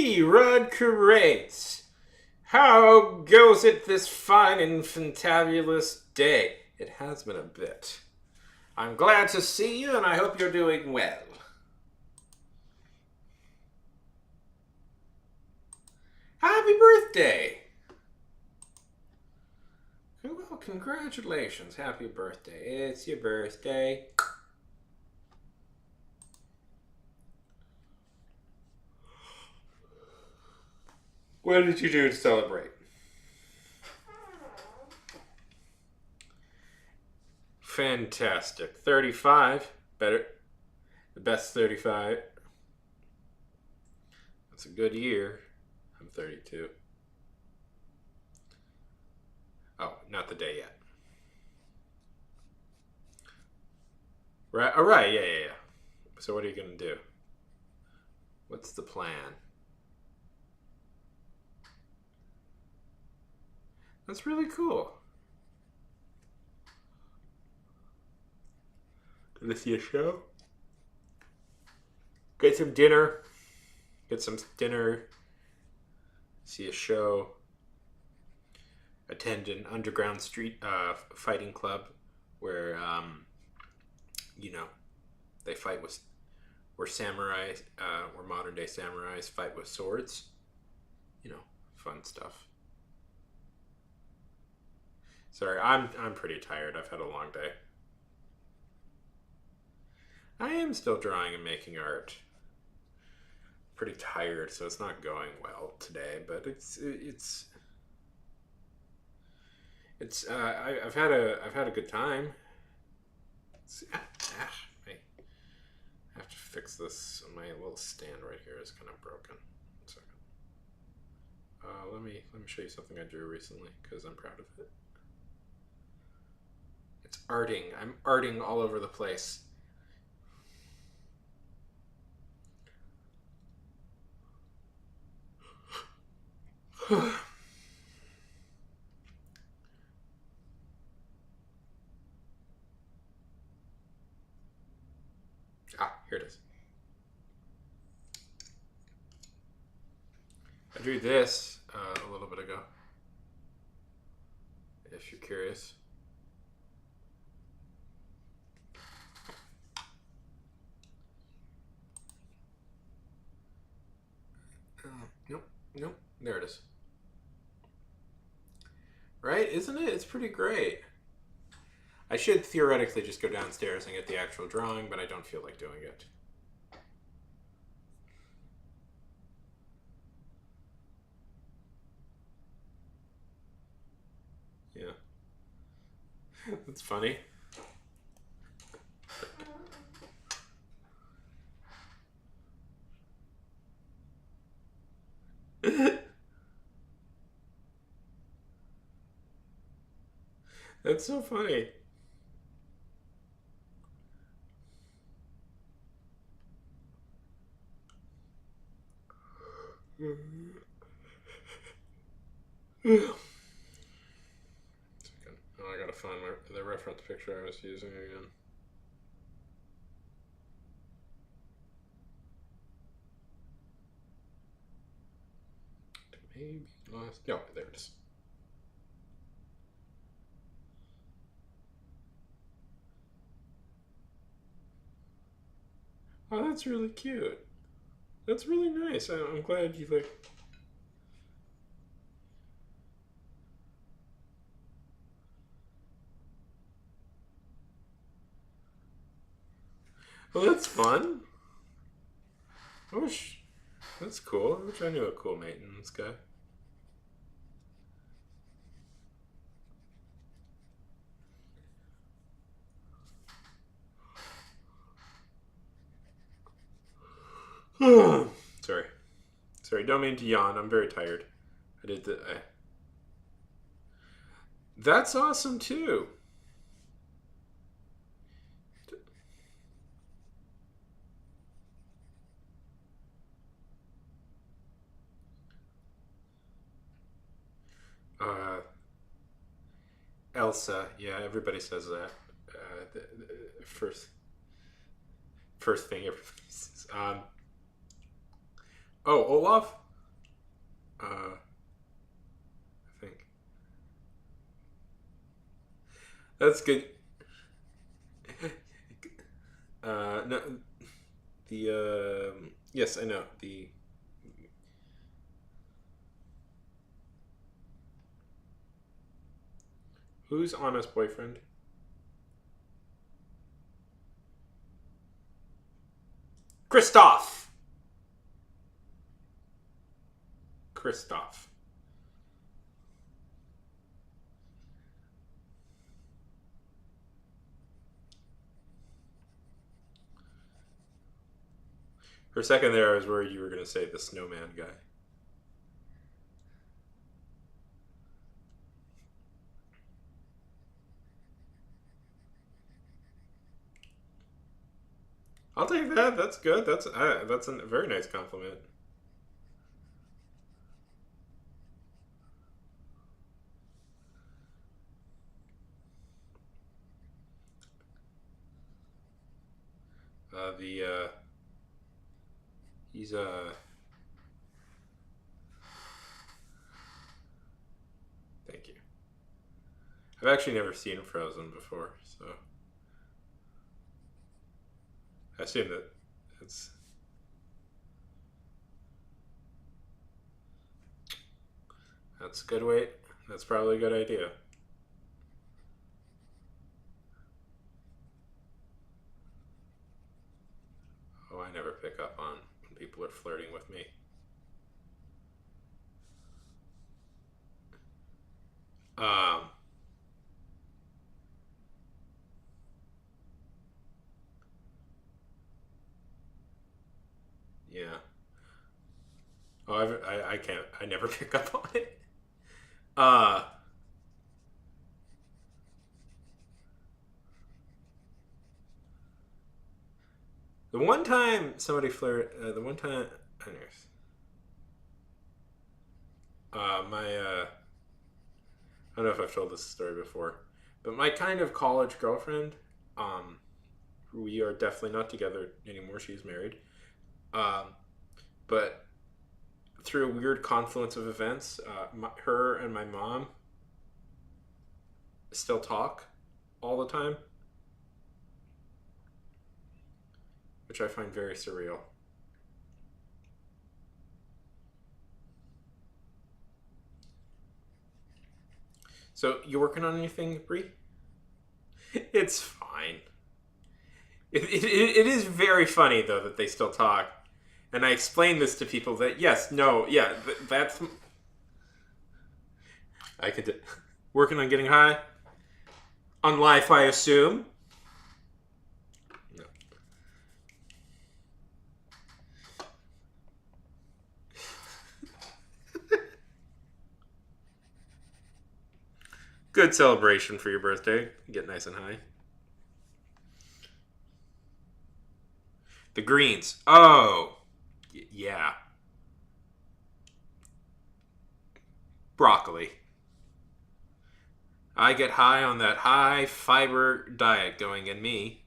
me, Rod Curates. How goes it this fine and fantabulous day? It has been a bit. I'm glad to see you, and I hope you're doing well. Happy birthday! Well, congratulations. Happy birthday. It's your birthday. What did you do to celebrate? Fantastic. 35. Better. The best 35. That's a good year. I'm 32. Oh, not the day yet. Right. All right. Yeah. So what are you going to do? What's the plan? That's really cool. Gonna see a show? Get some dinner. See a show. Attend an underground street fighting club where they fight with where samurais, where modern day samurais fight with swords. Fun stuff. Sorry, I'm pretty tired. I've had a long day. I am still drawing and making art. Pretty tired, so it's not going well today. But I've had a good time. I have to fix this. My little stand right here is kind of broken. 1 second. Let me show you something I drew recently because I'm proud of it. It's arting. I'm arting all over the place. Here it is. I drew this a little bit ago, if you're curious. Nope, there it is. Right, isn't it? It's pretty great. I should theoretically just go downstairs and get the actual drawing, but I don't feel like doing it. Yeah. That's funny. That's so funny. Oh, I gotta find the reference picture I was using again. Maybe lost. No, there it is. Oh, that's really cute. That's really nice. I'm glad you like. Well, that's fun. I wish. That's cool. I wish I knew a cool maintenance guy. Sorry, don't mean to yawn. I'm very tired. I did the. That's awesome too. Uh, Elsa, yeah, everybody says that. The first thing everybody says. Oh, Olaf. I think that's good. No, the yes, I know the who's Anna's boyfriend? Kristoff. Kristoff. For a second there, I was worried you were going to say the snowman guy. I'll take that. That's good. That's a very nice compliment. The he's thank you. I've actually never seen Frozen before, so I assume that it's that's a good way. That's probably a good idea. Oh, I never pick up on when people are flirting with me. Um, yeah. Oh, I can't. I never pick up on it. Uh, the one time somebody flirt. The one time. Anyways, my I don't know if I've told this story before, but my kind of college girlfriend, um, we are definitely not together anymore. She's married. Um, but through a weird confluence of events, her and my mom still talk all the time, which I find very surreal. So, you working on anything, Brie? It's fine. It is very funny though that they still talk, and I explain this to people that yes, no, yeah, that's I could working on getting high on life, I assume. No. Good celebration for your birthday. Get nice and high. The greens. Oh, yeah. Broccoli. I get high on that high fiber diet going in me.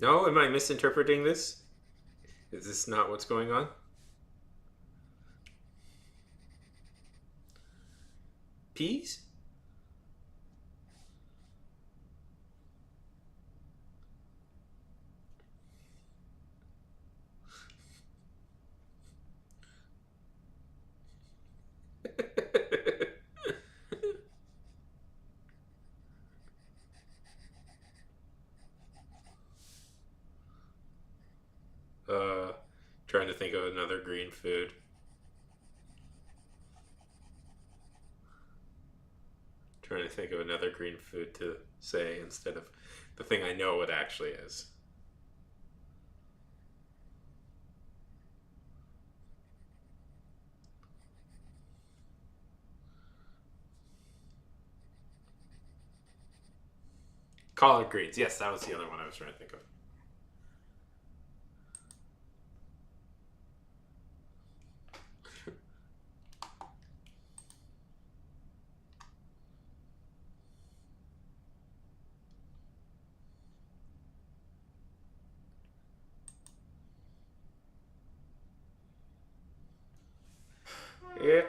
No, am I misinterpreting this? Is this not what's going on? Peas? uh, trying to think of another green food. Trying to think of another green food to say instead of the thing I know it actually is. Collard greens. Yes, that was the other one I was trying to think of. Yeah.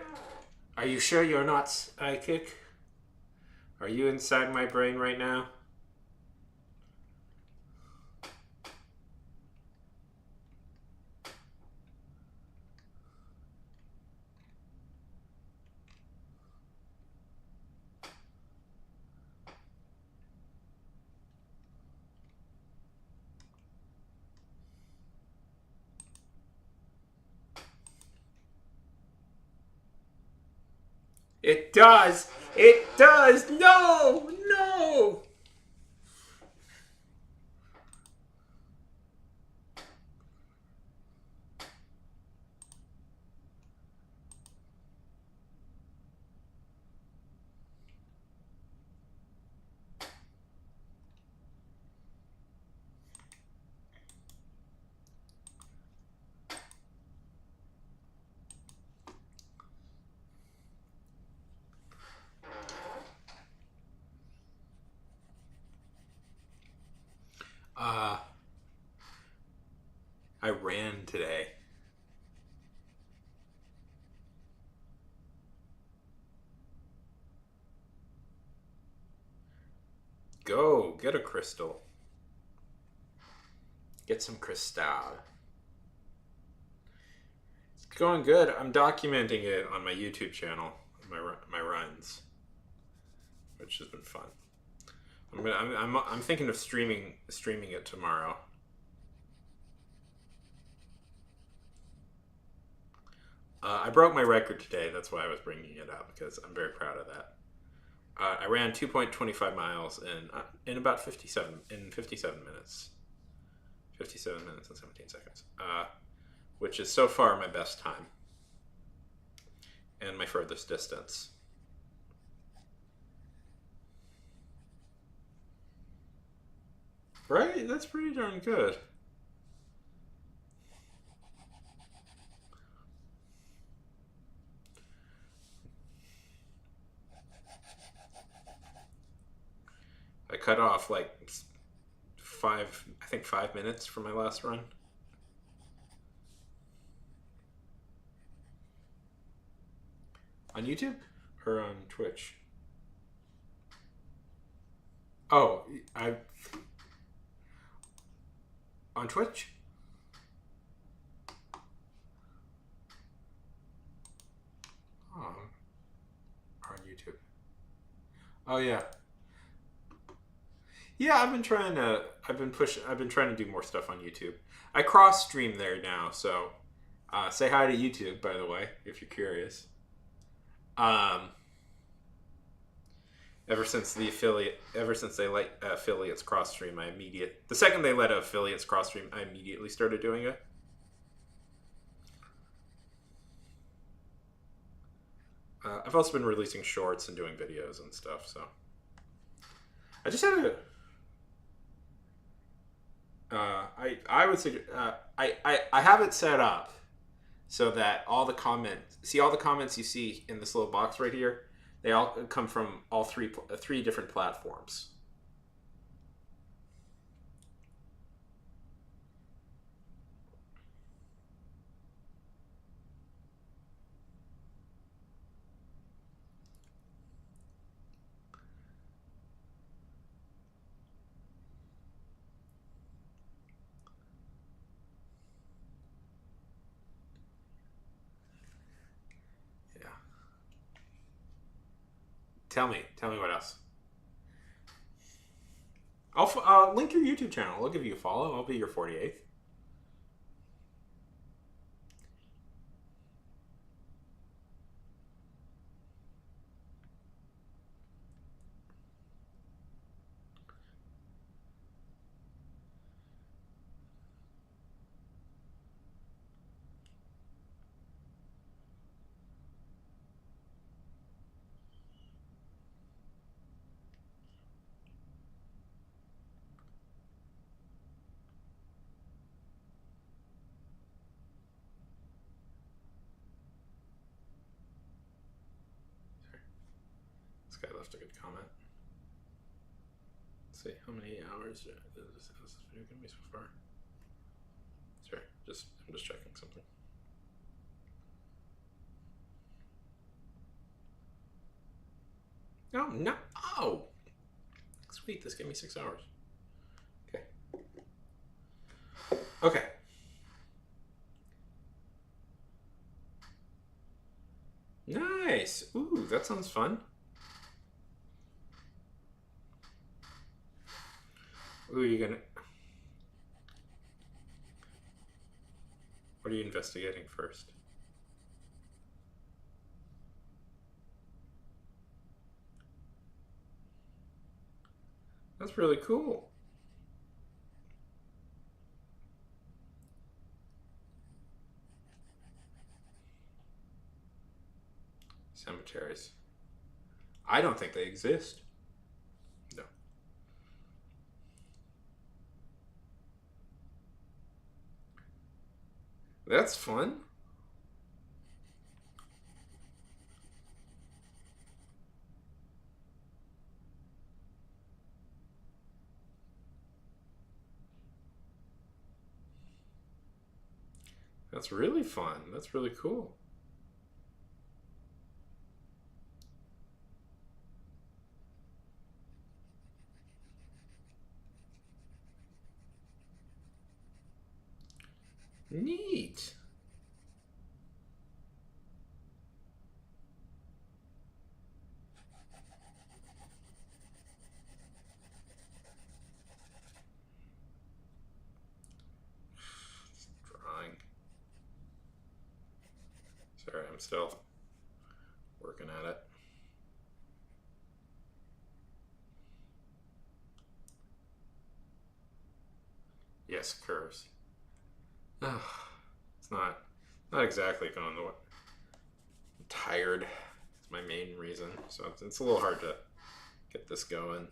Are you sure you're not psychic? Are you inside my brain right now? It does! It does! No! No! Uh, I ran today. Go, get a crystal. Get some crystal. It's going good. I'm documenting it on my YouTube channel, my runs, which has been fun. I'm thinking of streaming it tomorrow. I broke my record today. That's why I was bringing it up because I'm very proud of that. I ran 2.25 miles in about 57 minutes. 57 minutes and 17 seconds, which is so far my best time and my furthest distance. Right? That's pretty darn good. I cut off like I think 5 minutes from my last run. On YouTube or on Twitch? Oh, I on Twitch. Oh, or on YouTube. Oh yeah, yeah. I've been trying to do more stuff on YouTube. I cross stream there now, so say hi to YouTube, by the way, if you're curious. Um, ever since they let affiliates cross stream, the second they let affiliates cross stream, I immediately started doing it. I've also been releasing shorts and doing videos and stuff. So I just had a. I would say I have it set up so that all the comments you see in this little box right here, they all come from all three different platforms. Yeah. Tell me what else. I'll link your YouTube channel. I'll give you a follow. I'll be your 48th. guy left a good comment. Let's see, how many hours is this video gonna be so far? Sorry, I'm just checking something. Oh no! Oh, sweet. This gave me 6 hours. Okay. Okay. Nice. Ooh, that sounds fun. Ooh, what are you investigating first? That's really cool. Cemeteries. I don't think they exist. No. That's fun. That's really fun. That's really cool. Neat. Drawing. Sorry, I'm still working at it. Yes, curves. It's not exactly going the way. I'm tired. It's my main reason, so it's a little hard to get this going.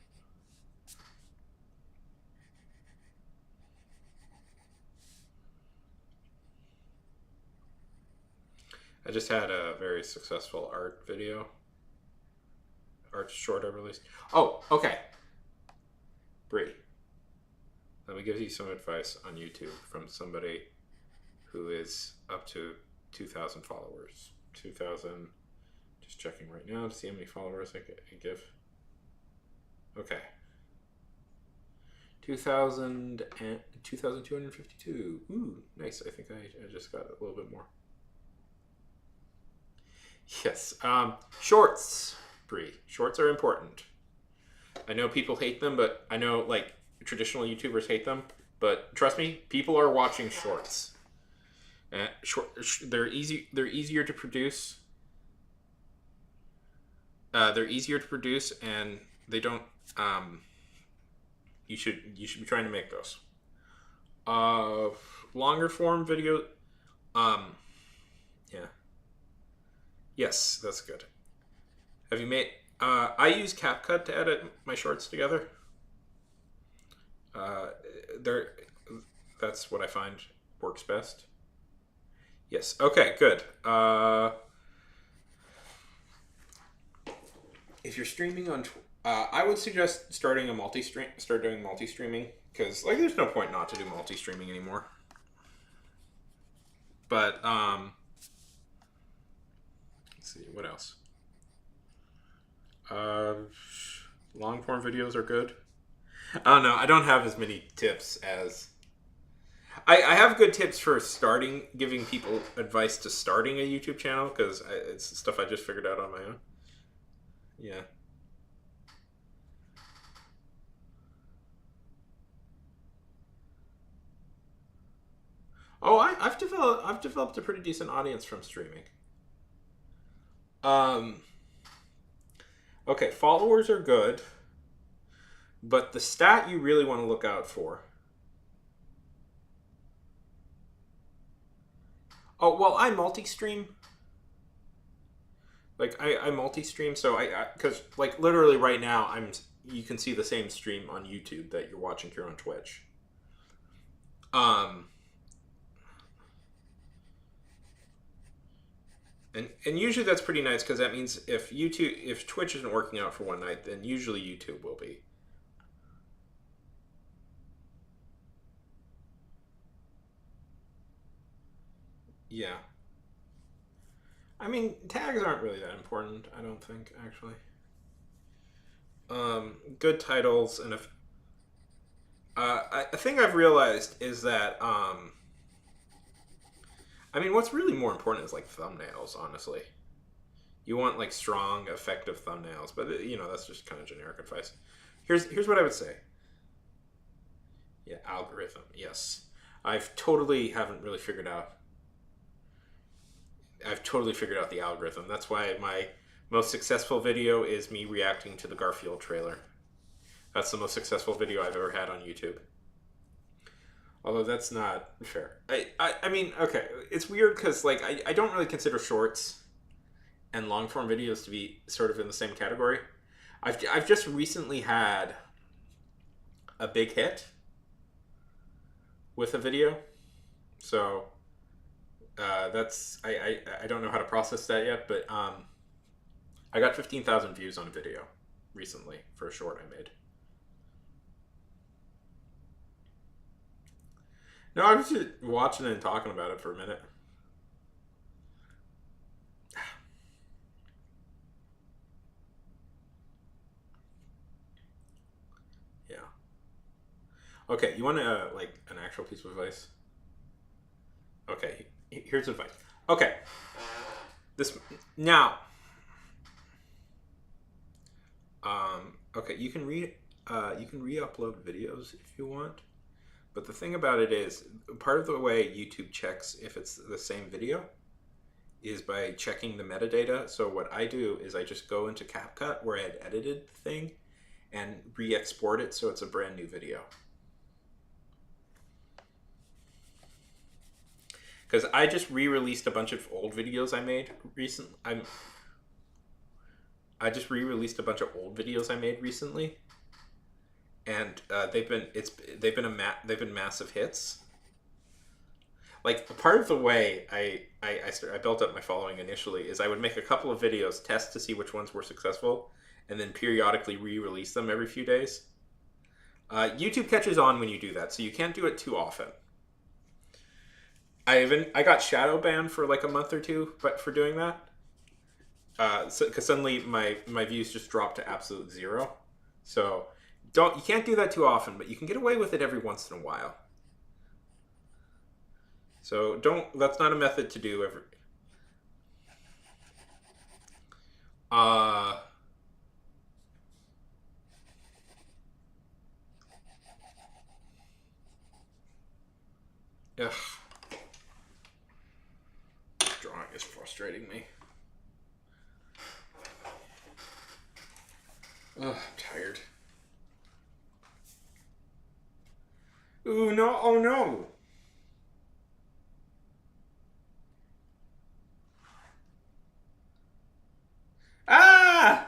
I just had a very successful art short I released. Oh, okay. Bree, let me give you some advice on YouTube from somebody who is up to 2,000 followers. 2,000. Just checking right now to see how many followers I give. Okay. 2,252. Ooh, nice. I think I just got a little bit more. Yes. Shorts, Bree. Shorts are important. I know people hate them, but I know like traditional YouTubers hate them. But trust me, people are watching shorts. They're easy. They're easier to produce. They're easier to produce, and they don't. You should be trying to make those. Longer form video. Yeah. Yes, that's good. Have you made? I use CapCut to edit my shorts together. There, that's what I find works best. Yes. Okay. Good. If you're streaming on, I would suggest starting a multi-stream. Start doing multi-streaming because like there's no point not to do multi-streaming anymore. But let's see what else. Long form videos are good. I don't know. I don't have as many tips as I have good tips for starting, giving people advice to starting a YouTube channel because it's stuff I just figured out on my own. Yeah. Oh, I've developed a pretty decent audience from streaming. Um. Okay, followers are good, but the stat you really want to look out for. Oh well, I multi-stream. Like I multi-stream, so I because like literally right now you can see the same stream on YouTube that you're watching here on Twitch. Um, And usually that's pretty nice because that means if Twitch isn't working out for one night, then usually YouTube will be. Yeah. I mean, tags aren't really that important, I don't think, actually. Good titles, and if a thing I've realized is that I mean, what's really more important is like thumbnails. Honestly, you want like strong, effective thumbnails, but that's just kind of generic advice. Here's what I would say. Yeah, algorithm. Yes, I've totally haven't really figured out. I've totally figured out the algorithm. That's why my most successful video is me reacting to the Garfield trailer. That's the most successful video I've ever had on YouTube. Although that's not fair. I mean, okay, it's weird because like I don't really consider shorts and long form videos to be sort of in the same category. I've just recently had a big hit with a video, so that's I don't know how to process that yet, but I got 15,000 views on a video recently for a short I made. No, I was just watching it and talking about it for a minute. Yeah. Okay, you want like an actual piece of advice? Okay, here's advice. Okay, this now. Okay, you can re-upload videos if you want, but the thing about it is, part of the way YouTube checks if it's the same video is by checking the metadata. So what I do is I just go into CapCut where I had edited the thing and re-export it so it's a brand new video. Because I just re-released a bunch of old videos I made recently. I just re-released a bunch of old videos I made recently, and they've been massive hits. Like part of the way I built up my following initially is I would make a couple of videos, test to see which ones were successful, and then periodically re-release them every few days. YouTube catches on when you do that, so you can't do it too often. I got shadow banned for like a month or two, but for doing that, because suddenly my views just dropped to absolute zero. So you can't do that too often, but you can get away with it every once in a while. So that's not a method to do every. Ugh. Drawing is frustrating me. Ugh, I'm tired. Ooh, no, oh no! Ah!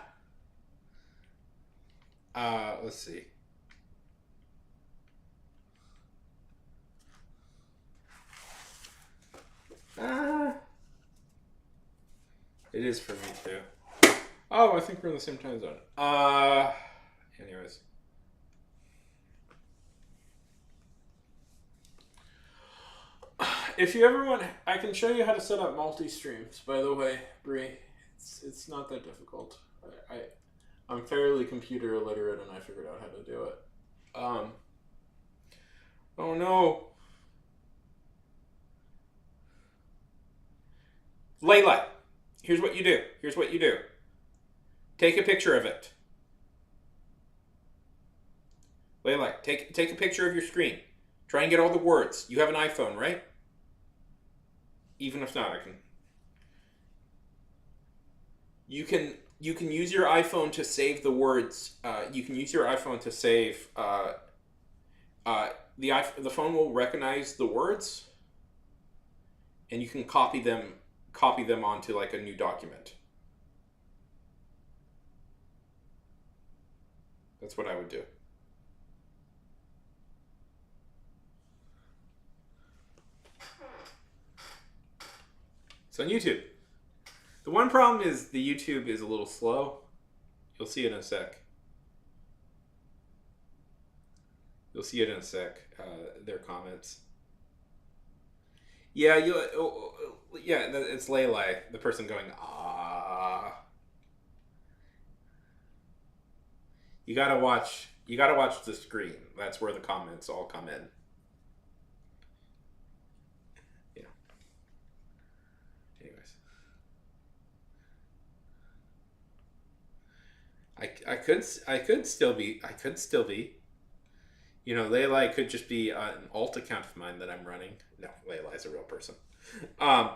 Let's see. Ah! It is for me too. Oh, I think we're in the same time zone. Anyways. If you ever want, I can show you how to set up multi-streams, by the way, Bree. It's not that difficult. I'm fairly computer illiterate and I figured out how to do it. Oh no. Layla, here's what you do. Take a picture of it. Layla, take a picture of your screen. Try and get all the words. You have an iPhone, right? Even if not, I can. You can use your iPhone to save the words. You can use your iPhone to save. The phone will recognize the words, and you can copy them onto like a new document. That's what I would do. It's on YouTube. The one problem is the YouTube is a little slow. You'll see it in a sec. You'll see it in a sec. Their comments. Yeah, yeah. It's Lele, the person going ah. You gotta watch. You gotta watch the screen. That's where the comments all come in. Yeah. Anyways, I could still be. You know, Lele could just be an alt account of mine that I'm running. No, Lele is a real person. Um,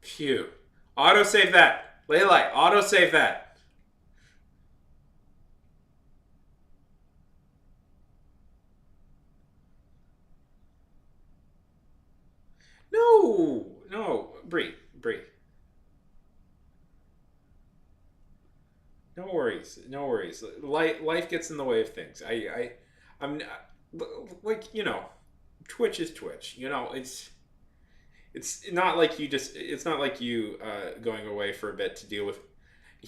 Phew. Autosave that. Lele, autosave that. No, no, Bree. No worries, no worries. Life gets in the way of things. I'm like Twitch is Twitch. It's not like you just. It's not like you going away for a bit to deal with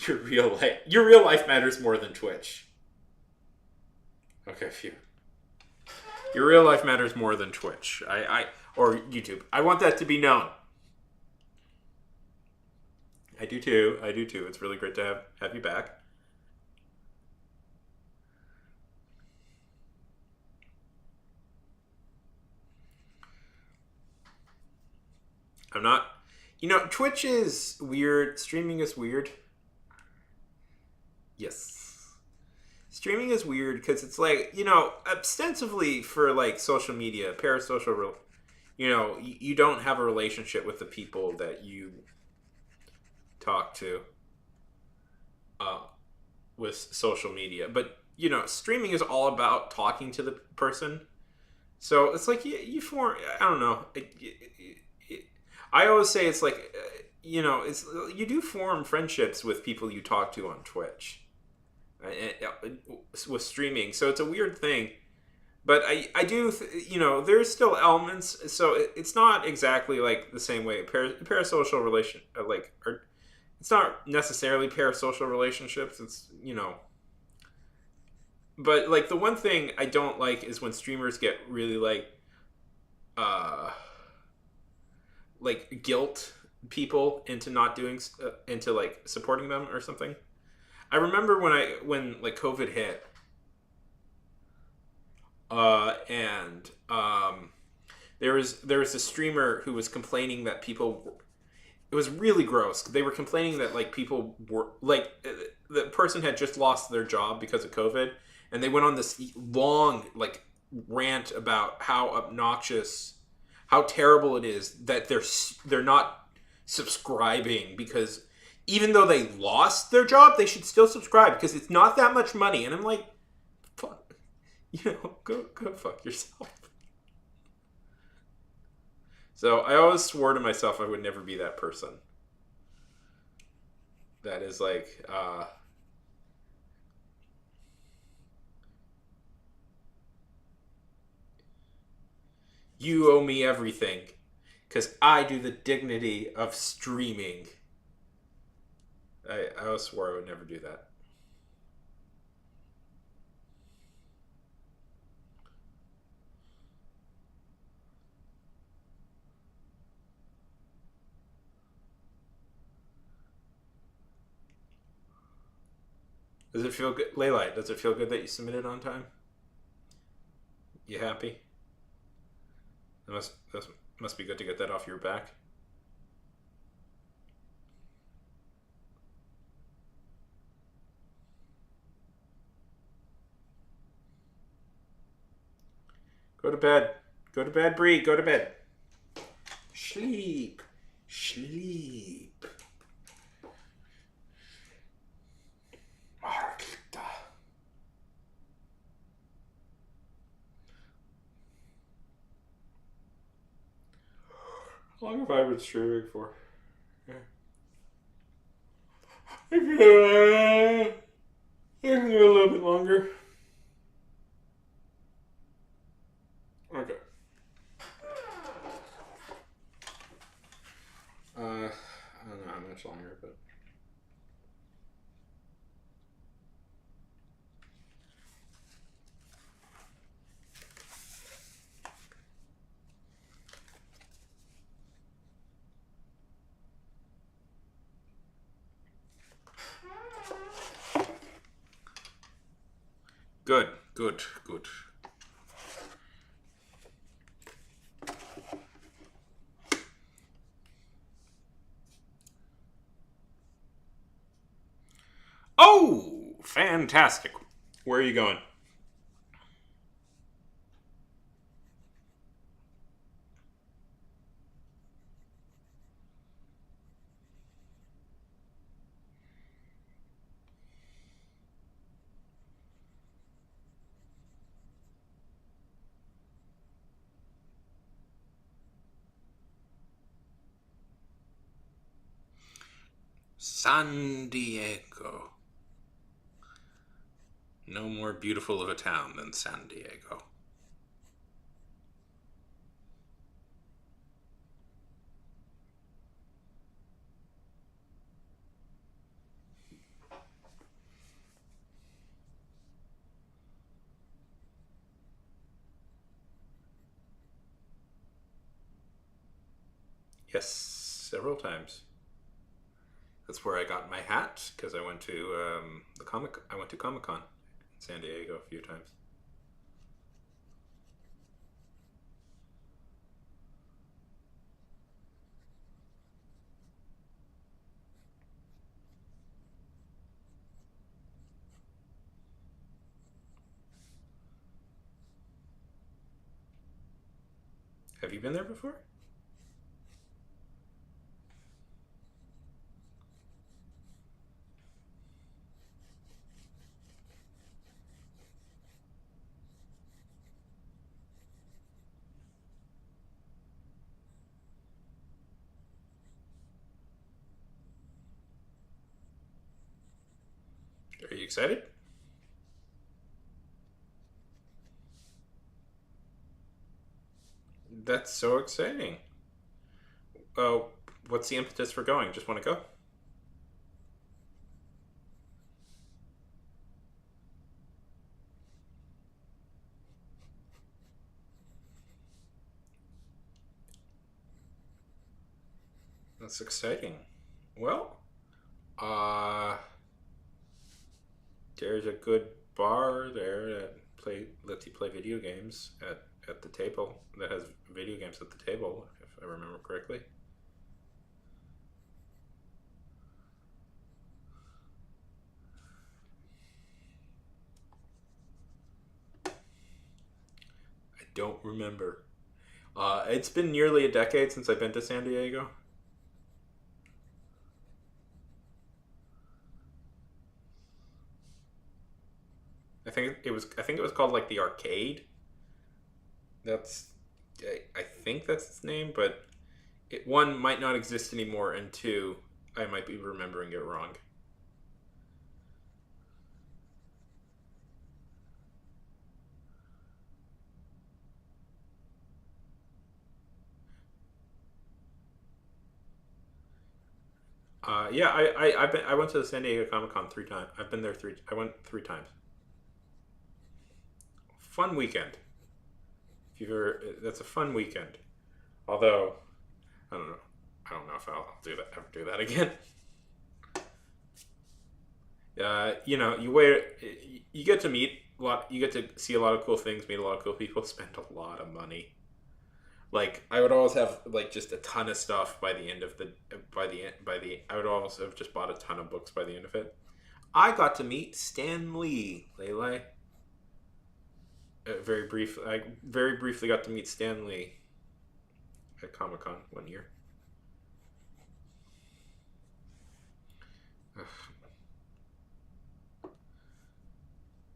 your real life. Your real life matters more than Twitch. Okay, phew. Your real life matters more than Twitch. Or YouTube. I want that to be known. I do too. I do too. It's really great to have you back. I'm not. Twitch is weird. Streaming is weird. Yes. Streaming is weird because it's like, ostensibly for like social media, parasocial, you don't have a relationship with the people that you talk to with social media. But, streaming is all about talking to the person. So it's like you form, I don't know. I always say it's like, it's you do form friendships with people you talk to on Twitch with streaming. So it's a weird thing. But I do, there's still elements. So it's not exactly like the same way. Parasocial relation, or it's not necessarily parasocial relationships. It's, but like the one thing I don't like is when streamers get really like guilt people into not doing into like supporting them or something. I remember when like COVID hit, and there was a streamer who was complaining that people. It was really gross. They were complaining that like people were like the person had just lost their job because of COVID, and they went on this long like rant about how obnoxious, how terrible it is that they're not subscribing because even though they lost their job, they should still subscribe because it's not that much money. And I'm like, fuck, go fuck yourself. So I always swore to myself I would never be that person. That is like, you owe me everything because I do the dignity of streaming. I always swore I would never do that. Does it feel good, Laylight? Does it feel good that you submitted on time? You happy? That must be good to get that off your back. Go to bed. Go to bed, Bree. Go to bed. Sleep. Sleep. How long have I been streaming for? Yeah. I can go a little bit longer. much longer, but. Good, good, good. Oh, fantastic. Where are you going? San Diego. No more beautiful of a town than San Diego. Yes, several times. That's where I got my hat because I went to I went to Comic Con in San Diego a few times. Have you been there before? Are you excited? That's so exciting. Oh, what's the impetus for going? Just want to go? That's exciting. Well, uh, there's a good bar there that lets you play video games at the table that has video games at the table, if I remember correctly. I don't remember. It's been nearly a decade since I've been to San Diego. I think it was called like the arcade. That's I think that's its name, but one might not exist anymore, and two, I might be remembering it wrong. Yeah, I went to the San Diego Comic Con 3 times. I've been there three. I went 3 times. Fun weekend. If you've ever, that's a fun weekend. Although I don't know. I don't know if I'll do that ever do that again. You wait. You get to meet a lot. You get to see a lot of cool things, meet a lot of cool people, spend a lot of money. Like I would always have like just a ton of stuff by the end of the by the I would always have just bought a ton of books by the end of it. I got to meet Stan Lee, Lele. I very briefly got to meet Stan Lee at Comic Con one year.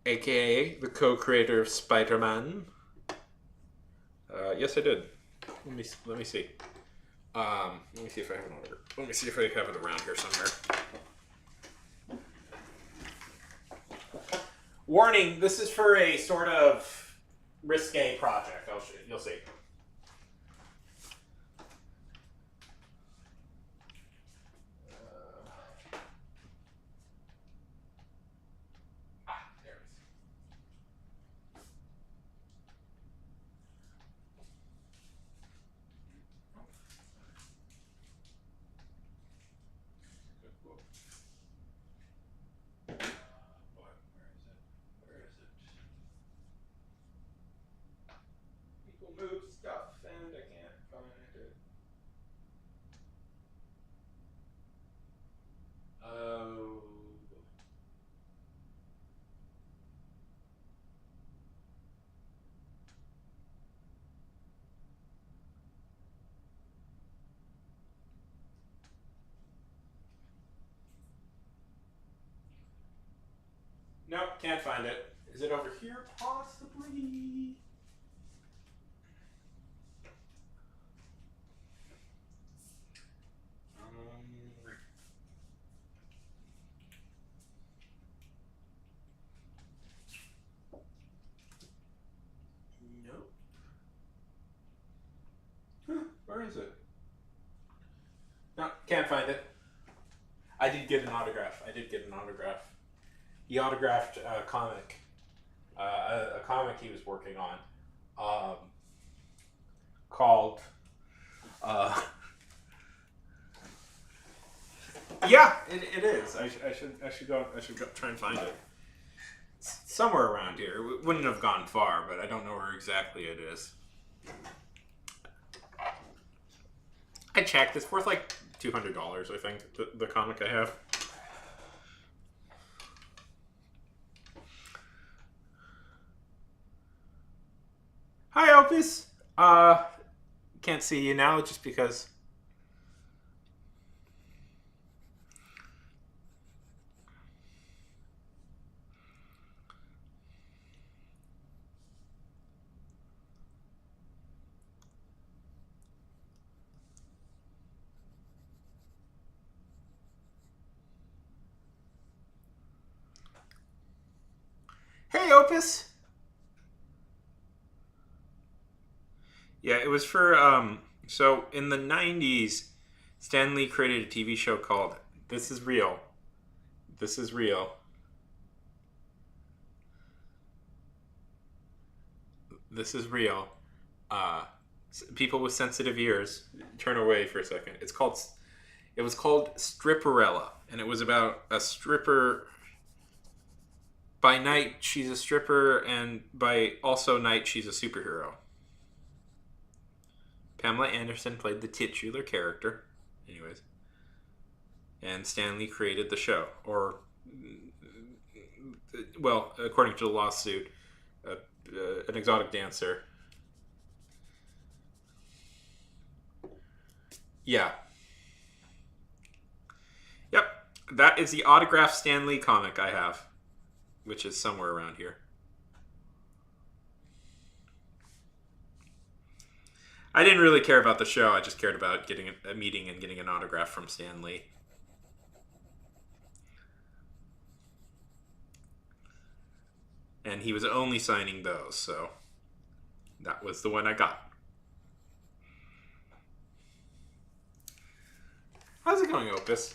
AKA the co-creator of Spider-Man. Yes, I did. Let me see. Let me see if I have an order. Let me see if I have it around here somewhere. Warning: this is for a sort of risque project. You'll see. can't find it. Is it over here? Possibly. Nope. Where is it? No, can't find it. I did get an autograph. He autographed a comic. A comic he was working on. Called. Yeah, it is. I should go try and find it. It's somewhere around here. It wouldn't have gone far, but I don't know where exactly it is. I checked. It's worth like $200, I think, the comic I have. Hi, Opus. Can't see you now just because. Hey, Opus. Yeah, it was for so in the 90s, Stan Lee created a TV show called This Is Real. This is real. This is real. People with sensitive ears, turn away for a second. It was called Stripperella, and it was about a stripper. By night, she's a stripper, and by also night, she's a superhero. Pamela Anderson played the titular character. Anyways. And Stan Lee created the show. Or, well, according to the lawsuit, an exotic dancer. Yeah. Yep. That is the autographed Stan Lee comic I have, which is somewhere around here. I didn't really care about the show. I just cared about getting a meeting and getting an autograph from Stan Lee. And he was only signing those, so that was the one I got. How's it going, Opus?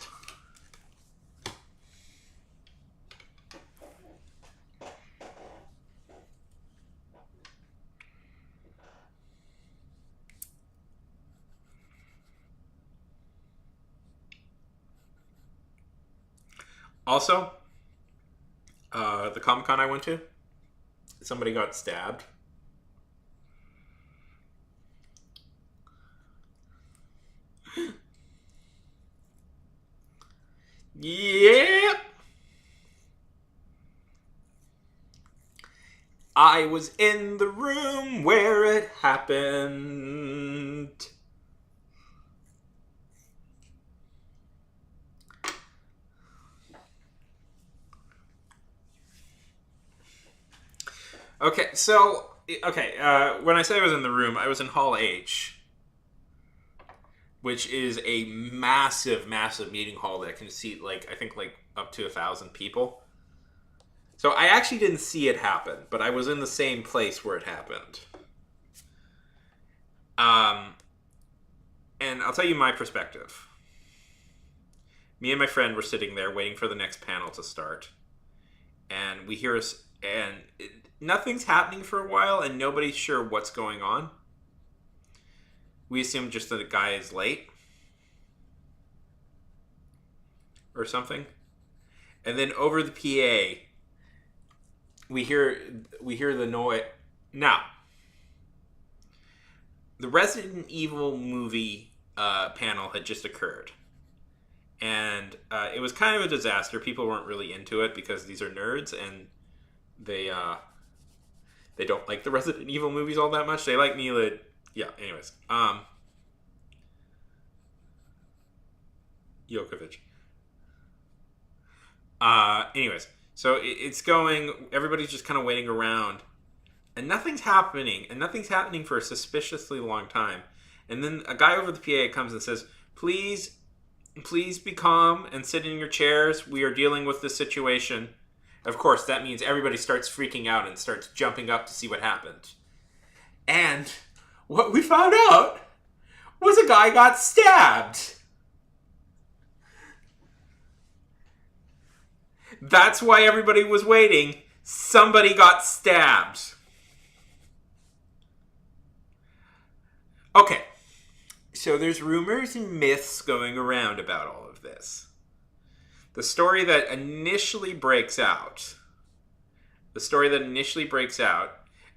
Also, the Comic-Con I went to, somebody got stabbed. Yeah. I was in the room where it happened. Okay, so when I say I was in the room, I was in Hall H, which is a massive, massive meeting hall that can seat I think up to 1,000 people. So I actually didn't see it happen, but I was in the same place where it happened. And I'll tell you my perspective. Me and my friend were sitting there waiting for the next panel to start, and we hear us, and nothing's happening for a while, and nobody's sure what's going on. We assume just that the guy is late or something, and then over the PA, we hear the noise. Now, the Resident Evil movie panel had just occurred, and it was kind of a disaster. People weren't really into it because these are nerds, and they don't like the Resident Evil movies all that much. They like Mila. Yeah. Anyways, Jokovic. Anyways, So it's going. Everybody's just kind of waiting around, and nothing's happening, for a suspiciously long time. And then a guy over the PA comes and says, "Please, please be calm and sit in your chairs. We are dealing with this situation." Of course, that means everybody starts freaking out and starts jumping up to see what happened. And what we found out was a guy got stabbed. That's why everybody was waiting. Somebody got stabbed. Okay, so there's rumors and myths going around about all of this. The story that initially breaks out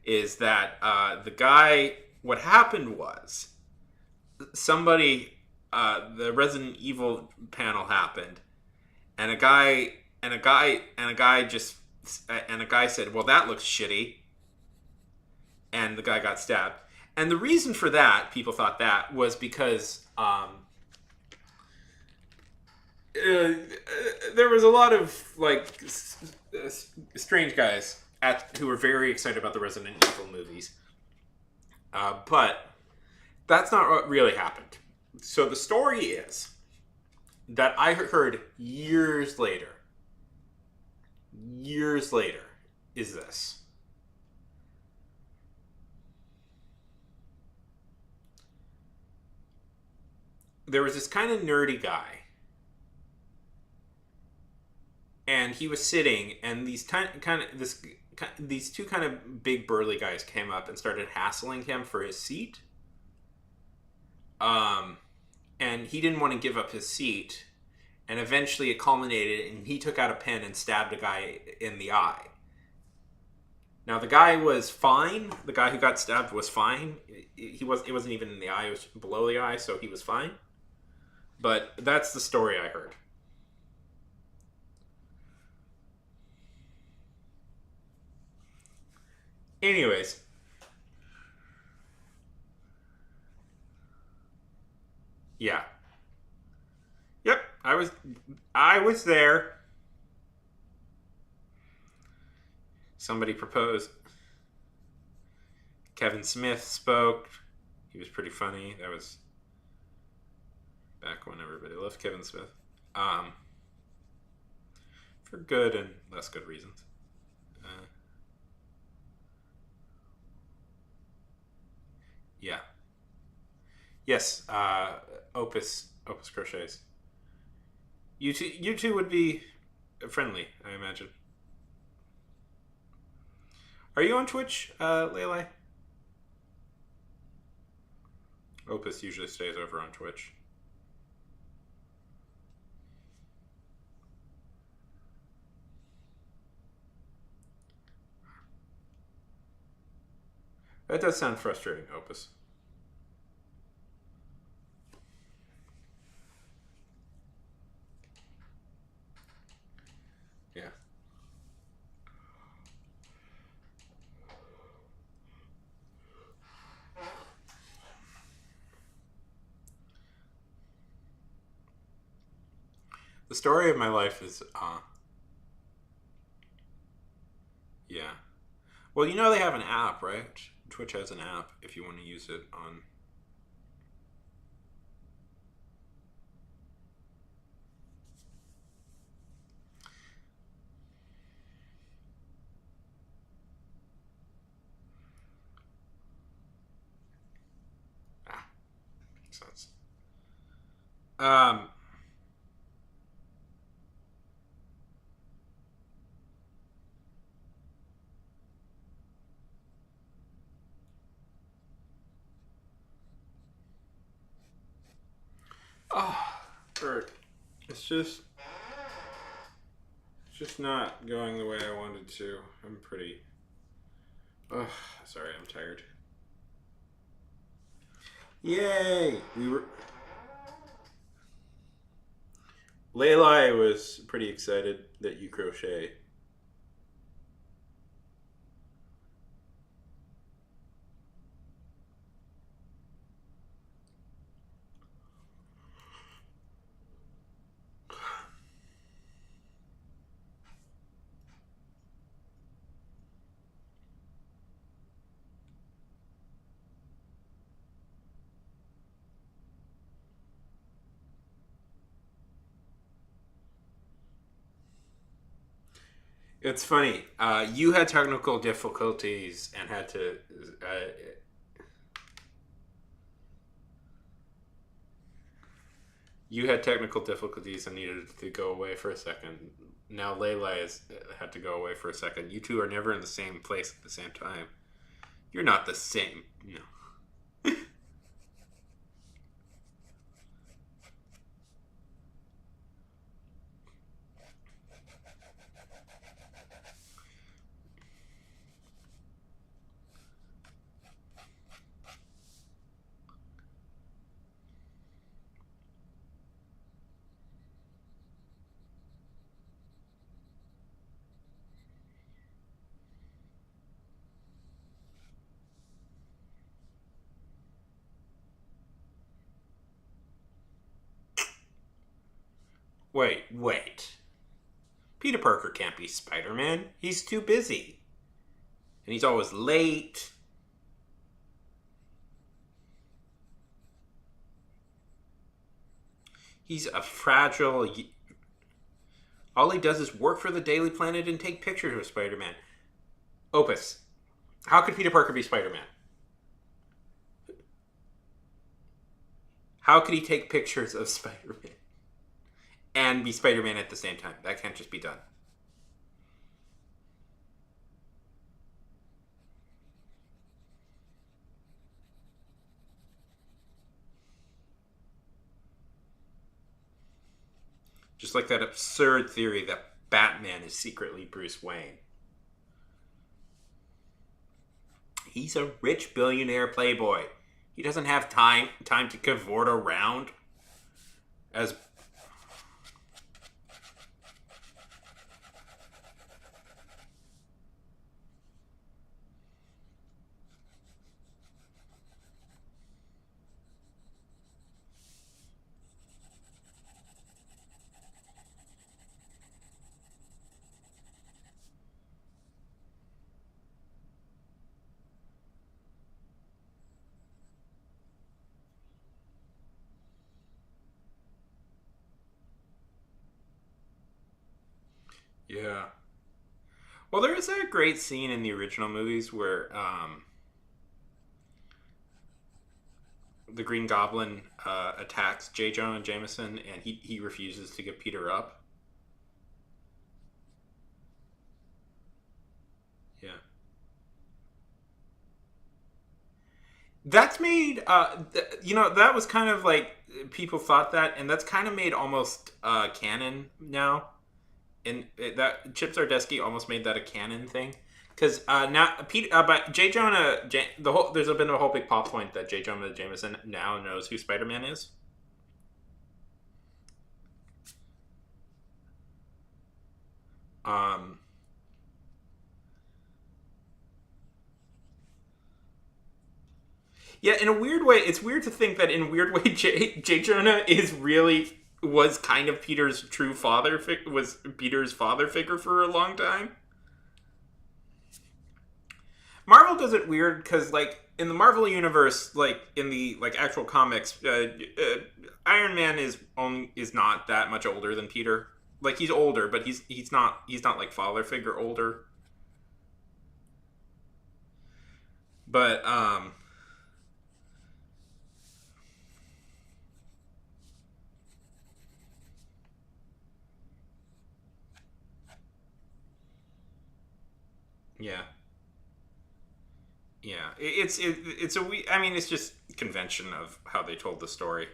is that the guy, what happened was, somebody, the Resident Evil panel happened, and a guy said, "Well, that looks shitty," and the guy got stabbed. And the reason for that, people thought that, was because there was a lot of strange guys who were very excited about the Resident Evil movies, but that's not what really happened. So the story is that I heard years later, is this. There was this kind of nerdy guy, and he was sitting, and these two kind of big burly guys came up and started hassling him for his seat. And he didn't want to give up his seat, and eventually it culminated, and he took out a pen and stabbed a guy in the eye. Now the guy was fine. The guy who got stabbed was fine. It wasn't even in the eye; it was below the eye, so he was fine. But that's the story I heard. Anyways. Yeah. Yep, I was there. Somebody proposed. Kevin Smith spoke. He was pretty funny. That was back when everybody loved Kevin Smith. For good and less good reasons. Yeah. Yes, Opus Crochets. You two would be friendly, I imagine. Are you on Twitch, Lele? Opus usually stays over on Twitch. That does sound frustrating, Opus. Yeah. The story of my life is, yeah. Well, you know they have an app, right? Twitch has an app if you want to use it on. Makes sense. Oh, Bert, it's just not going the way I wanted to. I'm pretty. Ugh, sorry, I'm tired. Yay! Layla was pretty excited that you crochet. It's funny. You had technical difficulties and had to. You had technical difficulties and needed to go away for a second. Now Layla has had to go away for a second. You two are never in the same place at the same time. You're not the same. No. Wait. Peter Parker can't be Spider Man. He's too busy. And he's always late. He's a fragile. All he does is work for the Daily Planet and take pictures of Spider Man. Opus, how could Peter Parker be Spider Man? How could he take pictures of Spider Man and be Spider Man at the same time? That can't just be done. Just like that absurd theory that Batman is secretly Bruce Wayne. He's a rich billionaire playboy. He doesn't have time to cavort around as yeah. Well, there is a great scene in the original movies where the Green Goblin attacks J. Jonah Jameson, and he refuses to give Peter up. Yeah, that's made. That was kind of like people thought that, and that's kind of made almost canon now. And that Chip Zdarsky almost made that a canon thing. Because now, but J. Jonah, there's been a whole big pop point that J. Jonah Jameson now knows who Spider Man is. Um, yeah, in a weird way, it's weird to think that in a weird way, J. Jonah was kind of Peter's true father. Was Peter's father figure for a long time. Marvel does it weird because, like, in the Marvel universe, like in the actual comics, Iron Man is not that much older than Peter. Like, he's older, but he's not like father figure older. But yeah, yeah, it's I mean, it's just convention of how they told the story.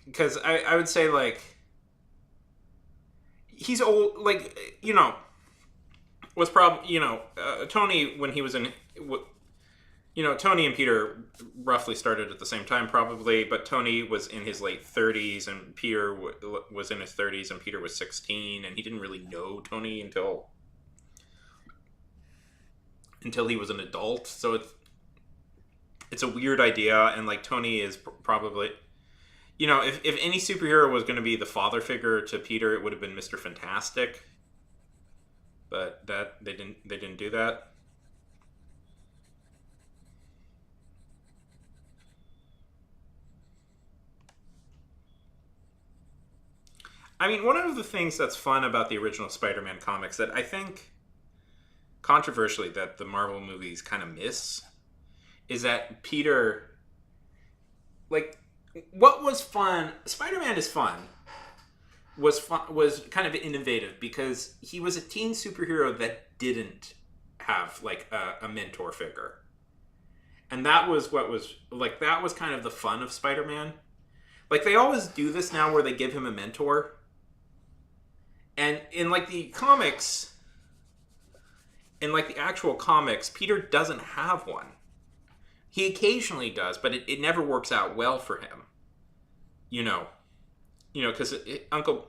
Because I would say, like, he's old, like, was probably, Tony, when he was in, Tony and Peter roughly started at the same time, probably, but Tony was in his late 30s and Peter was in his 30s and Peter was 16, and he didn't really know Tony until he was an adult. So it's a weird idea, and like Tony is probably, if any superhero was going to be the father figure to Peter, it would have been Mr. Fantastic, but that they didn't do that. I mean, one of the things that's fun about the original Spider-Man comics that I think, controversially, that the Marvel movies kind of miss is that Peter, like, what was fun? Spider-Man is fun. Was kind of innovative because he was a teen superhero that didn't have like a mentor figure, and that was what was like that was kind of the fun of Spider-Man. Like they always do this now, where they give him a mentor, and in like the comics, in like the actual comics, Peter doesn't have one. He occasionally does, but it never works out well for him. You know, because Uncle.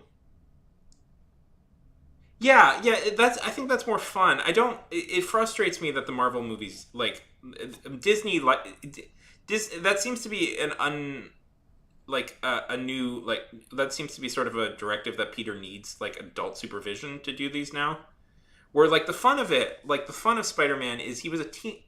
Yeah, yeah, I think that's more fun. I don't. It frustrates me that the Marvel movies, like Disney, that seems to be a new that seems to be sort of a directive that Peter needs like adult supervision to do these now. Where like the fun of it, like the fun of Spider-Man is he was a teen,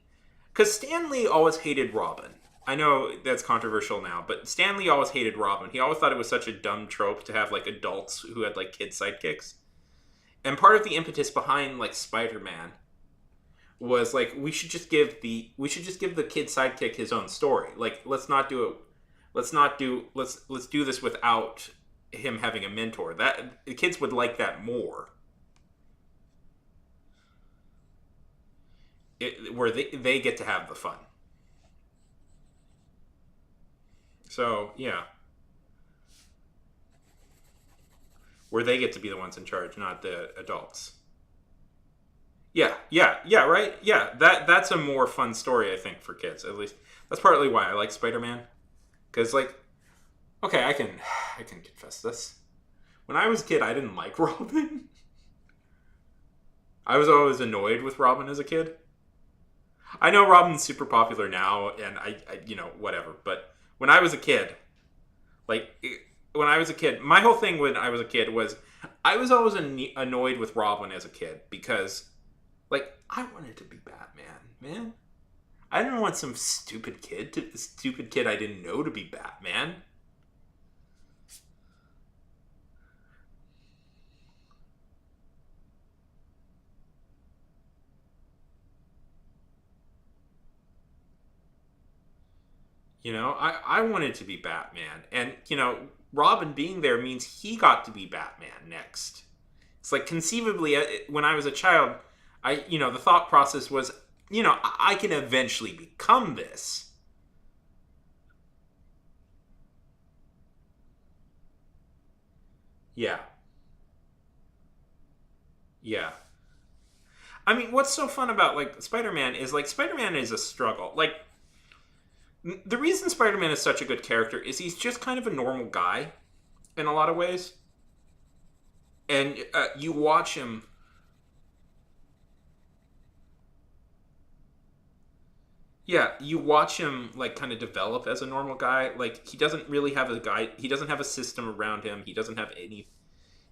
because Stan Lee always hated Robin. I know that's controversial now, but Stan Lee always hated Robin. He always thought it was such a dumb trope to have like adults who had like kid sidekicks. And part of the impetus behind like Spider-Man was like we should just give the kid sidekick his own story. Like let's do this without him having a mentor. That the kids would like that more. Where they get to have the fun. So, yeah. Where they get to be the ones in charge, not the adults. Yeah, right? Yeah, that's a more fun story, I think, for kids. At least, that's partly why I like Spider-Man. Because, like, okay, I can confess this. When I was a kid, I didn't like Robin. I was always annoyed with Robin as a kid. I know Robin's super popular now, and I whatever. But when I was a kid, my whole thing when I was a kid was I was always annoyed with Robin as a kid because, like, I wanted to be Batman, man. I didn't want some stupid kid I didn't know to be Batman. I wanted to be Batman. And, Robin being there means he got to be Batman next. It's like conceivably, when I was a child, the thought process was, I can eventually become this. Yeah. Yeah. I mean, what's so fun about, like, Spider-Man is, like, Spider-Man is a struggle. Like, the reason Spider-Man is such a good character is he's just kind of a normal guy in a lot of ways. And you watch him. Yeah, you watch him like kind of develop as a normal guy. Like he doesn't really have a guy. He doesn't have a system around him. He doesn't have any.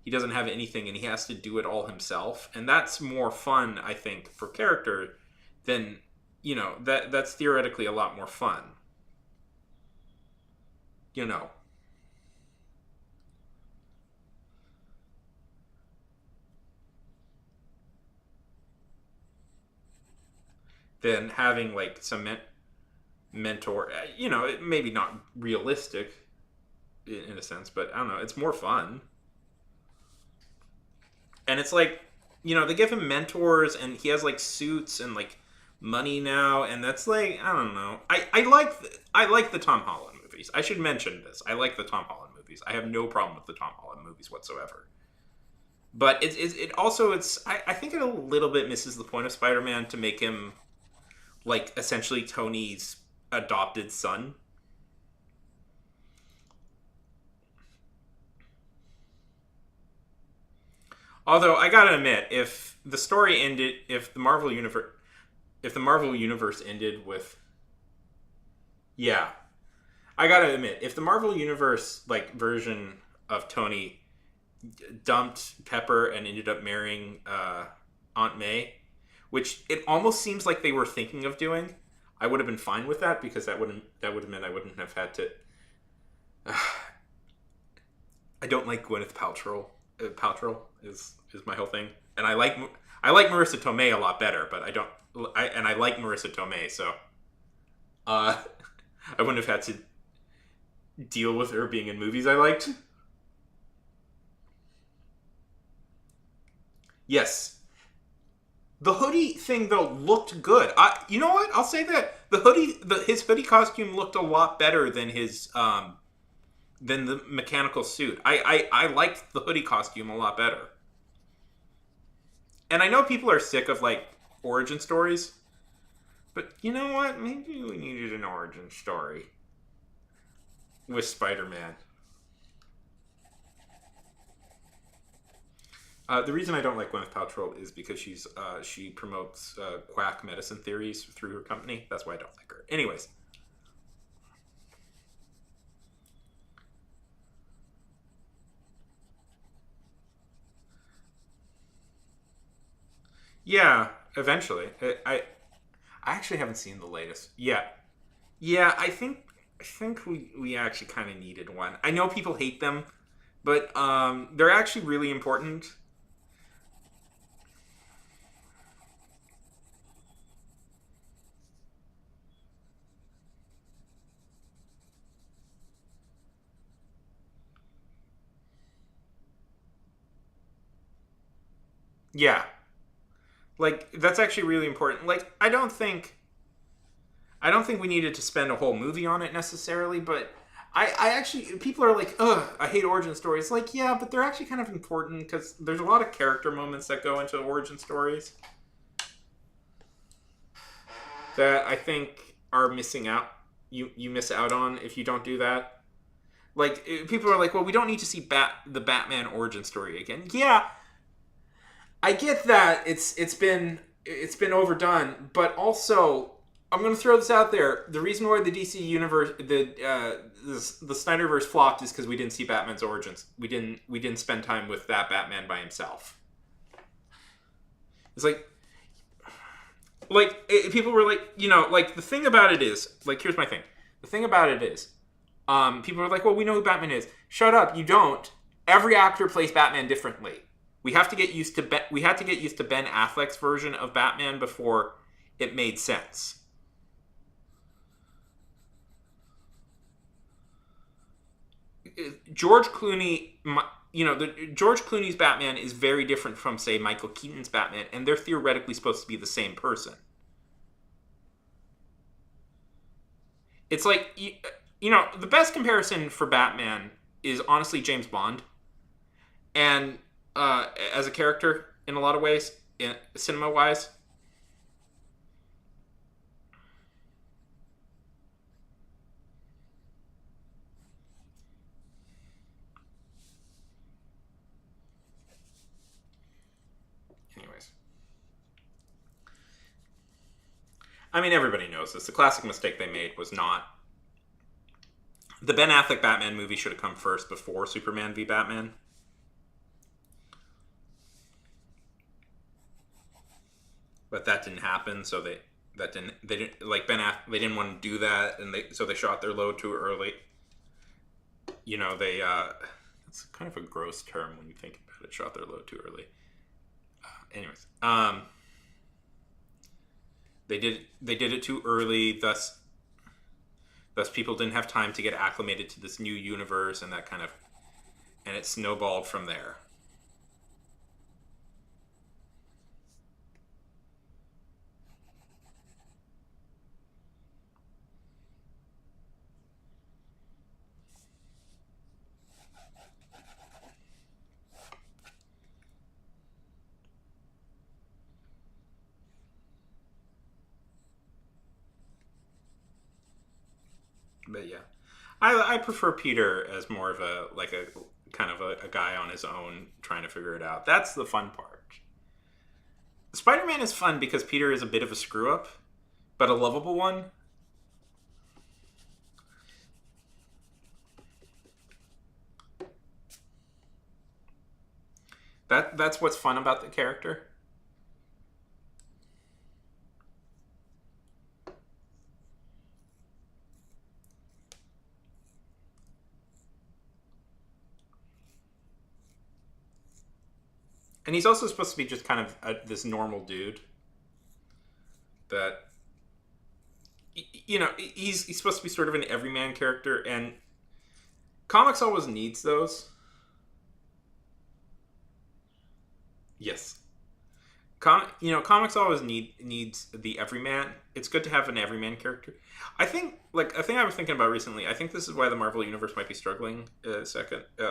He doesn't have anything, and he has to do it all himself. And that's more fun, I think, for character than that's theoretically a lot more fun. You know, than having like some mentor. Maybe not realistic in a sense, but I don't know. It's more fun. And it's like they give him mentors and he has like suits and like money now, and that's like I don't know. I like the Tom Holland movies. I should mention this. I like the Tom Holland movies. I have no problem with the Tom Holland movies whatsoever. But it also I think it a little bit misses the point of Spider-Man to make him like essentially Tony's adopted son. Although I gotta admit, if the Marvel universe ended with, yeah, I gotta admit, if the Marvel universe like version of Tony dumped Pepper and ended up marrying Aunt May, which it almost seems like they were thinking of doing, I would have been fine with that because that would have meant I wouldn't have had to. I don't like Gwyneth Paltrow. Paltrow is my whole thing, and I like Marissa Tomei a lot better, but I don't. I like Marissa Tomei, so uh, I wouldn't have had to deal with her being in movies I liked. Yes, the hoodie thing though looked good. You know what? I'll say that his hoodie costume looked a lot better than the mechanical suit. I liked the hoodie costume a lot better. And I know people are sick of like origin stories, but you know what? Maybe we needed an origin story with Spider-Man. The reason I don't like Gwyneth Paltrow is because she promotes quack medicine theories through her company. That's why I don't like her. Anyways, yeah, eventually. I actually haven't seen the latest. Yeah, yeah. I think we actually kind of needed one. I know people hate them, but they're actually really important. Yeah, like that's actually really important. Like I don't think we needed to spend a whole movie on it necessarily, but I actually people are like, ugh, I hate origin stories. Like, yeah, but they're actually kind of important because there's a lot of character moments that go into origin stories that I think are missing out. You miss out on if you don't do that. Like people are like, well, we don't need to see the Batman origin story again. Yeah, I get that it's been overdone, but also I'm going to throw this out there. The reason why the DC universe, the Snyderverse flopped is because we didn't see Batman's origins. We didn't spend time with that Batman by himself. It's like people were like, like the thing about it is, like, here's my thing. The thing about it is, people were like, well, we know who Batman is. Shut up, you don't. Every actor plays Batman differently. We have to get used to we had to get used to Ben Affleck's version of Batman before it made sense. George Clooney, George Clooney's Batman is very different from, say, Michael Keaton's Batman, and they're theoretically supposed to be the same person. It's like the best comparison for Batman is honestly James Bond, and as a character in a lot of ways, cinema wise. Anyways, I mean everybody knows this. The classic mistake they made was not the Ben Affleck Batman movie should have come first before Superman v Batman. But that didn't happen. So they didn't like they didn't want to do that, and they shot their load too early. They it's kind of a gross term when you think about it. Shot their load too early. Anyways, they did it too early. Thus people didn't have time to get acclimated to this new universe, and that kind of and it snowballed from there. But yeah, I prefer Peter as more of a like a kind of a guy on his own trying to figure it out. That's the fun part. Spider-Man is fun because Peter is a bit of a screw up, but a lovable one. That's what's fun about the character. And he's also supposed to be just kind of this normal dude that, he's supposed to be sort of an everyman character, and comics always needs those. Yes. Comics always needs the everyman. It's good to have an everyman character. I think, a thing I was thinking about recently. I think this is why the Marvel universe might be struggling a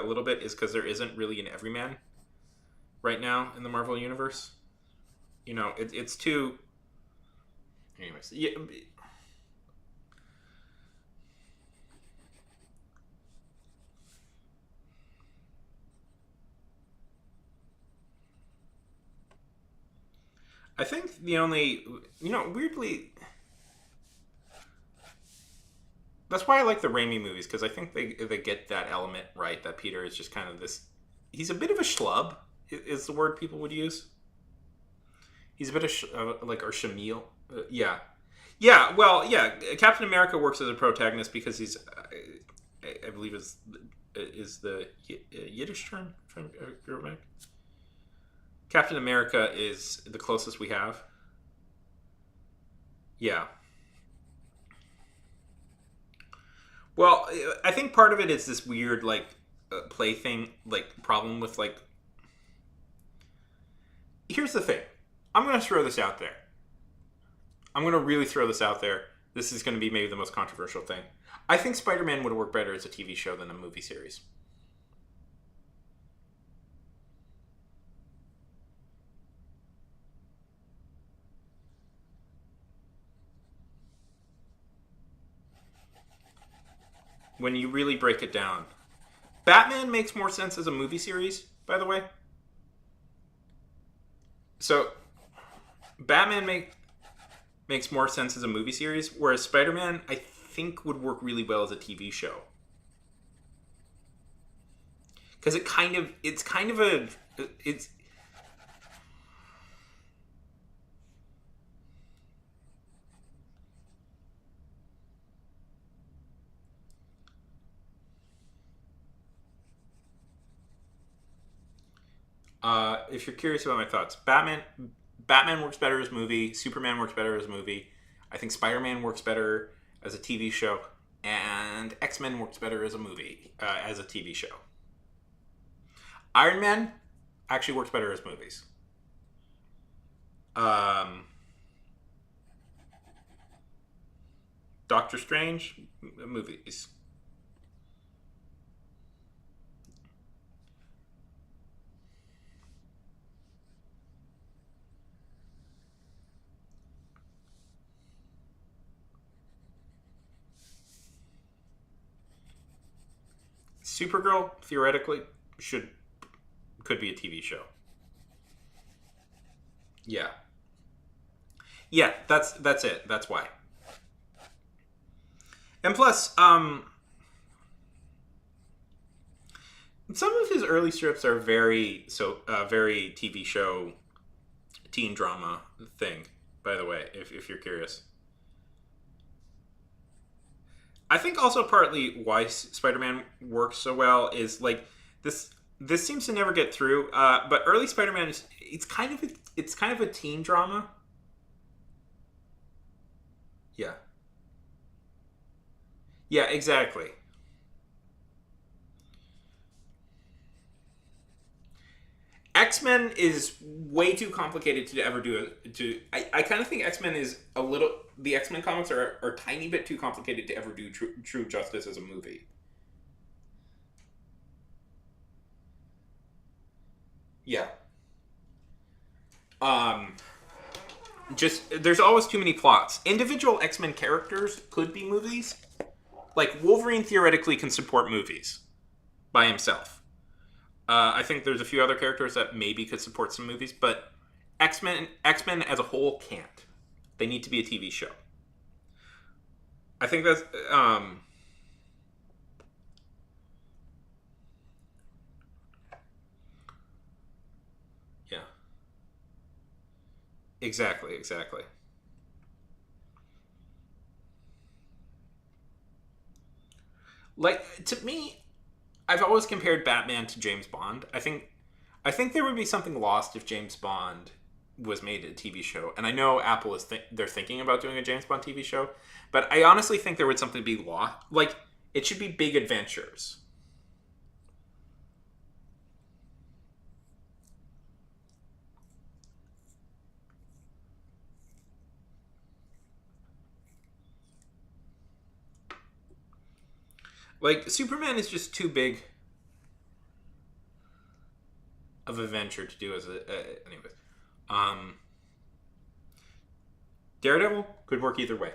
little bit, is because there isn't really an everyman right now in the Marvel universe. It's too. Anyways, yeah. I think the only, weirdly, that's why I like the Raimi movies, because I think they get that element right, that Peter is just kind of this. He's a bit of a schlub, is the word people would use. He's a bit of or Shamil. Yeah. Yeah, well, yeah. Captain America works as a protagonist because he's, I believe, is the Yiddish term, if I remember. Captain America is the closest we have. Yeah. Well, I think part of it is this weird play thing, problem with Here's the thing. I'm going to throw this out there. I'm going to really throw this out there. This is going to be maybe the most controversial thing. I think Spider-Man would work better as a TV show than a movie series. When you really break it down. Batman makes more sense as a movie series, by the way. So, Batman makes more sense as a movie series, whereas Spider-Man, I think, would work really well as a TV show. Because it's kind of a, it's, if you're curious about my thoughts, Batman works better as a movie. Superman works better as a movie. I think Spider-Man works better as a TV show, and X-Men works better as a movie, as a TV show. Iron Man actually works better as movies. Doctor Strange, movies. Supergirl theoretically could be a TV show. Yeah. Yeah, that's it. That's why. And plus, some of his early strips are very TV show, teen drama thing. By the way, if you're curious, I think also partly why Spider-Man works so well is this. This seems to never get through. But early Spider-Man it's kind of a teen drama. Yeah. Yeah, exactly. X-Men is way too complicated to ever do it. I kind of think X-Men is a little. The X-Men comics are a tiny bit too complicated to ever do true justice as a movie. Yeah. Um. Just there's always too many plots. Individual X-Men characters could be movies. Like Wolverine theoretically can support movies by himself. I think there's a few other characters that maybe could support some movies, but X Men as a whole can't. They need to be a TV show. I think that's yeah, exactly. To me, I've always compared Batman to James Bond. I think there would be something lost if James Bond was made a TV show. And I know Apple is they're thinking about doing a James Bond TV show, but I honestly think there would something be lost. Like it should be big adventures. Like Superman is just too big of a venture to do as a anyways. Um, Daredevil could work either way.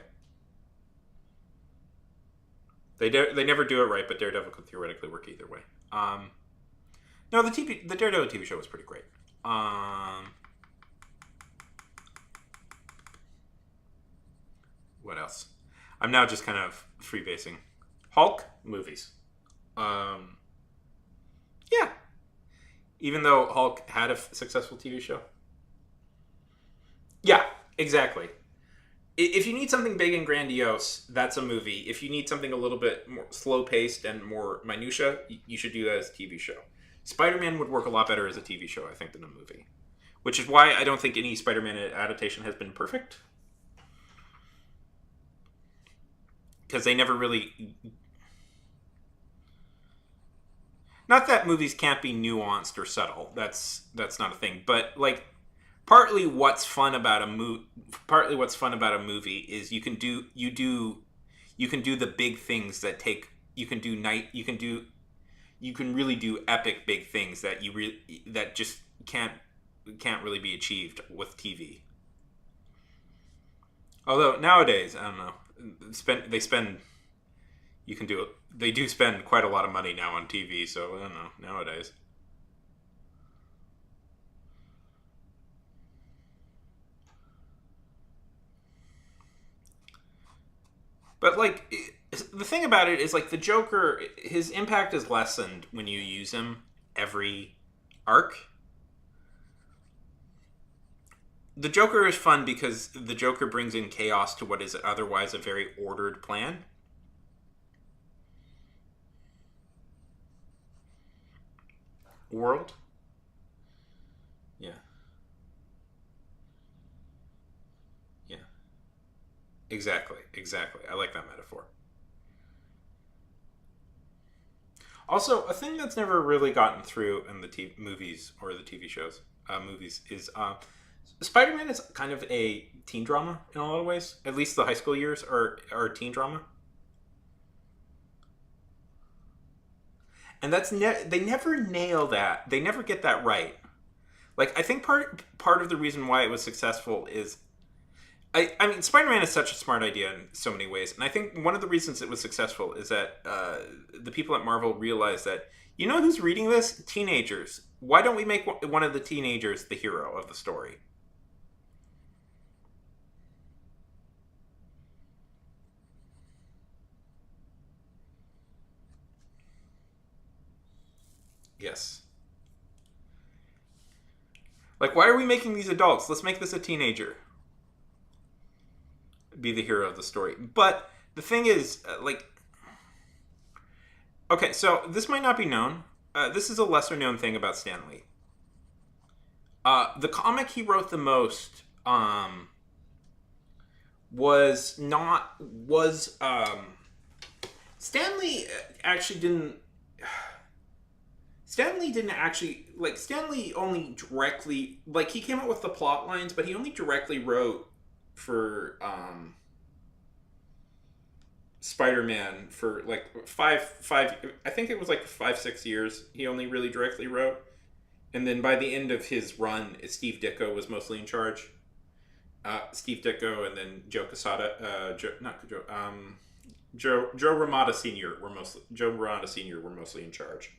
They never do it right, but Daredevil could theoretically work either way. No, the Daredevil TV show was pretty great. What else? I'm now just kind of freebasing. Hulk movies. Um, yeah, even though Hulk had a successful TV show. Yeah, exactly. If you need something big and grandiose, that's a movie. If you need something a little bit more slow paced and more minutia, you should do that as a TV show. Spider Man would work a lot better as a TV show, I think, than a movie. Which is why I don't think any Spider Man adaptation has been perfect. Because they never really. Not that movies can't be nuanced or subtle. That's not a thing. But like partly what's fun about a movie is you can do the big things that take you can really do epic big things that just can't really be achieved with TV. Although nowadays, I don't know, they spend you can do it. They do spend quite a lot of money now on TV, so I don't know nowadays. But like the thing about it is like the Joker, his impact is lessened when you use him every arc. The Joker is fun because the Joker brings in chaos to what is otherwise a very ordered plan. World. Yeah. Yeah. Exactly. Exactly. I like that metaphor. Also, a thing that's never really gotten through in the movies or the TV shows, movies, is Spider Man is kind of a teen drama in a lot of ways. At least the high school years are teen drama, and they never nail that. They never get that right. Like I think part of the reason why it was successful is I mean, Spider Man is such a smart idea in so many ways. And I think one of the reasons it was successful is that the people at Marvel realized that, you know who's reading this? Teenagers. Why don't we make one of the teenagers the hero of the story? Yes. Like, why are we making these adults? Let's make this a teenager be the hero of the story. But the thing is, okay, so this might not be known. This is a lesser known thing about Stan Lee. The comic he wrote the most was not was Stanley actually didn't. Stanley didn't actually like Stanley only directly like he came up with the plot lines, but he only directly wrote for Spider-Man for like five. I think it was like 5 6 years. He only really directly wrote, and then by the end of his run, Steve Ditko was mostly in charge. Steve Ditko and then Joe Quesada, not Joe, Joe Ramada Senior were mostly in charge.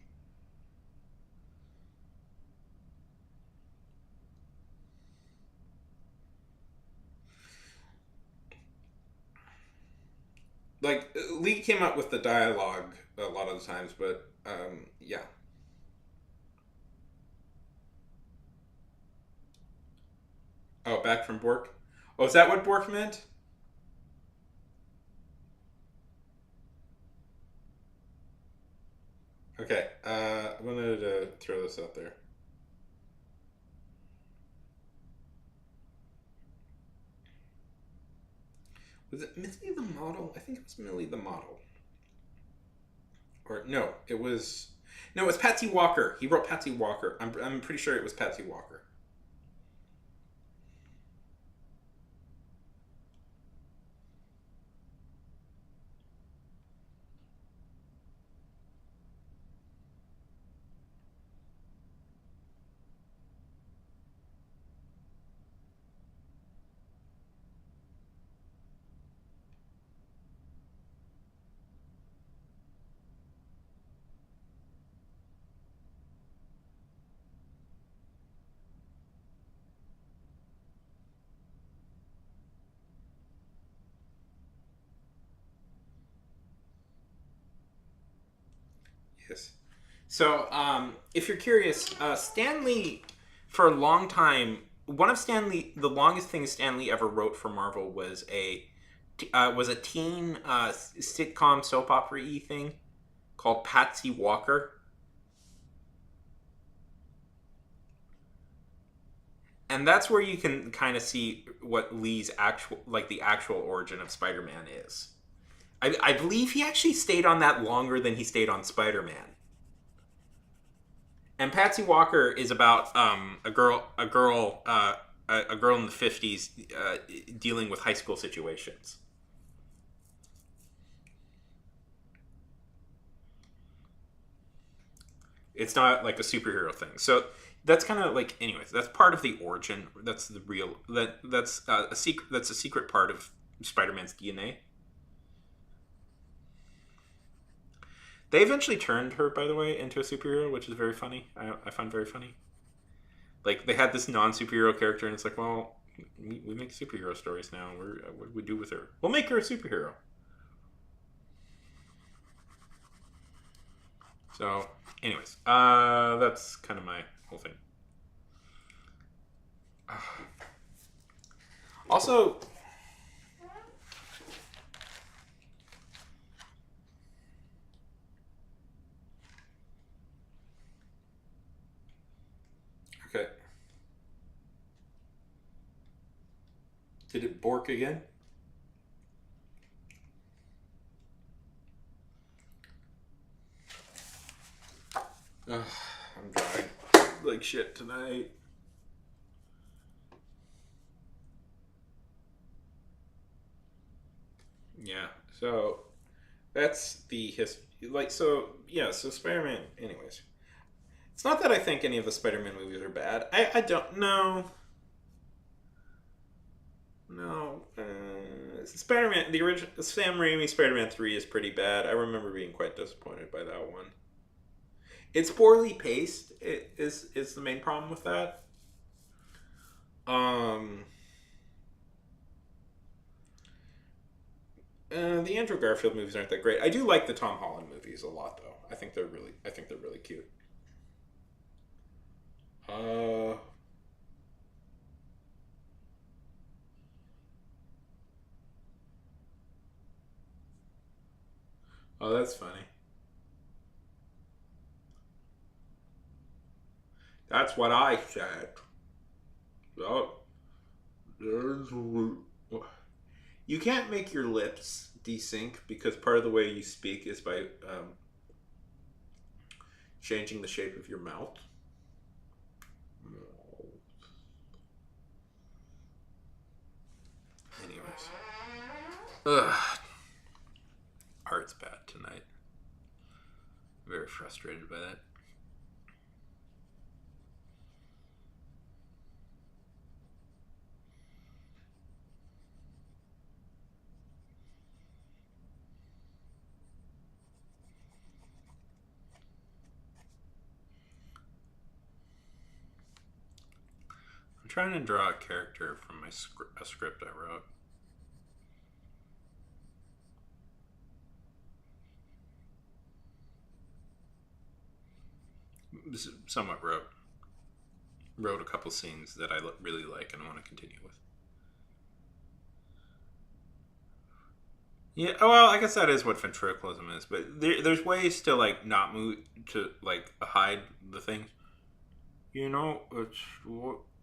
Like Lee came up with the dialogue a lot of the times, but yeah. Oh, back from Bork. Oh, is that what Bork meant? Okay, I wanted to throw this out there. Was it Millie the Model? I think it was Millie the Model. Or no, it was Patsy Walker. He wrote Patsy Walker. I'm pretty sure it was Patsy Walker. Yes. So, if you're curious, Stan Lee, for a long time, the longest thing Stan Lee ever wrote for Marvel was a teen sitcom soap opera y thing called Patsy Walker. And that's where you can kind of see what Lee's the actual origin of Spider-Man is. I believe he actually stayed on that longer than he stayed on Spider-Man. And Patsy Walker is about a girl in the 50s dealing with high school situations. It's not like a superhero thing. So that's kind of like, anyways, that's part of the origin. That's the real that's a secret. That's a secret part of Spider-Man's DNA. They eventually turned her, by the way, into a superhero, which is very funny. I find very funny. Like, they had this non-superhero character, and it's like, well, we make superhero stories now. What do we do with her? We'll make her a superhero. So, anyways, that's kind of my whole thing. Also, okay. Did it bork again? Ugh, I'm dry like shit tonight. Yeah, so that's the history. Like, so, yeah, so Spider-Man, anyways. It's not that I think any of the Spider-Man movies are bad. I don't know. No. Spider-Man, the original Sam Raimi Spider-Man 3 is pretty bad. I remember being quite disappointed by that one. It's poorly paced. It is the main problem with that. Um, the Andrew Garfield movies aren't that great. I do like the Tom Holland movies a lot, though. I think they're really cute. Uh, oh, that's funny. That's what I said. Oh, you can't make your lips desync because part of the way you speak is by changing the shape of your mouth. Anyways, ugh, art's bad tonight. Very frustrated by that. I'm trying to draw a character from a script I wrote. Somewhat wrote a couple scenes that I really like and I want to continue with. Yeah, well, I guess that is what ventriloquism is, but there's ways to like not move to like hide the things. You know,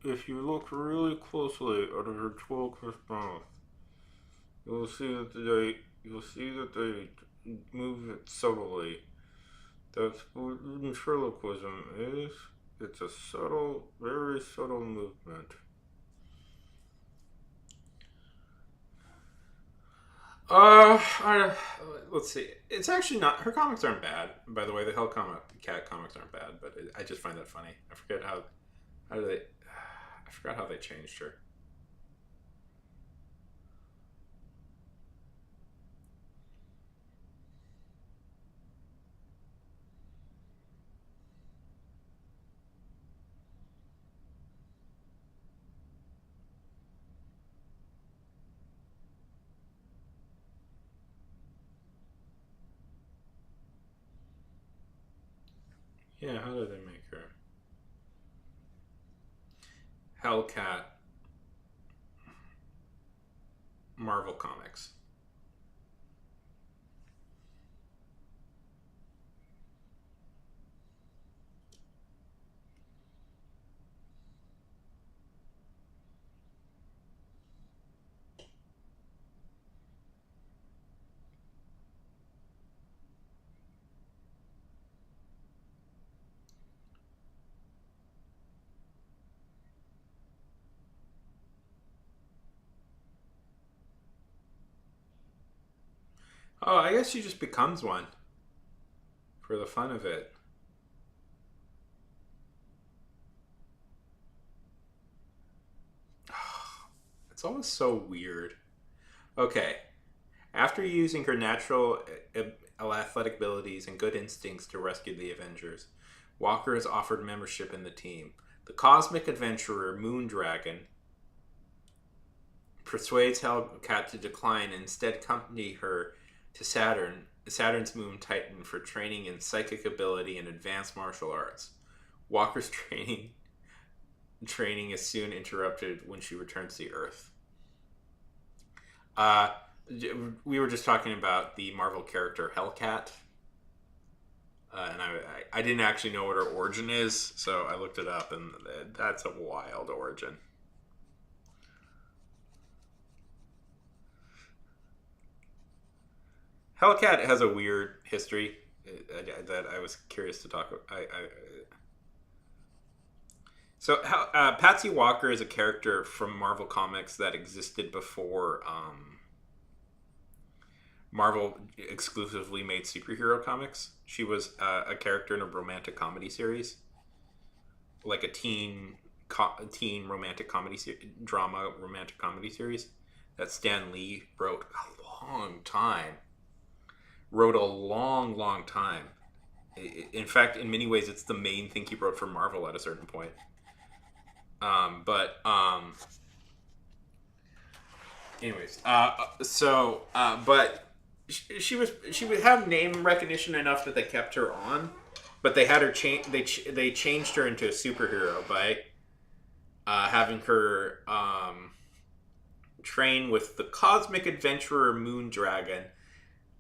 if you look really closely at a ventriloquist mouth, you'll see that they move it subtly. That's what ventriloquism is. It's a subtle, very subtle movement. I, let's see. It's actually not. Her comics aren't bad, by the way. The Hellcat comics aren't bad, but I just find that funny. I forget how do they. I forgot how they changed her. Yeah, how did they make her? Hellcat Marvel Comics. Oh, I guess she just becomes one for the fun of it. It's always so weird. Okay, after using her natural athletic abilities and good instincts to rescue the Avengers, Walker is offered membership in the team. The cosmic adventurer Moondragon persuades Hellcat to decline and instead accompany her to Saturn's moon Titan, for training in psychic ability and advanced martial arts. Walker's training is soon interrupted when she returns to Earth. Uh, we were just talking about the Marvel character Hellcat, and I didn't actually know what her origin is, so I looked it up, and that's a wild origin. Hellcat has a weird history that I was curious to talk about. Patsy Walker is a character from Marvel Comics that existed before Marvel exclusively made superhero comics. She was a character in a romantic comedy series, like a teen romantic comedy drama romantic comedy series that Stan Lee wrote a long time. Wrote a long, long time. In fact, in many ways, it's the main thing he wrote for Marvel at a certain point. But anyways, but she would have name recognition enough that they kept her on, but they had her change. They changed her into a superhero by having her train with the cosmic adventurer Moondragon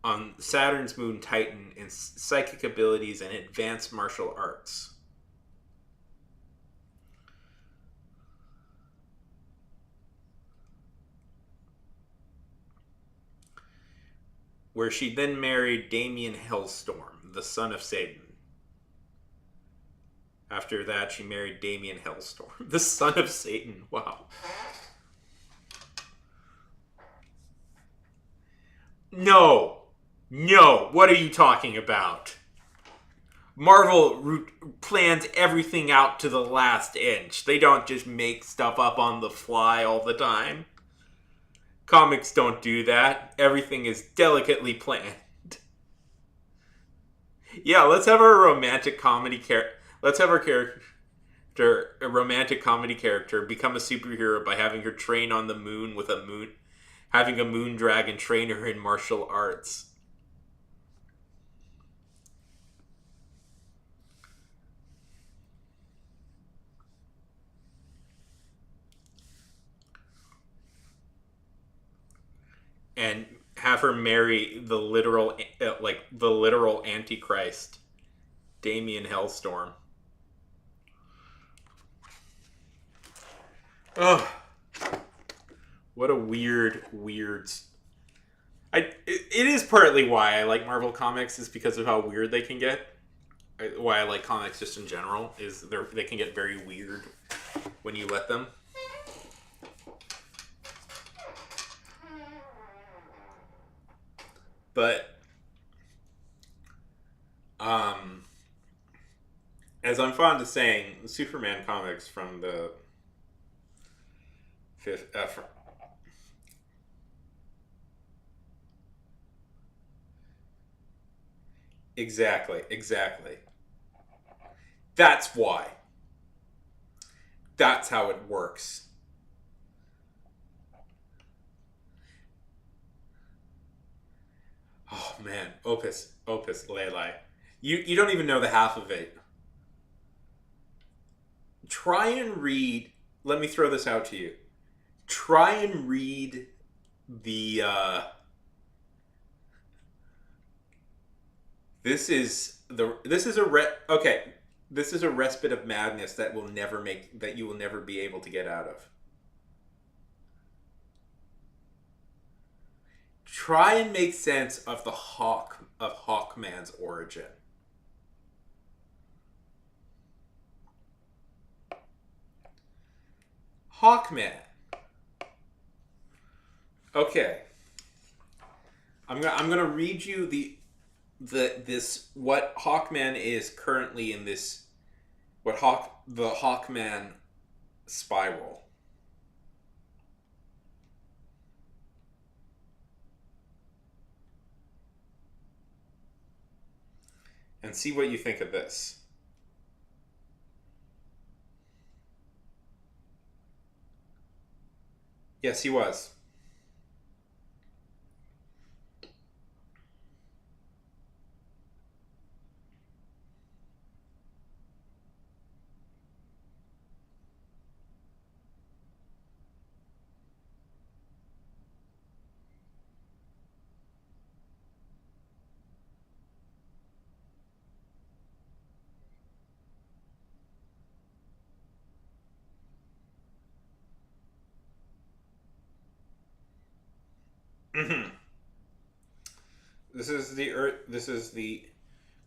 on Saturn's moon Titan in psychic abilities and advanced martial arts. Where she then married Damien Hellstorm, the son of Satan. After that, she married Damien Hellstorm, the son of Satan. Wow. No. No. What are you talking about? Marvel plans everything out to the last inch. They don't just make stuff up on the fly all the time. Comics don't do that. Everything is delicately planned. Yeah, let's have our romantic comedy character. Let's have our character, a romantic comedy character, become a superhero by having her train on the moon with having a moon dragon train her in martial arts. And have her marry the literal Antichrist, Damien Hellstorm. Oh, what a weird. It is partly why I like Marvel comics is because of how weird they can get. Why I like comics just in general is they can get very weird when you let them. But um, as I'm fond of saying, the Superman comics from the fifth. Exactly, exactly. That's why. That's how it works. Oh man, Opus Lele. You don't even know the half of it. Try and read. Let me throw this out to you. Try and read the. This is a okay. This is a respite of madness that you will never be able to get out of. Try and make sense of the Hawkman's origin. Hawkman. Okay, I'm gonna read you the this what Hawkman is currently in this the Hawkman spiral. And see what you think of this. Yes, he was. This is the Earth. This is the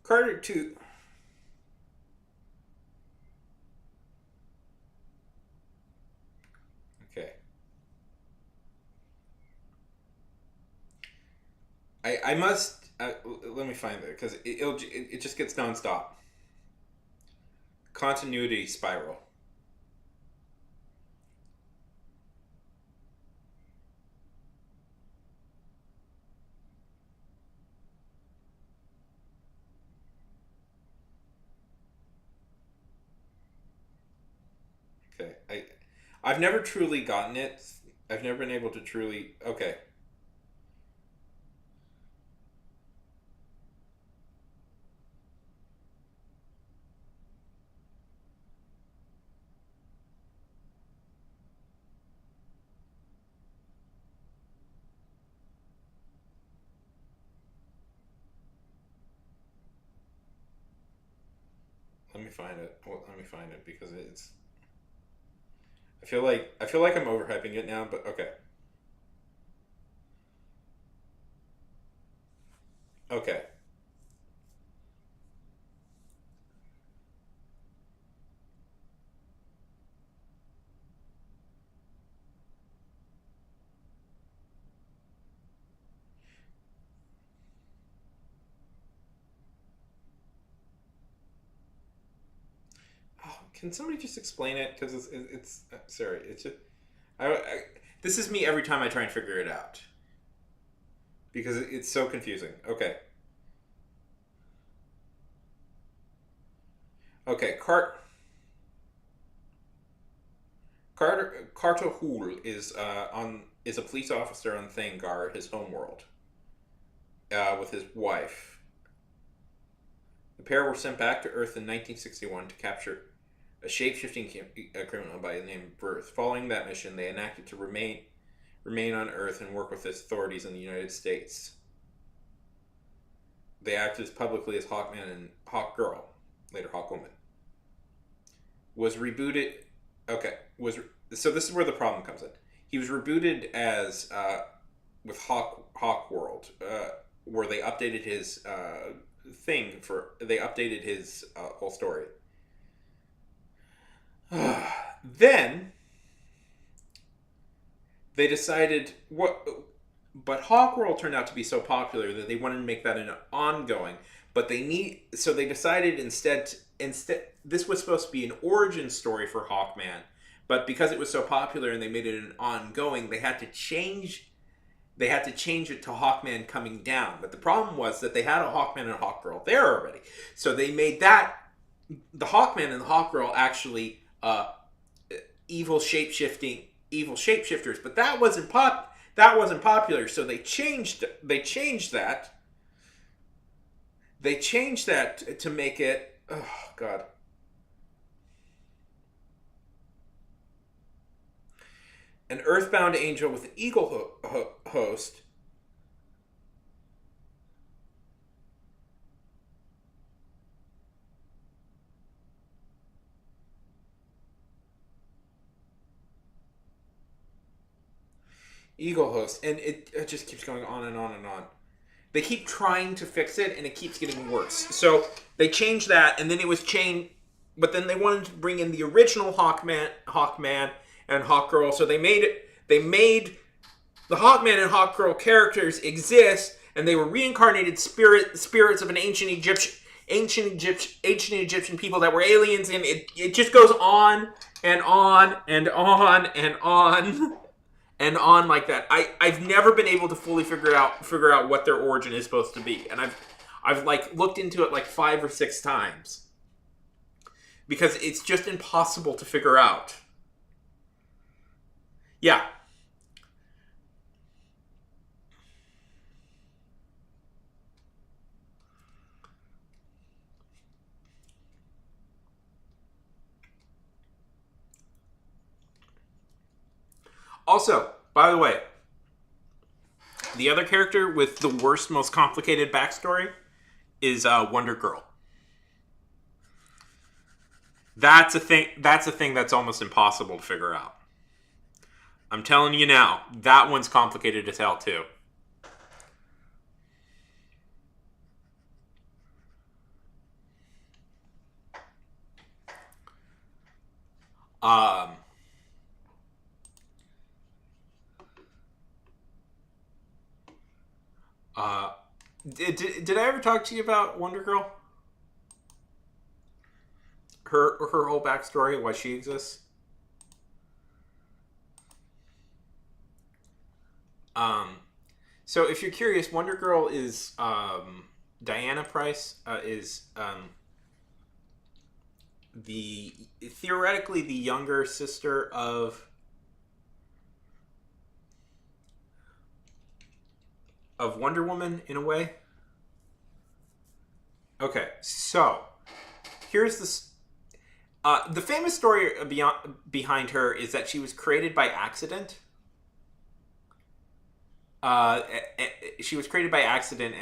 Carter 2. Okay. I must let me find it because it just gets nonstop. Continuity spiral. Okay. I've never truly gotten it. I've never been able to truly. Okay. Let me find it. Well, let me find it because it's. I feel like I'm overhyping it now, but okay. Okay. Oh, can somebody just explain it? Because it's sorry. It's just I this is me every time I try and figure it out because it's so confusing. Okay. Okay. Carter Hool is a police officer on Thangar, his homeworld, with his wife. The pair were sent back to Earth in 1961 to capture a shape-shifting criminal by the name of Birth. Following that mission, they enacted to remain on Earth and work with its authorities in the United States. They acted publicly as Hawkman and Hawkgirl, later Hawkwoman. Was rebooted. Okay, was so this is where the problem comes in. He was rebooted as with Hawk World, where they updated his they updated his whole story. Then they decided but Hawk World turned out to be so popular that they wanted to make that an ongoing. But so they decided instead this was supposed to be an origin story for Hawkman, but because it was so popular and they made it an ongoing, they had to change it to Hawkman coming down. But the problem was that they had a Hawkman and a Hawkgirl there already, so they made that the Hawkman and the Hawkgirl actually evil shapeshifters. But that wasn't popular, so they changed that. They changed that to make it, oh god, an earthbound angel with an eagle host. Eagle host, and it just keeps going on and on and on. They keep trying to fix it, and it keeps getting worse. So they changed that, and then it was changed, but then they wanted to bring in the original Hawkman and Hawkgirl. So they made the Hawkman and Hawkgirl characters exist, and they were reincarnated spirits of an ancient Egyptian people that were aliens, and it just goes on and on and on and on. And on like that. I've never been able to fully figure out what their origin is supposed to be. And I've like looked into it like 5 or 6 times. Because it's just impossible to figure out. Yeah. Also, by the way, the other character with the worst, most complicated backstory is Wonder Girl. That's a thing that's almost impossible to figure out. I'm telling you now, that one's complicated as hell too. Did I ever talk to you about Wonder Girl? Her whole backstory, why she exists? So if you're curious, Wonder Girl is Diana Pryce is theoretically the younger sister of Wonder Woman in a way. Okay, so here's this. The famous story behind her is that she was created by accident. She was created by accident,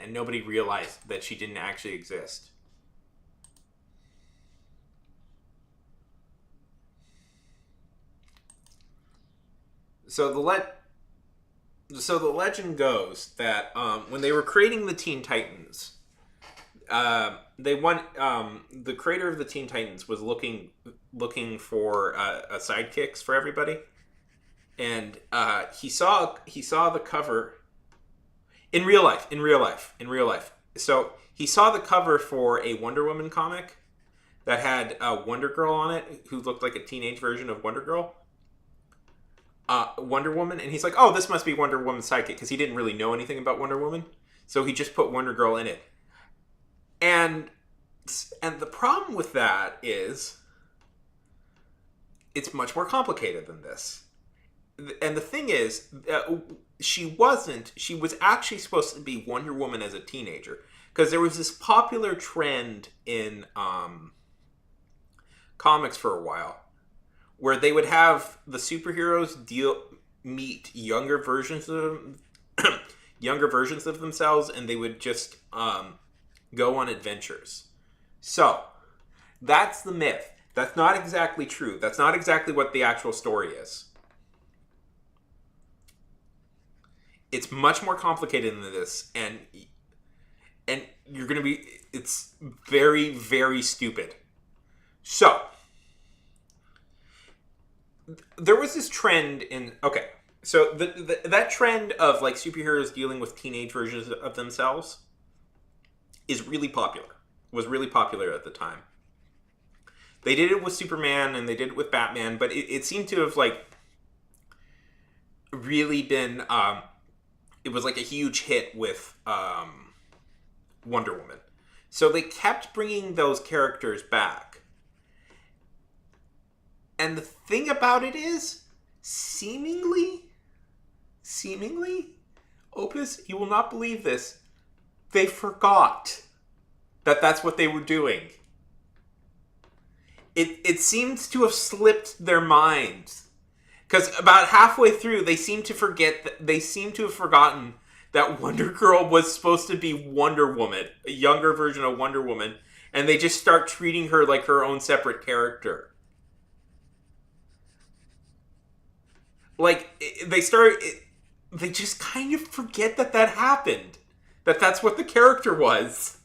and nobody realized that she didn't actually exist. So the legend goes that when they were creating the Teen Titans, the creator of the Teen Titans was looking for sidekicks for everybody, and he saw the cover in real life. So he saw the cover for a Wonder Woman comic that had Wonder Girl on it, who looked like a teenage version of Wonder Woman, and he's like, oh, this must be Wonder Woman's sidekick, because he didn't really know anything about Wonder Woman, so he just put Wonder Girl in it. And the problem with that is it's much more complicated than this. And the thing is, she was actually supposed to be Wonder Woman as a teenager, because there was this popular trend in comics for a while where they would have the superheroes meet younger versions of themselves, and they would just go on adventures. So that's the myth. That's not exactly true. That's not exactly what the actual story is. It's much more complicated than this, and you're gonna be. It's very, very stupid. So there was this trend in So that trend of like superheroes dealing with teenage versions of themselves is really popular. Was really popular at the time. They did it with Superman and they did it with Batman, but it seemed to have like really been. It was like a huge hit with Wonder Woman. So they kept bringing those characters back. And the thing about it is, seemingly, Opus, you will not believe this, they forgot that that's what they were doing. It seems to have slipped their minds. Because about halfway through, they seem to have forgotten that Wonder Girl was supposed to be Wonder Woman, a younger version of Wonder Woman, and they just start treating her like her own separate character. Like, they just kind of forget that happened. That's what the character was.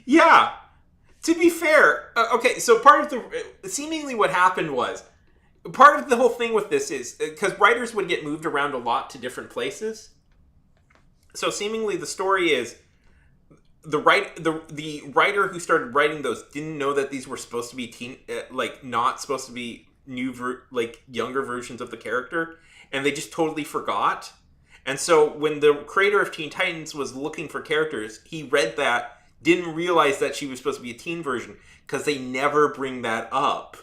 Yeah. To be fair, okay, so seemingly what happened was, part of the whole thing with this is, because writers would get moved around a lot to different places, so seemingly the story is, the writer who started writing those didn't know that these were supposed to be not supposed to be younger versions of the character, and they just totally forgot. And so when the creator of Teen Titans was looking for characters, he read that, didn't realize that she was supposed to be a teen version, because they never bring that up.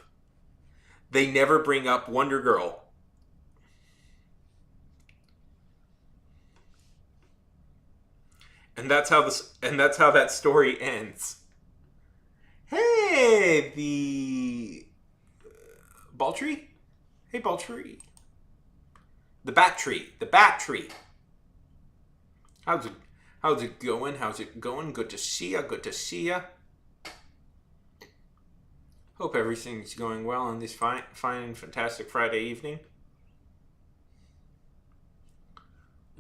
They never bring up Wonder Girl. And that's how that story ends. Hey, the Baltree? Hey, Baltree. The Bat Tree. How's it going? Good to see ya. Hope everything's going well on this fine and fantastic Friday evening.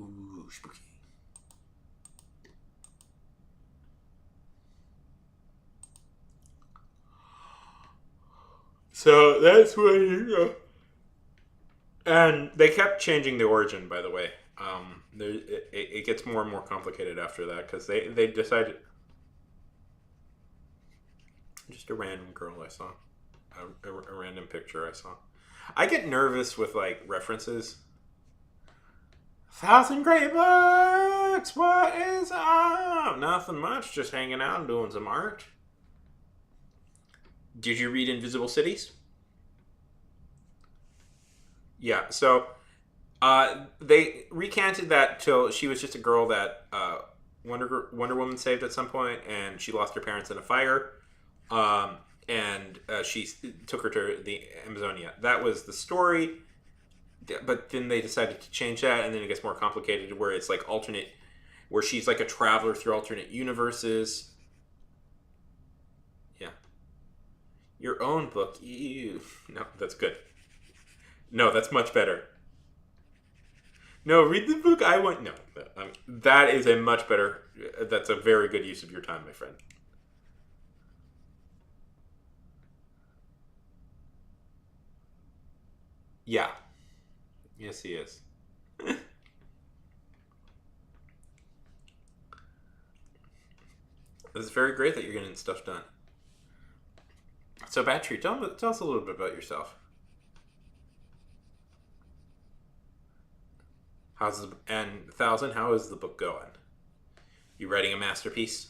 Ooh, spooky. So that's where you go. And they kept changing the origin, by the way. It gets more and more complicated after that, because they decided. Just a random girl I saw. A random picture I saw. I get nervous with, like, references. 1,000 great books! What is up? Nothing much, just hanging out and doing some art. Did you read Invisible Cities? Yeah, so they recanted that till she was just a girl that Wonder Woman saved at some point, and she lost her parents in a fire. And she took her to the Amazonia. That was the story, but then they decided to change that, and then it gets more complicated, where it's like where she's like a traveler through alternate universes. Yeah. Your own book. Ew. No, that's good. No, that's much better. No, read the book I want. No, that is a much better. That's a very good use of your time, my friend. Yeah. Yes, he is. It's very great that you're getting stuff done. So, Battery, tell us a little bit about yourself. And 1,000, how is the book going? You writing a masterpiece?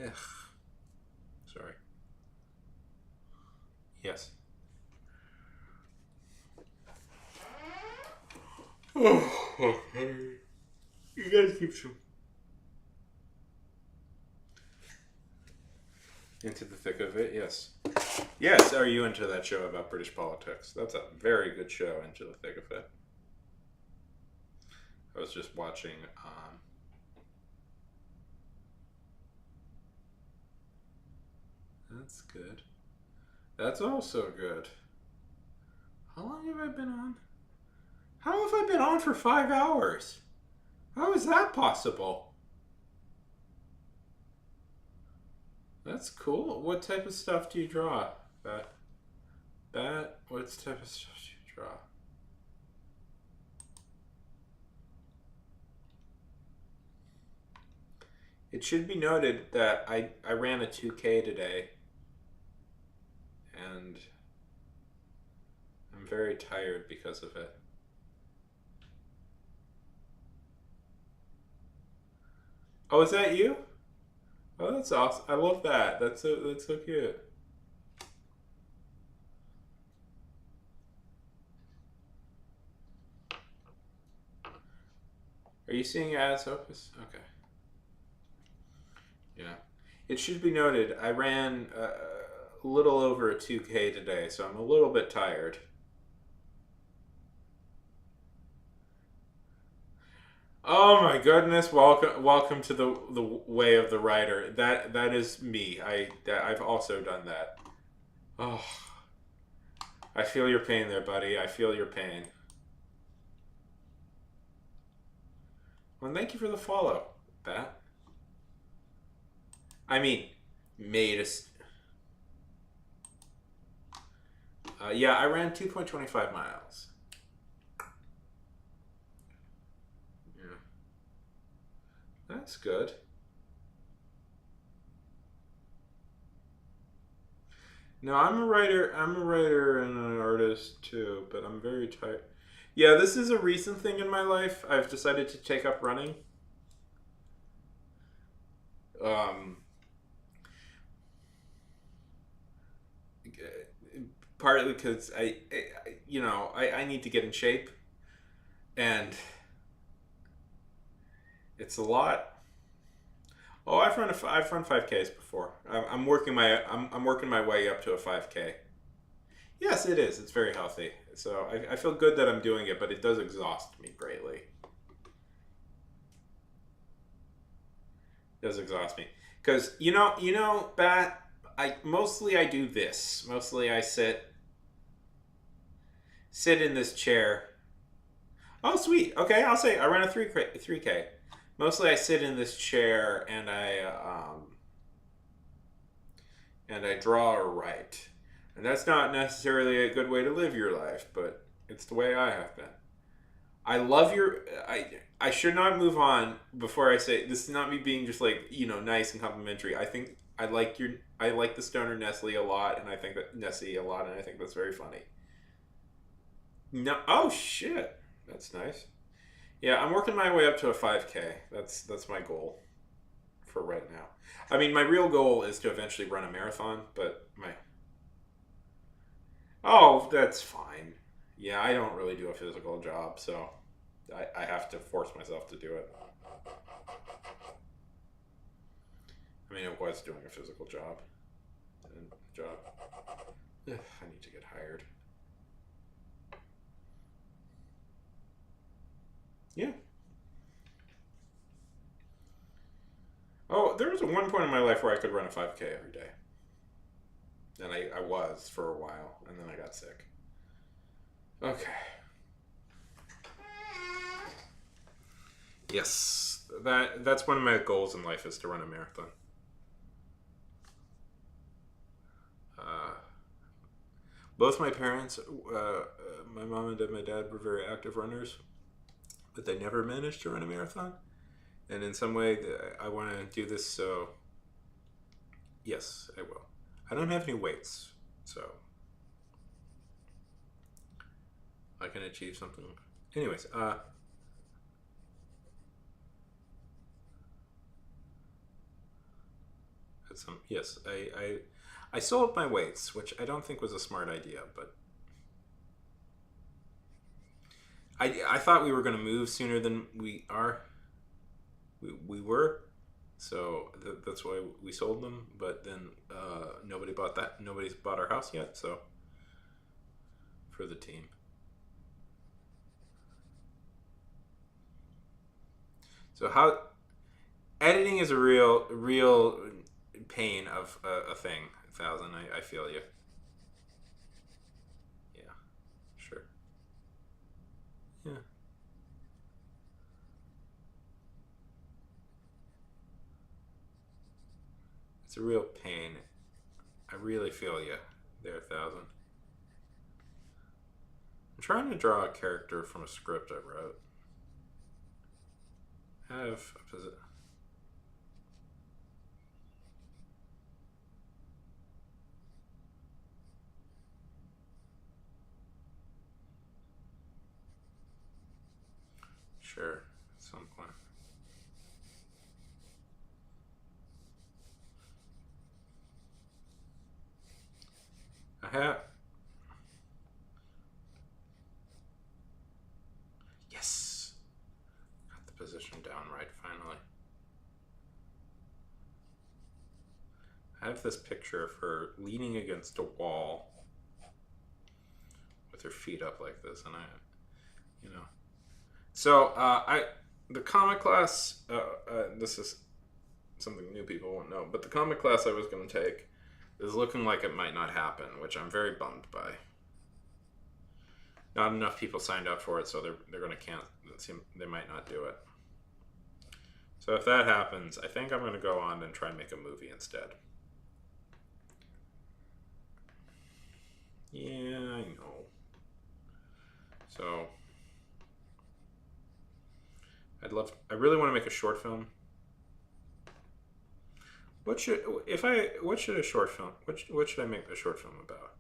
Ugh. Sorry. Yes. Oh, you guys keep some into the thick of it, yes. Yes, are you into that show about British politics? That's a very good show, Into the Thick of It. I was just watching. That's good. That's also good. How long have I been on? How have I been on for 5 hours? How is that possible? That's cool. What type of stuff do you draw? Bat? What type of stuff do you draw? It should be noted that I ran a 2K today, and I'm very tired because of it. Oh, is that you? Oh, that's awesome. I love that. That's so cute. Are you seeing As Opus? Okay. Yeah. It should be noted I ran a little over a 2K today, so I'm a little bit tired. Oh my goodness! Welcome to the way of the writer. That is me. I've also done that. Oh, I feel your pain there, buddy. I feel your pain. Well, thank you for the follow, Bat. I mean, made us. Yeah, I ran 2.25 miles. Yeah, that's good. No, I'm a writer. I'm a writer and an artist too, but I'm very tired. Yeah, this is a recent thing in my life. I've decided to take up running. Um, Partly because I need to get in shape, and it's a lot. Oh, I've run 5Ks before. I'm working my way up to a 5K. Yes, it is. It's very healthy. So I feel good that I'm doing it, but it does exhaust me greatly. It does exhaust me because Bat. I do this. Mostly I sit in this chair. Oh, sweet. Okay, I'll say I ran a 3K. Mostly I sit in this chair and I draw or write. And that's not necessarily a good way to live your life, but it's the way I have been. I love your. I should not move on before I say this is not me being just like nice and complimentary. I think I like the stoner Nestle a lot, and I think that Nessie a lot, and I think that's very funny. No, oh shit, that's nice. Yeah, I'm working my way up to a 5K. That's my goal for right now. I mean, my real goal is to eventually run a marathon, but my oh, that's fine. Yeah, I don't really do a physical job, so I have to force myself to do it. I mean, I was doing a physical job. And job. Ugh, I need to get hired. Yeah. Oh, there was one point in my life where I could run a 5K every day. And I was for a while, and then I got sick. Okay. Yes, that's one of my goals in life is to run a marathon. Uh, Both my parents, my mom and my dad, were very active runners, but they never managed to run a marathon. And in some way, I want to do this. So yes, I will. I don't have any weights, so I can achieve something. Anyways, yes, I sold my weights, which I don't think was a smart idea, but I thought we were going to move sooner than we are. We were. So that's why we sold them. But then nobody bought that. Nobody's bought our house yet. So for the team. So how editing is a real pain of a thing. 1,000. I feel you. Yeah. Sure. Yeah. It's a real pain. I really feel you there, 1,000. I'm trying to draw a character from a script I wrote. I have a position. Sure, at some point. I have. Yes! Got the position down right finally. I have this picture of her leaning against a wall with her feet up like this, and you know. So, the comic class, this is something new people won't know, but the comic class I was going to take is looking like it might not happen, which I'm very bummed by. Not enough people signed up for it, so they're going to cancel. They might not do it. So if that happens, I think I'm going to go on and try and make a movie instead. Yeah, I know. So I really want to make a short film. What should a short film? What should I make a short film about?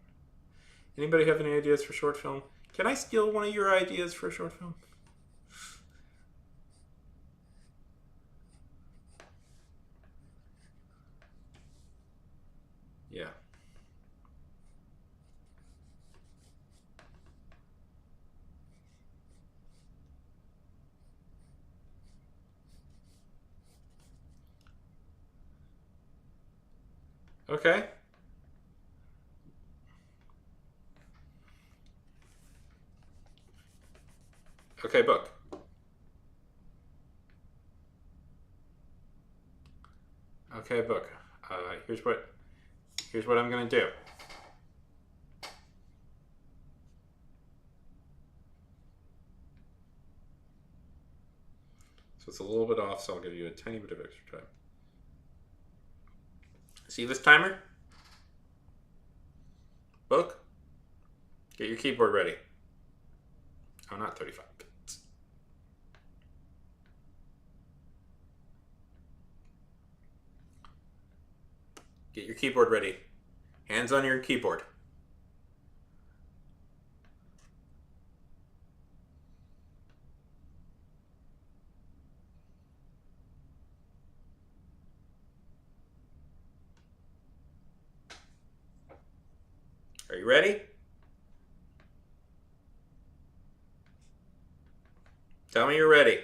Anybody have any ideas for short film? Can I steal one of your ideas for a short film? Yeah. Okay. Okay, book. Okay, book. Here's what I'm gonna do. So it's a little bit off, so I'll give you a tiny bit of extra time. See this timer? Book. Get your keyboard ready. Oh, not 35 bits. Get your keyboard ready. Hands on your keyboard. Are you ready? Tell me you're ready.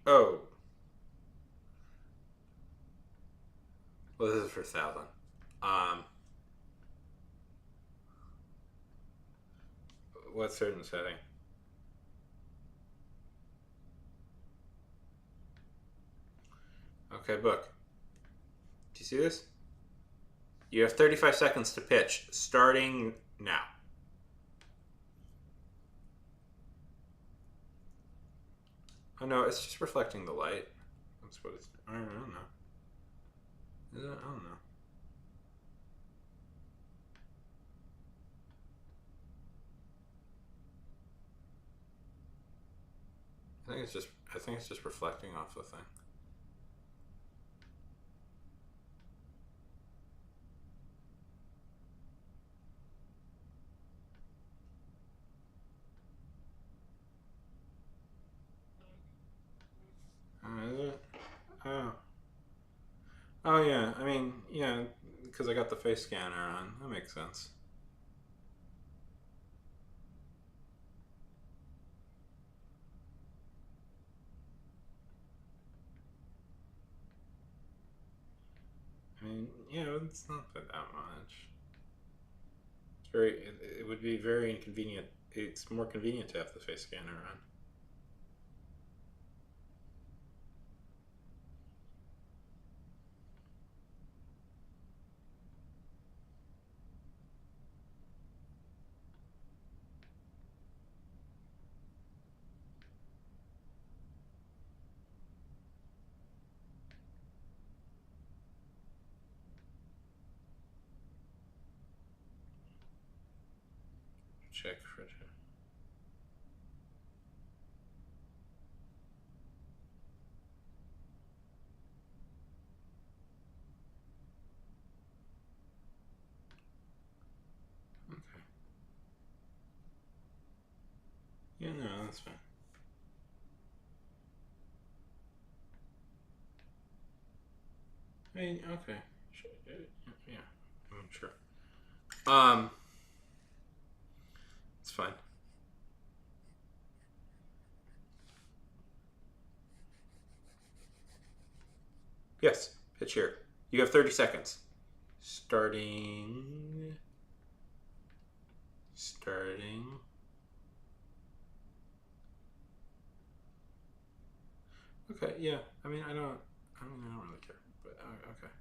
Oh. Well, this is for 1,000. What certain setting? Okay, book. Do you see this? You have 35 seconds to pitch, starting now. Oh no, it's just reflecting the light. That's what it's. I don't know. Is it? I don't know. I think it's just reflecting off the thing. Oh yeah, I mean, yeah, because I got the face scanner on. That makes sense. I mean, yeah, it's not that much. It's very. It would be very inconvenient. It's more convenient to have the face scanner on. Check for. Okay. Yeah, no, that's fine. I mean, okay. Yeah, I'm sure. Um, it's fine. Yes, pitch here. You have 30 seconds. Starting. Starting. Okay, yeah. I mean, I don't. I mean, I don't really care. But okay.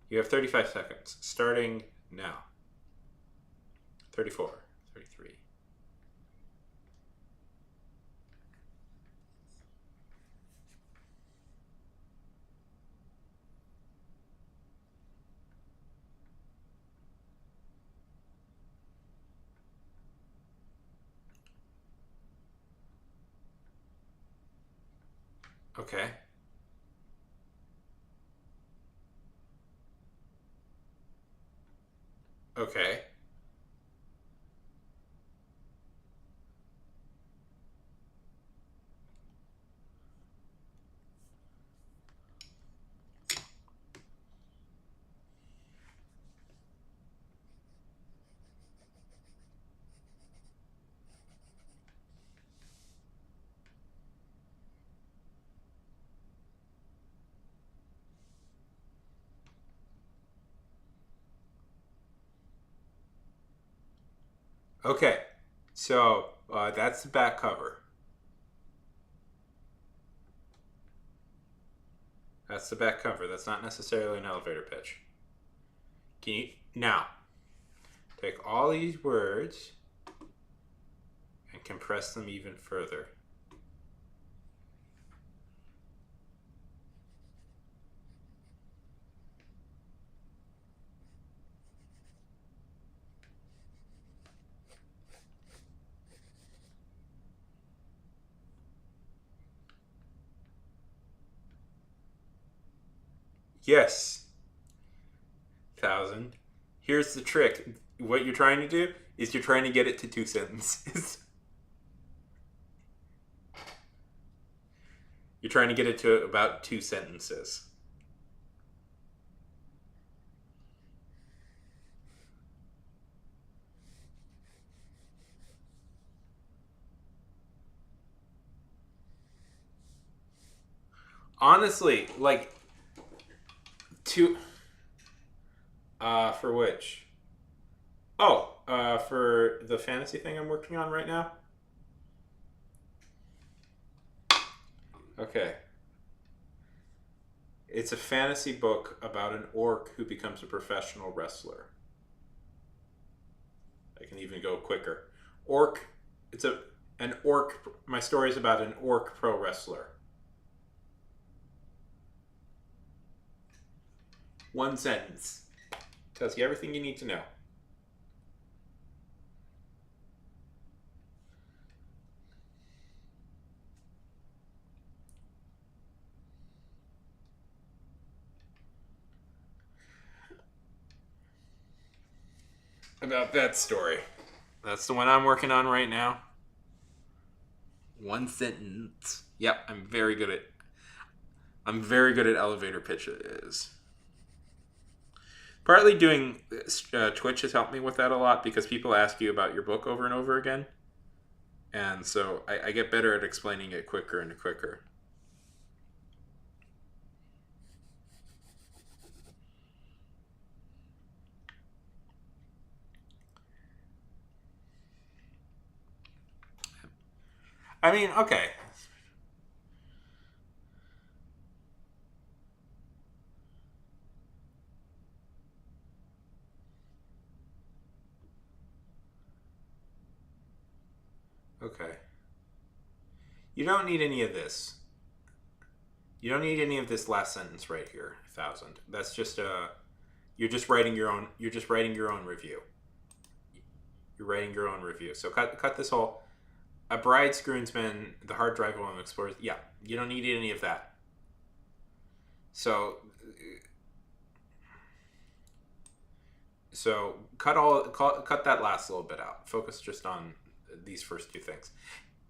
You have 35 seconds. Starting now. 34. 33. Okay. Okay. Okay. So that's the back cover. That's the back cover. That's not necessarily an elevator pitch. Can you now take all these words and compress them even further? Yes. 1,000. Here's the trick. What you're trying to do is you're trying to get it to 2 sentences. You're trying to get it to about 2 sentences. Honestly, like two. For which? Oh, for the fantasy thing I'm working on right now. Okay. It's a fantasy book about an orc who becomes a professional wrestler. I can even go quicker. Orc. It's an orc. My story is about an orc pro wrestler. One sentence. Tells you everything you need to know. About that story. That's the one I'm working on right now. One sentence. Yep, I'm very good at elevator pitches. Partly doing Twitch has helped me with that a lot because people ask you about your book over and over again, and so I get better at explaining it quicker and quicker. I mean, okay. Okay. You don't need any of this. You don't need any of this last sentence right here, 1,000. That's just you're just writing your own. You're just writing your own review. You're writing your own review. So cut this whole a bride's groomsman, the hard drive woman explores. Yeah, you don't need any of that. So cut that last little bit out. Focus just on these first two things.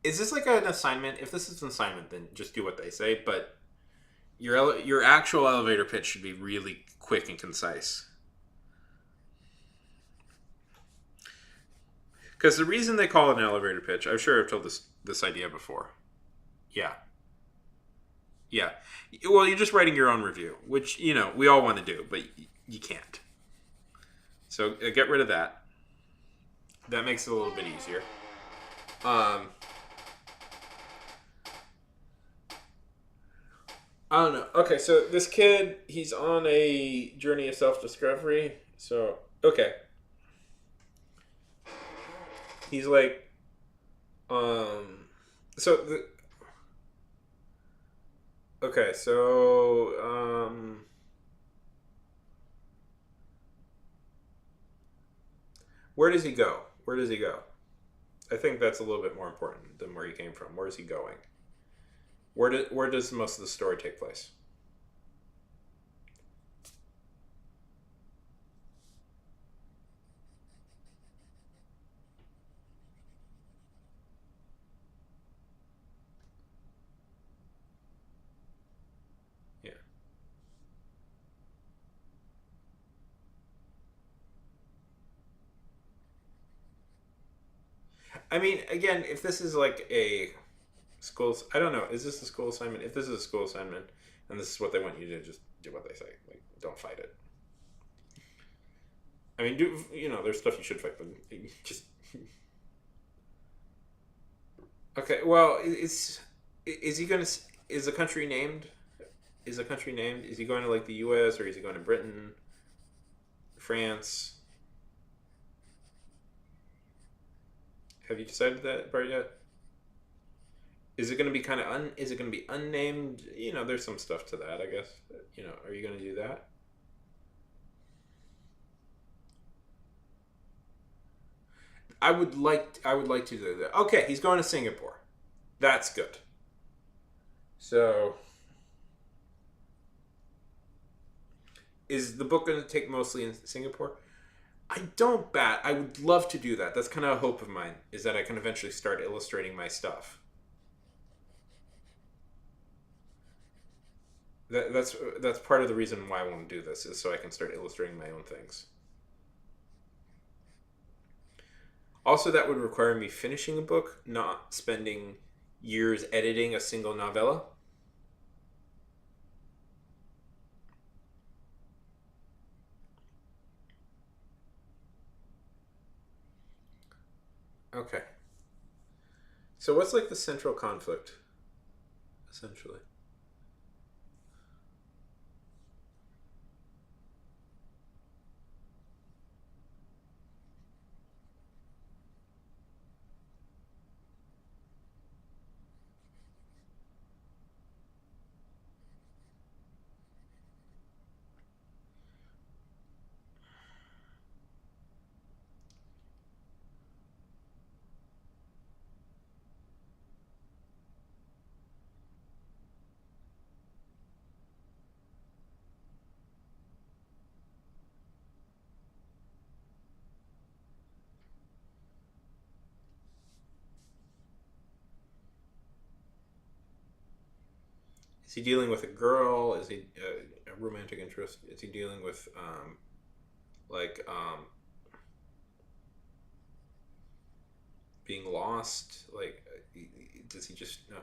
Is this like an assignment? If this is an assignment, then just do what they say. But your actual elevator pitch should be really quick and concise. Because the reason they call it an elevator pitch, I'm sure I've told this idea before. Yeah, yeah. Well, you're just writing your own review, which we all want to do, but you can't. So get rid of that. That makes it a little bit easier. I don't know. Okay, so this kid, he's on a journey of self-discovery. So, okay. He's like, so okay, so, where does he go? Where does he go? I think that's a little bit more important than where he came from. Where is he going? Where does most of the story take place? Yeah. I mean, again, if this is like a school, I don't know. Is this a school assignment? If this is a school assignment, and this is what they want you to do, just do what they say. Like, don't fight it. I mean, there's stuff you should fight, but just okay. Well, is he gonna is the country named? Is the country named? Is he going to like the U.S. or is he going to Britain, France? Have you decided that part yet? Is it going to be kind of Is it going to be unnamed? There's some stuff to that, I guess. Are you going to do that? I would like to do that. Okay, he's going to Singapore. That's good. So, is the book going to take mostly in Singapore? I don't bat. I would love to do that. That's kind of a hope of mine, is that I can eventually start illustrating my stuff. That's part of the reason why I want to do this, is so I can start illustrating my own things. Also, that would require me finishing a book, not spending years editing a single novella. Okay. So what's like the central conflict, essentially? Is he dealing with a girl? Is he a romantic interest? Is he dealing with like being lost. Like, does he just no?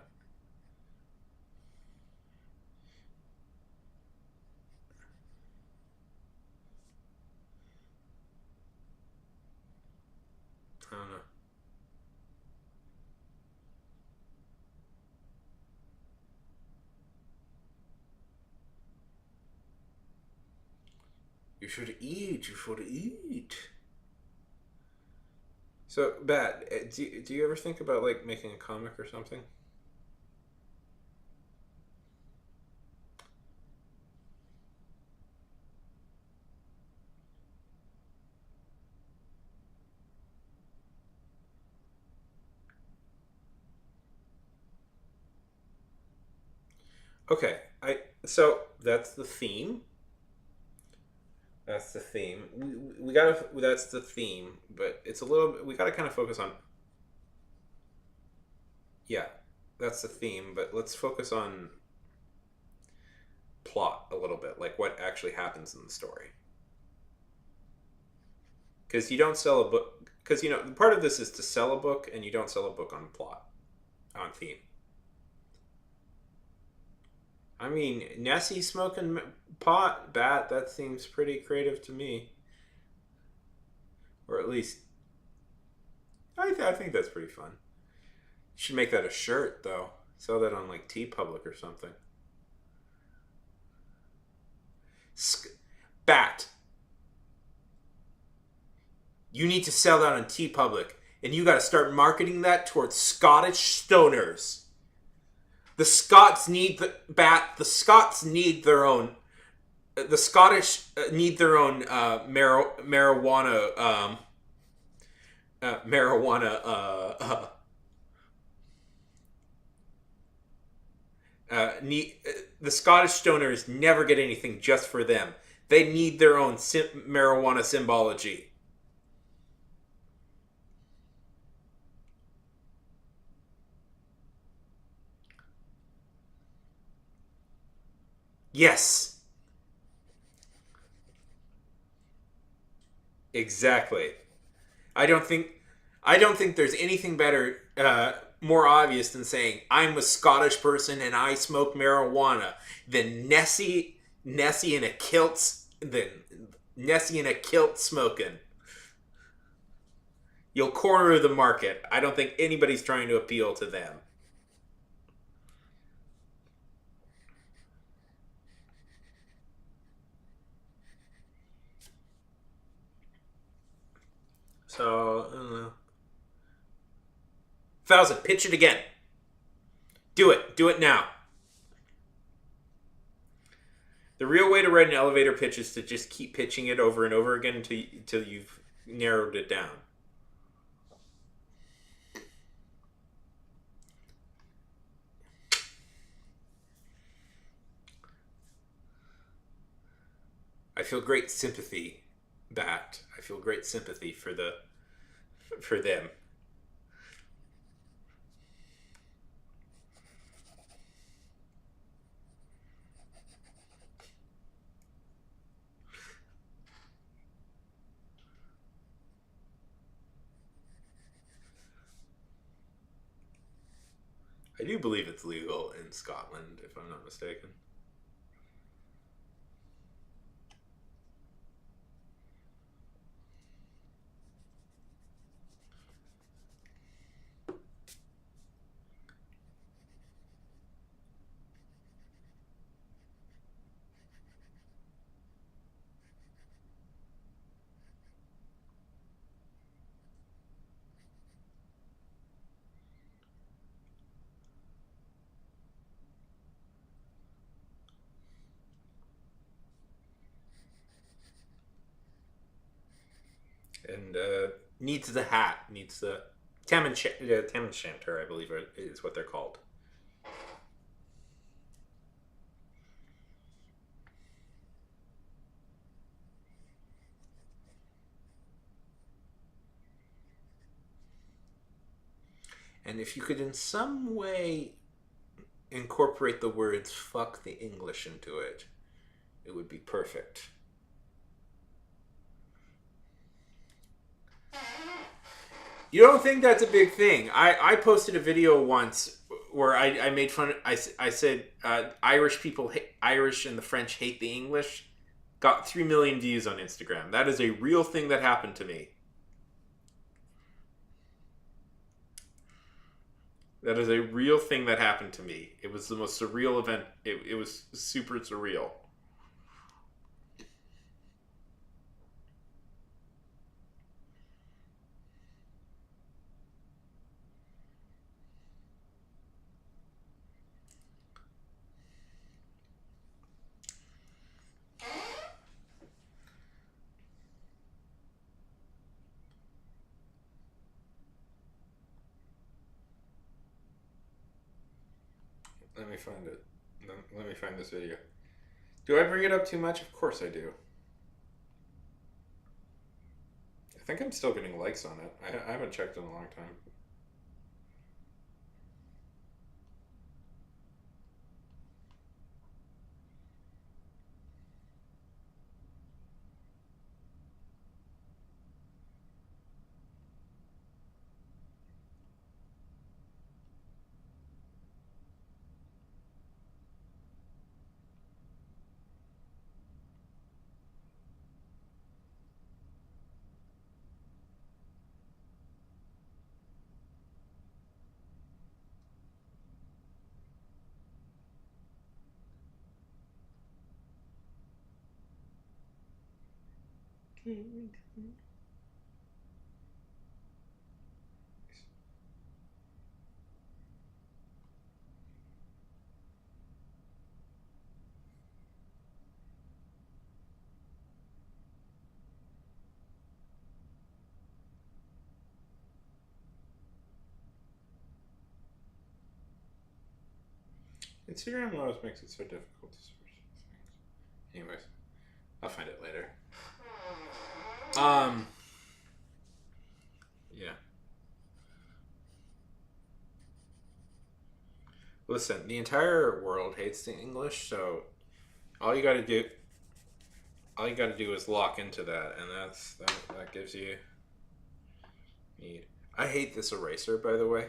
I don't know. You should eat. You should eat. So, Bat, do you ever think about like making a comic or something? Okay, I so that's the theme. That's the theme. We gotta. That's the theme, but it's a little. We gotta kind of focus on. Yeah, that's the theme, but let's focus on plot a little bit, like what actually happens in the story. Because you don't sell a book. Because part of this is to sell a book, and you don't sell a book on plot, on theme. I mean, Nessie smoking pot, Bat. That seems pretty creative to me, or at least I think that's pretty fun. You should make that a shirt, though. Sell that on like T Public or something. Bat, you need to sell that on T Public, and you got to start marketing that towards Scottish stoners. The Scots need the Bat. The Scots need their own. The Scottish need their own marijuana. Marijuana. The Scottish stoners never get anything just for them. They need their own marijuana symbology. Yes, exactly. I don't think I don't think there's anything better, more obvious than saying I'm a Scottish person and I smoke marijuana than Nessie in a kilt smoking. You'll corner the market. I don't think anybody's trying to appeal to them. So, I don't know. Thousand, pitch it again. Do it. Do it now. The real way to write an elevator pitch is to just keep pitching it over and over again until you've narrowed it down. I feel great sympathy, Bat. I feel great sympathy for them. I do believe it's legal in Scotland, if I'm not mistaken. And needs the hat, needs the Tam and Shanter, I believe, is what they're called. And if you could, in some way, incorporate the words "fuck the English" into it, it would be perfect. You don't think that's a big thing? I posted a video once where I made fun. I said Irish people, Irish and the French hate the English. Got 3 million views on Instagram. That is a real thing that happened to me. That is a real thing that happened to me. It was the most surreal event. It was super surreal. Let me find it. Let me find this video. Do I bring it up too much? Of course I do. I think I'm still getting likes on it. I haven't checked in a long time. Instagram always makes it so difficult to search things. Anyways, I'll find it later. Yeah. Listen, the entire world hates the English, so all you got to do, is lock into that, and that gives you need. I hate this eraser, by the way.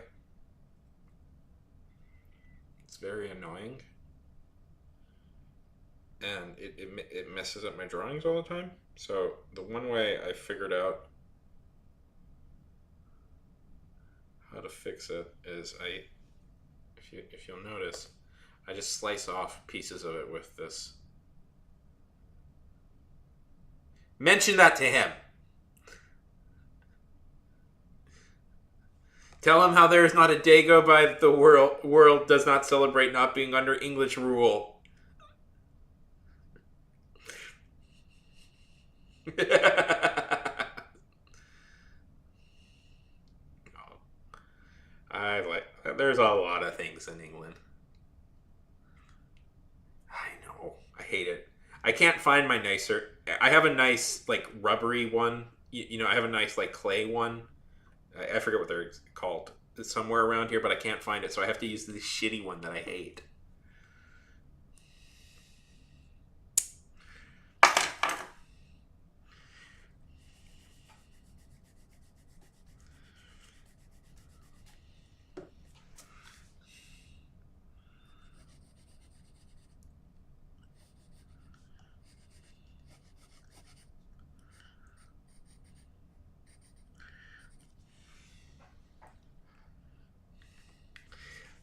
It's very annoying, and it messes up my drawings all the time. So the one way I figured out how to fix it is if you'll notice, I just slice off pieces of it with this. Mention that to him. Tell him how there is not a day go by that the world does not celebrate not being under English rule. There's a lot of things in England. I know. I hate it. I can't find my nicer. I have a nice like rubbery one. I have a nice like clay one. I forget what they're called. It's somewhere around here, but I can't find it, so I have to use this shitty one that I hate.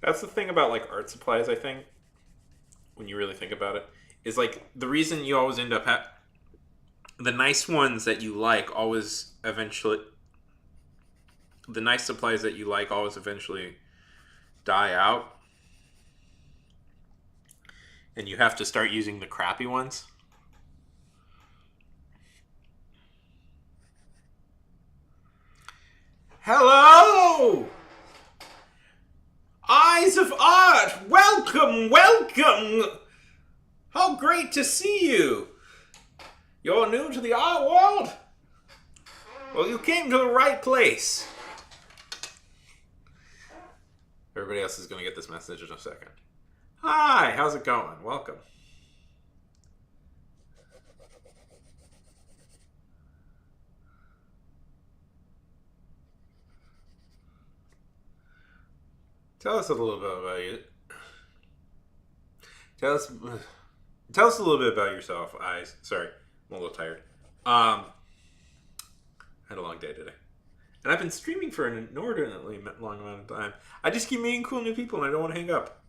That's the thing about like art supplies, I think, when you really think about it, is like the reason you always end up the nice ones that you like always eventually the nice supplies that you like always eventually die out, and you have to start using the crappy ones. Hello! Eyes of Art! Welcome, welcome! How great to see you! You're new to the art world? Well, you came to the right place. Everybody else is going to get this message in a second. Hi, how's it going? Welcome. Tell us a little bit about you. Tell us, tell us a little bit about yourself. Sorry, I'm a little tired. I had a long day today, and I've been streaming for an inordinately long amount of time. I just keep meeting cool new people, and I don't want to hang up.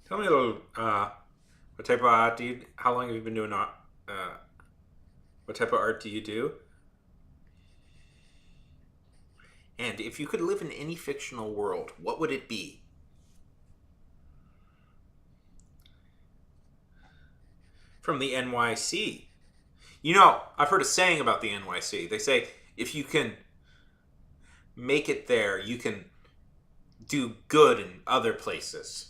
Tell me a little. What type of art do you? How long have you been doing art? What type of art do you do? And if you could live in any fictional world, what would it be? From the NYC. You know, I've heard a saying about the NYC. They say if you can make it there, you can do good in other places.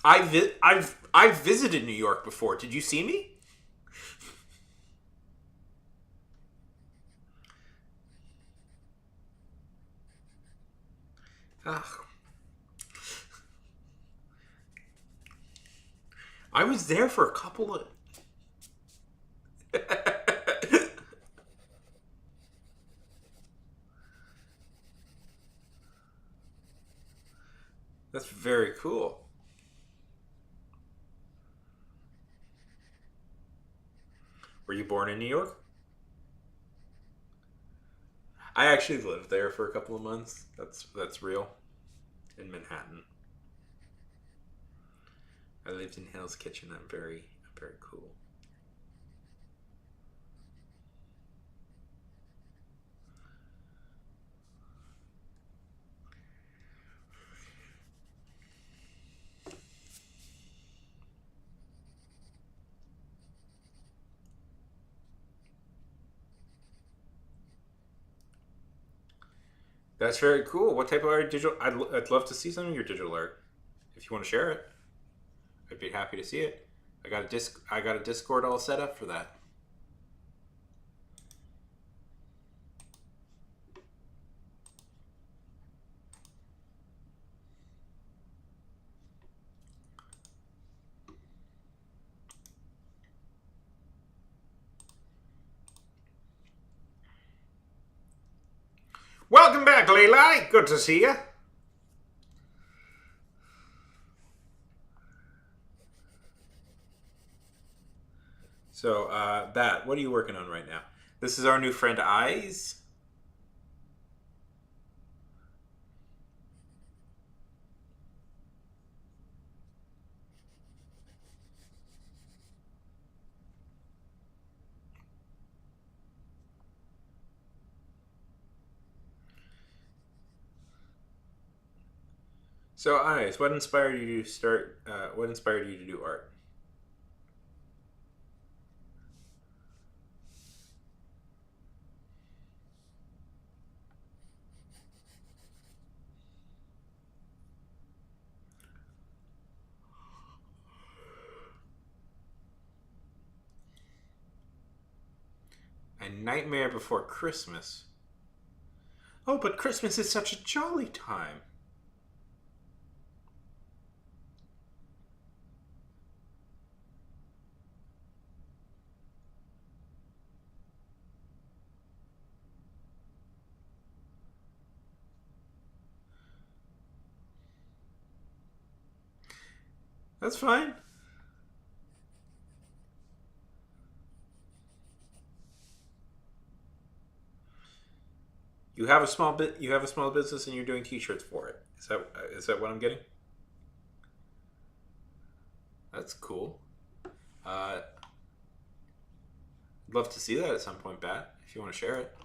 I've visited New York before. Did you see me? Ugh. I was there for a couple of. That's very cool. Were you born in New York? I actually lived there for a couple of months. That's real. In Manhattan. I lived in Hell's Kitchen. I'm very cool. That's very cool. What type of art digital? I'd love to see some of your digital art. If you want to share it, I'd be happy to see it. I got a Discord all set up for that. Welcome back, Leeli. Good to see you. So, Bat, what are you working on right now? This is our new friend Eyes. So, Eyes, what inspired you to start? What inspired you to do art? A Nightmare Before Christmas. Oh, but Christmas is such a jolly time. That's fine. You have a small bit. You have a small business, and you're doing T-shirts for it. Is that what I'm getting? That's cool. I'd love to see that at some point, Bat. If you want to share it.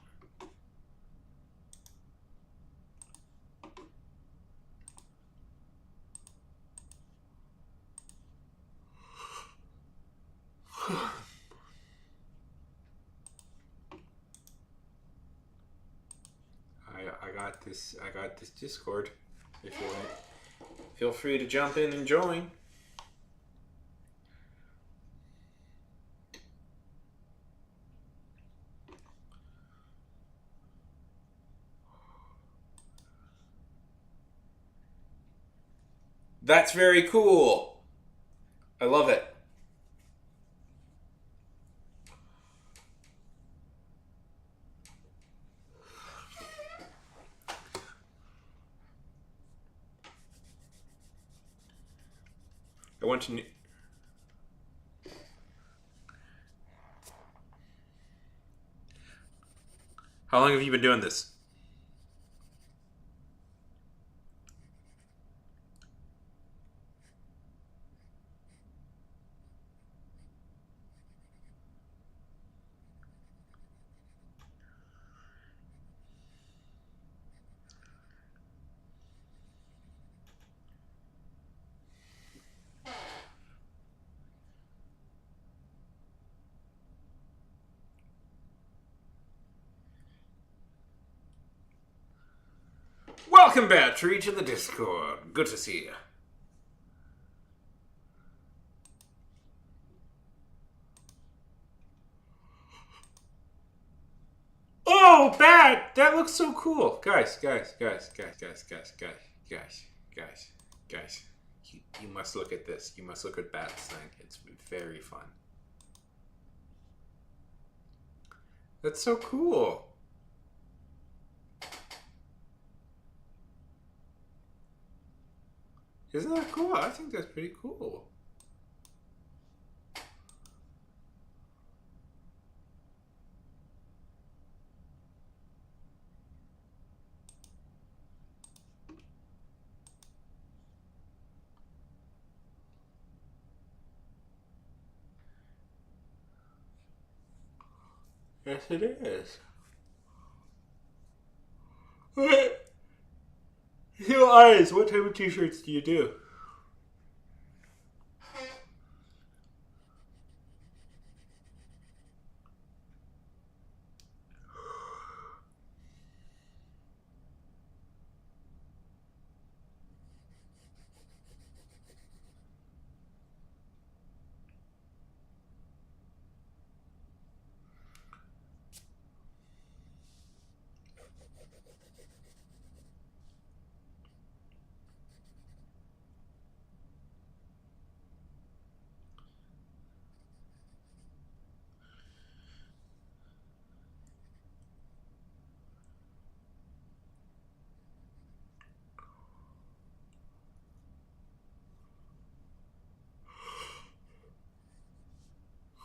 I got this Discord. If you want, feel free to jump in and join. That's very cool. I love it. I went to. How long have you been doing this? Welcome back to Reach in the Discord. Good to see you. Oh, bad! That looks so cool. Guys. You must look at this. You must look at Bat's thing. It's very fun. That's so cool. Isn't that cool? I think that's pretty cool. Yes, it is. Your eyes. What type of t-shirts do you do?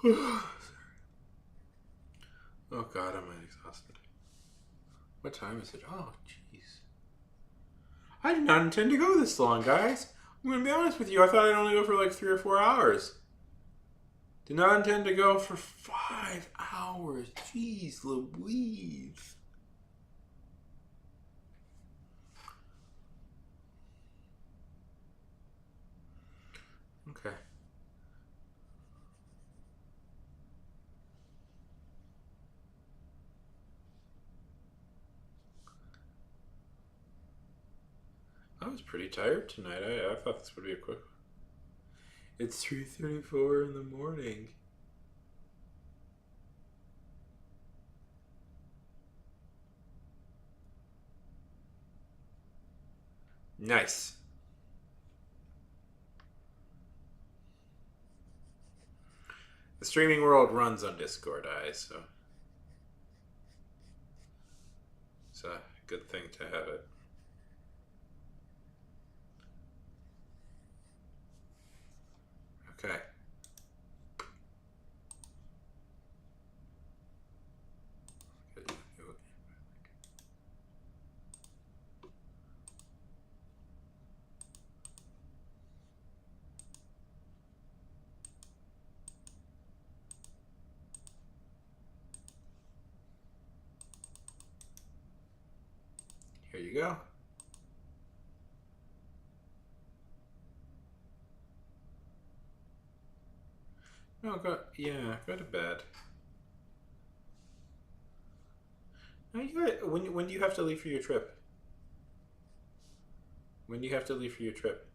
Oh God, am I exhausted. What time is it? Oh, jeez. I did not intend to go this long, guys. I'm gonna be honest with you. I thought I'd only go for like 3 or 4 hours. Did not intend to go for 5 hours. Jeez Louise. Okay. I was pretty tired tonight. I thought this would be a quick. It's 3:34 in the morning. Nice. The streaming world runs on Discord, so it's a good thing to have it. Okay. Here you go. No, go to bed. No, when do you have to leave for your trip? When do you have to leave for your trip?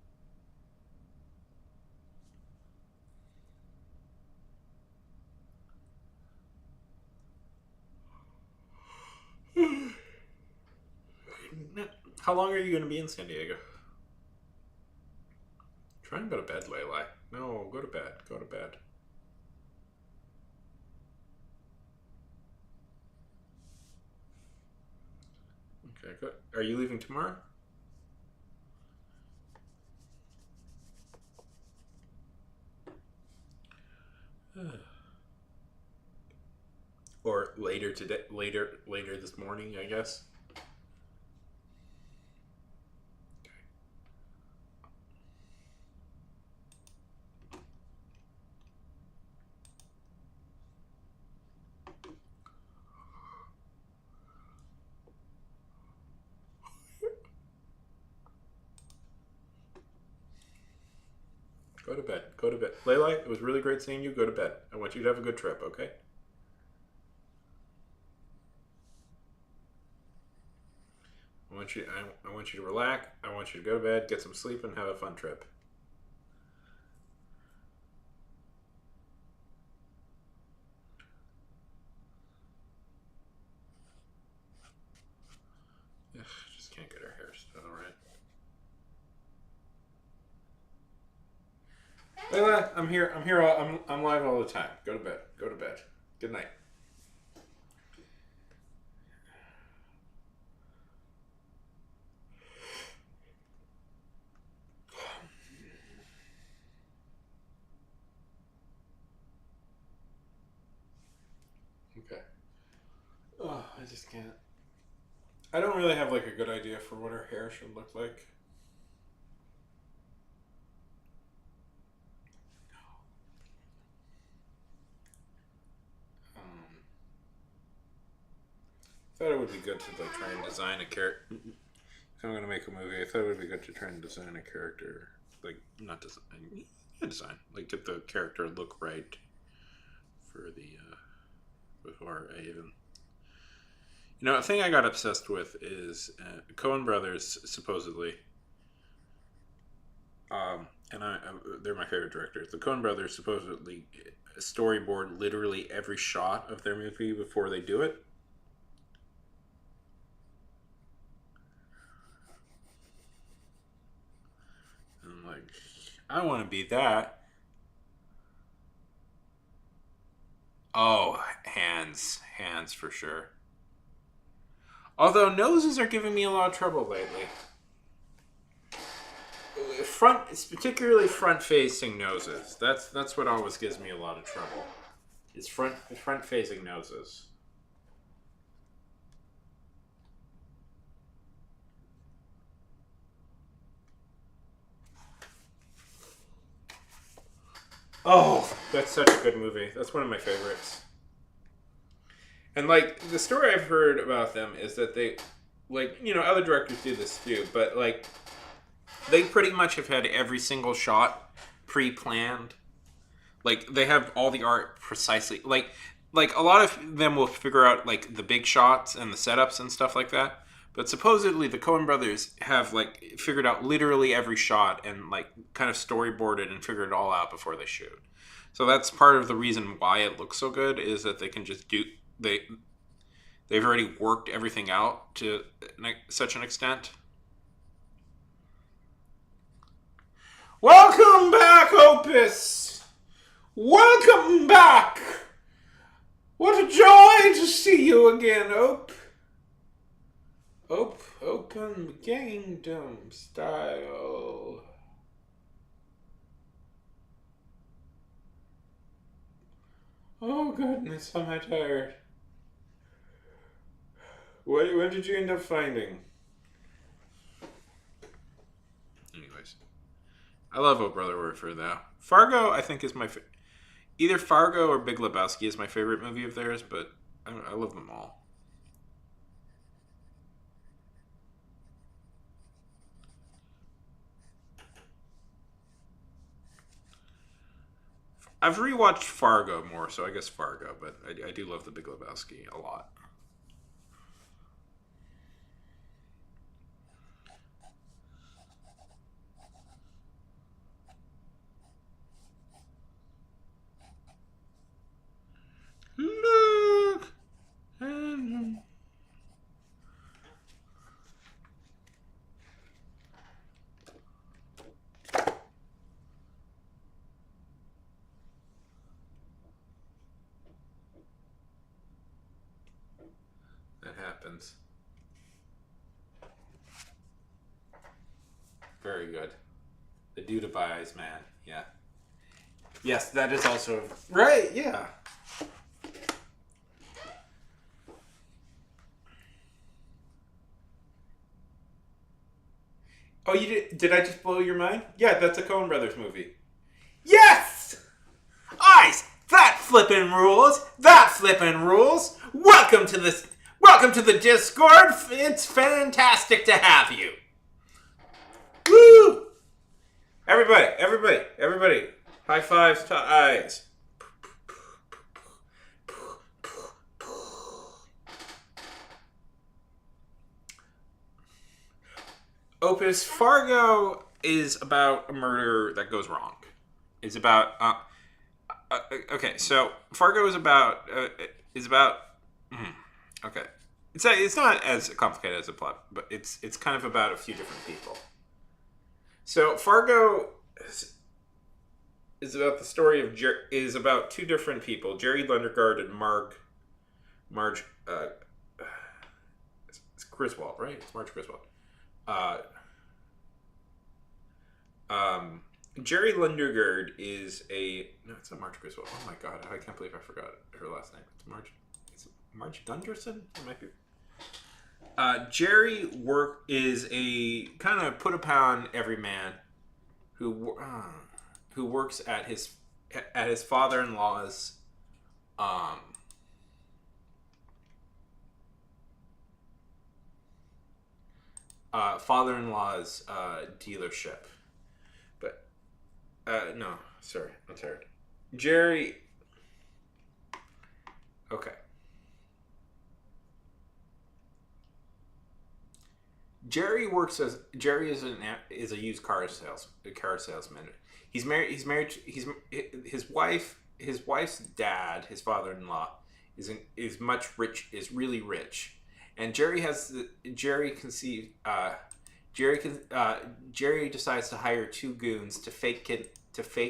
How long are you going to be in San Diego? Try and go to bed, Layla. No, go to bed. Go to bed. Okay, good. Are you leaving tomorrow? Or later today? Later this morning, I guess. Go to bed. Go to bed. Layla, it was really great seeing you. Go to bed. I want you to have a good trip, okay? I want you to relax. I want you to go to bed, get some sleep, and have a fun trip. Ugh, just can't get our hair done all right. Layla, I'm here. I'm live all the time. Go to bed. Go to bed. Good night. Okay. Oh, I just can't. I don't really have like a good idea for what her hair should look like. I thought it would be good to like try and design a character. If I'm gonna make a movie, I thought it would be good to try and design a character, like not design, design, like get the character look right for the before I even. You know, a thing I got obsessed with is Coen Brothers supposedly, and they're my favorite directors. The Coen Brothers supposedly storyboard literally every shot of their movie before they do it. And I'm like, I want to be that. Oh, hands for sure. Although noses are giving me a lot of trouble lately. It's particularly front-facing noses. That's what always gives me a lot of trouble. It's front-facing noses. Oh, that's such a good movie. That's one of my favorites. And like the story I've heard about them is that they, like, you know, other directors do this too, but like they pretty much have had every single shot pre-planned. Like they have all the art precisely. Like a lot of them will figure out like the big shots and the setups and stuff like that. But supposedly the Coen brothers have like figured out literally every shot and like kind of storyboarded and figured it all out before they shoot. So that's part of the reason why it looks so good is that they can just do they've already worked everything out to such an extent. Welcome back, Opus. Welcome back. What a joy to see you again, Ope. Open Gangnam Style. Oh goodness, am I tired. What did you end up finding? Anyways, I love Oh Brother Where for though. Fargo, I think is my either Fargo or Big Lebowski is my favorite movie of theirs, but I love them all. I've rewatched Fargo more, so I guess Fargo, but I do love The Big Lebowski a lot. Look! And good. The Duda-Bies Man. Yeah. Yes, that is also right. Yeah. Oh, you did? Did I just blow your mind? Yeah, that's a Coen Brothers movie. Yes! Ice! That flippin' rules! That flippin' rules! Welcome to this. Welcome to the Discord. It's fantastic to have you. Woo! Everybody! High fives to Ice. Opus Fargo is about a murder that goes wrong. It's about okay. So Fargo is about okay. It's not as complicated as a plot, but it's kind of about a few different people. So Fargo is about the story of is about two different people, Jerry Lundegaard and Marge it's Griswold, right? It's Marge Griswold. Jerry Lundegaard is no, it's not Marge Griswold. Oh my god, I can't believe I forgot her last name. It's Marge Gunderson? It might be. Jerry is a kind of put upon everyman who works at his father-in-law's dealership. But no, sorry, I'm tired. Jerry. Okay. Jerry is a used car salesman. He's married. His wife's dad, his father-in-law, is really rich, and Jerry decides to hire two goons to fake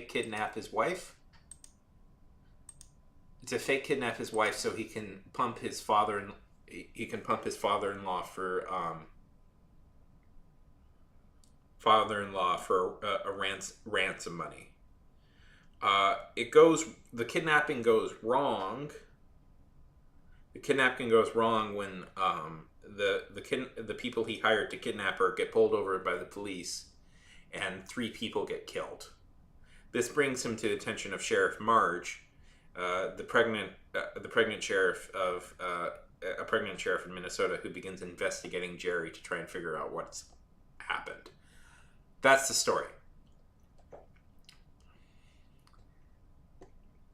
kidnap his wife. So he can pump his father-in-law for a ransom money. The kidnapping goes wrong. When the people he hired to kidnap her get pulled over by the police, and 3 people get killed. This brings him to the attention of Sheriff Marge, the pregnant sheriff in Minnesota, who begins investigating Jerry to try and figure out what's happened. That's the story.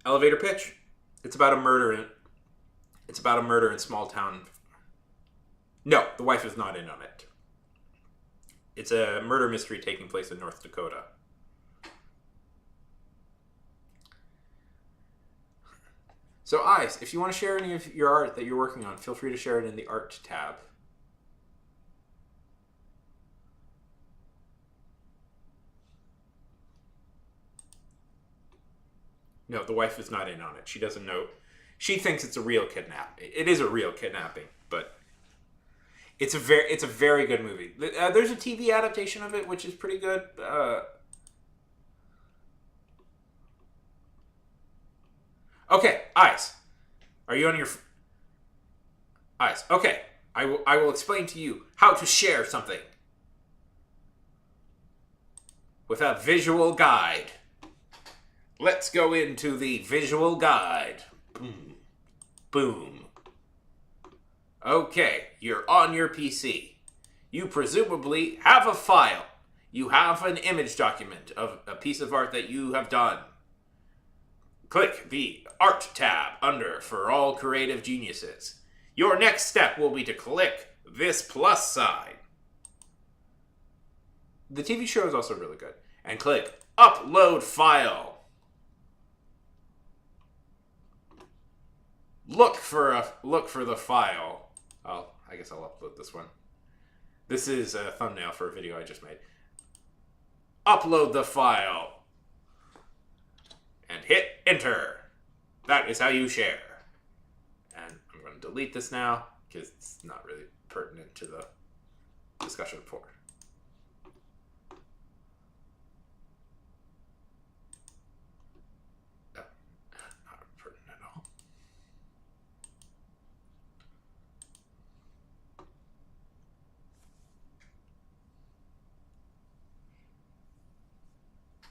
Elevator pitch. It's about a murder in small town. No, the wife is not in on it. It's a murder mystery taking place in North Dakota. So, Ice, if you want to share any of your art that you're working on, feel free to share it in the art tab. No, the wife is not in on it. She doesn't know. She thinks it's a real kidnapping. It is a real kidnapping, but it's a very good movie. There's a TV adaptation of it, which is pretty good. Okay, Ice. Are you on your... Ice, okay. I will explain to you how to share something with a visual guide. Let's go into the visual guide. Boom. Boom. Okay, you're on your PC. You presumably have a file. You have an image document of a piece of art that you have done. Click the Art tab under For All Creative Geniuses. Your next step will be to click this plus sign. The TV show is also really good. And click Upload File. Look for the file. I guess I'll upload this one. This is a thumbnail for a video I just made. Upload the file. And hit enter. That is how you share. And I'm going to delete this now because it's not really pertinent to the discussion before.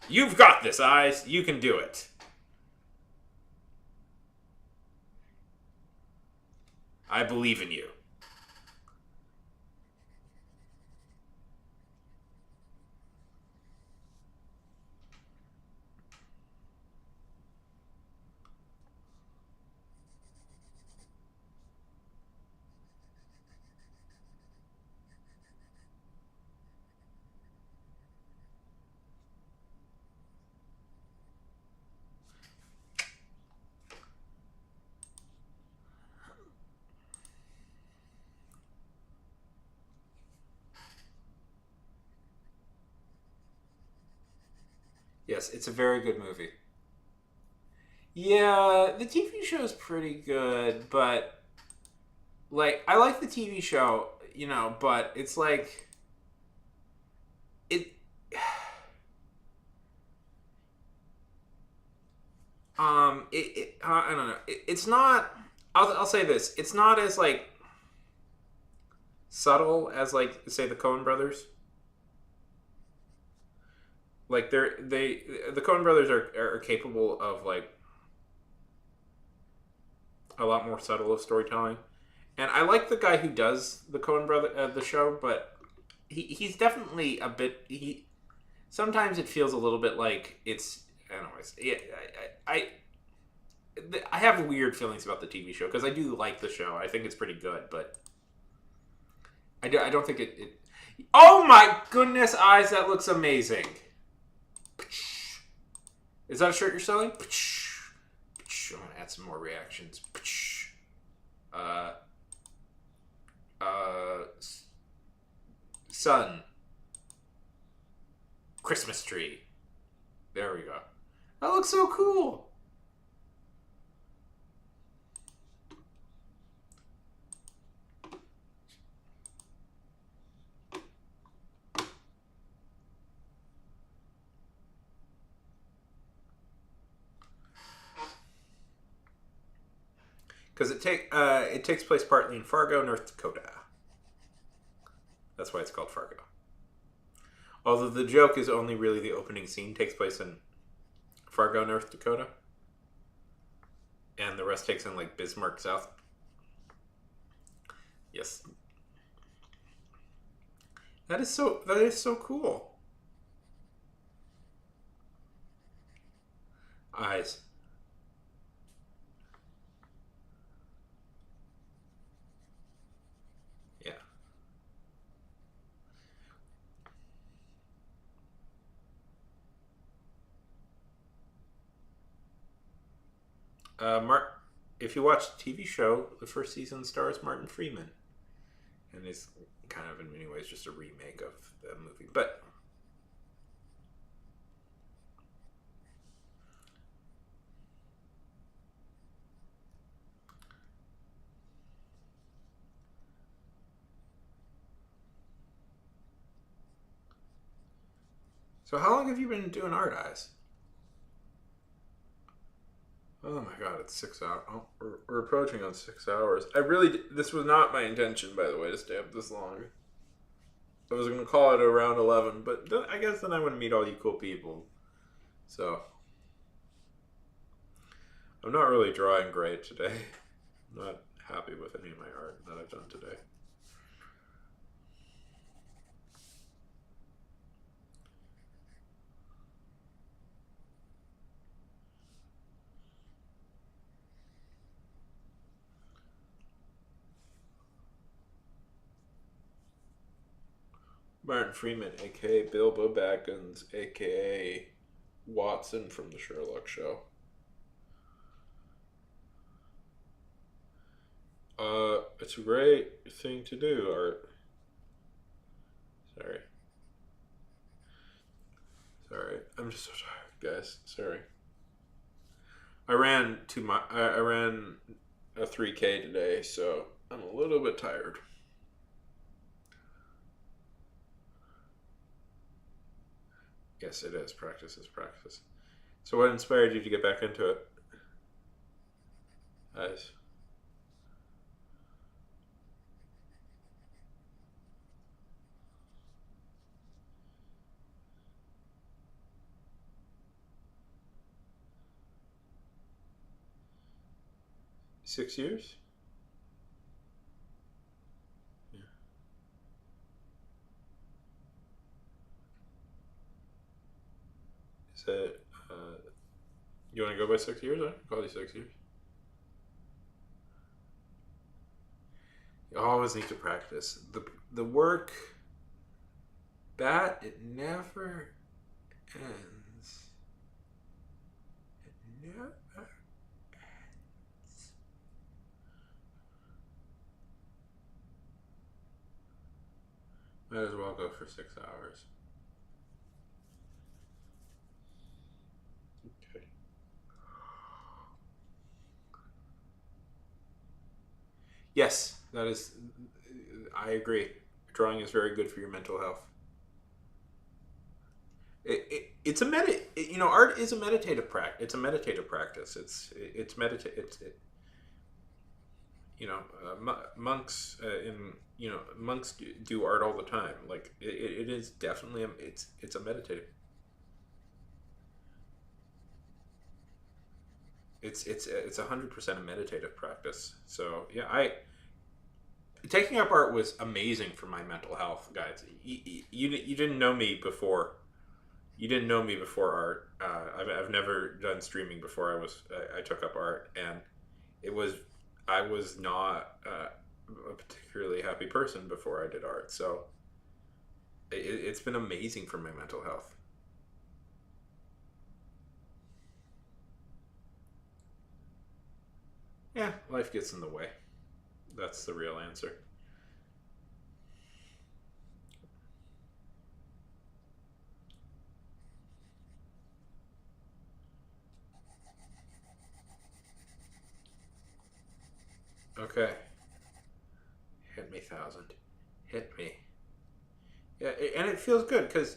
You've got this, Eyes. You can do it. I believe in you. Yes, it's a very good movie. Yeah, the TV show is pretty good, but like I like the TV show, but it's like it I don't know. It's not I'll say this. It's not as like subtle as like say the Coen brothers. Like the Coen brothers are capable of like a lot more subtle of storytelling. And I like the guy who does the Coen brother the show, but he's definitely a bit he sometimes it feels a little bit like it's anyways. I have weird feelings about the TV show because I do like the show. I think it's pretty good, but I don't think it. Oh my goodness, Eyes! That looks amazing. Is that a shirt you're selling? I'm gonna add some more reactions. Uh, uh, sun, Christmas tree. There we go. That looks so cool. Because it takes place partly in Fargo, North Dakota. That's why it's called Fargo. Although the joke is only really the opening scene takes place in Fargo, North Dakota, and the rest takes in like Bismarck, South. Yes, that is so cool. Eyes. Yeah. If you watch the TV show, the first season stars Martin Freeman, and is kind of in many ways just a remake of the movie. But so, how long have you been doing art, Eyes? Oh my god, it's 6 hours. Oh, we're approaching on 6 hours. This was not my intention, by the way, to stay up this long. I was going to call it around 11, but I guess then I want to meet all you cool people. So, I'm not really drawing great today. I'm not happy with any of my art that I've done today. Martin Freeman, aka Bilbo Baggins, aka Watson from the Sherlock show. It's a great thing to do, Art. Sorry. Sorry. I'm just so tired, guys. Sorry. I ran a 3K today, so I'm a little bit tired. Yes, it is. Practice is practice. So what inspired you to get back into it? Guys. 6 years? Yeah. Is that, you want to go by 6 years? I can call you 6 years. You always need to practice. The work, that, it never ends. It never ends. Might as well go for 6 hours. Okay. Yes, that is. I agree. Drawing is very good for your mental health. It's a art is a meditative practice. It's a meditative practice. It's medita- it's it, monks monks do art all the time. Like it is definitely it's a meditative. It's 100% a meditative practice. So yeah, I taking up art was amazing for my mental health, guys. You didn't know me before. You didn't know me before art. I've never done streaming before. I took up art, and it was I was not a particularly happy person before I did art. So it's been amazing for my mental health. Yeah, life gets in the way. That's the real answer. Okay, hit me, thousand. Hit me. Yeah, and it feels good because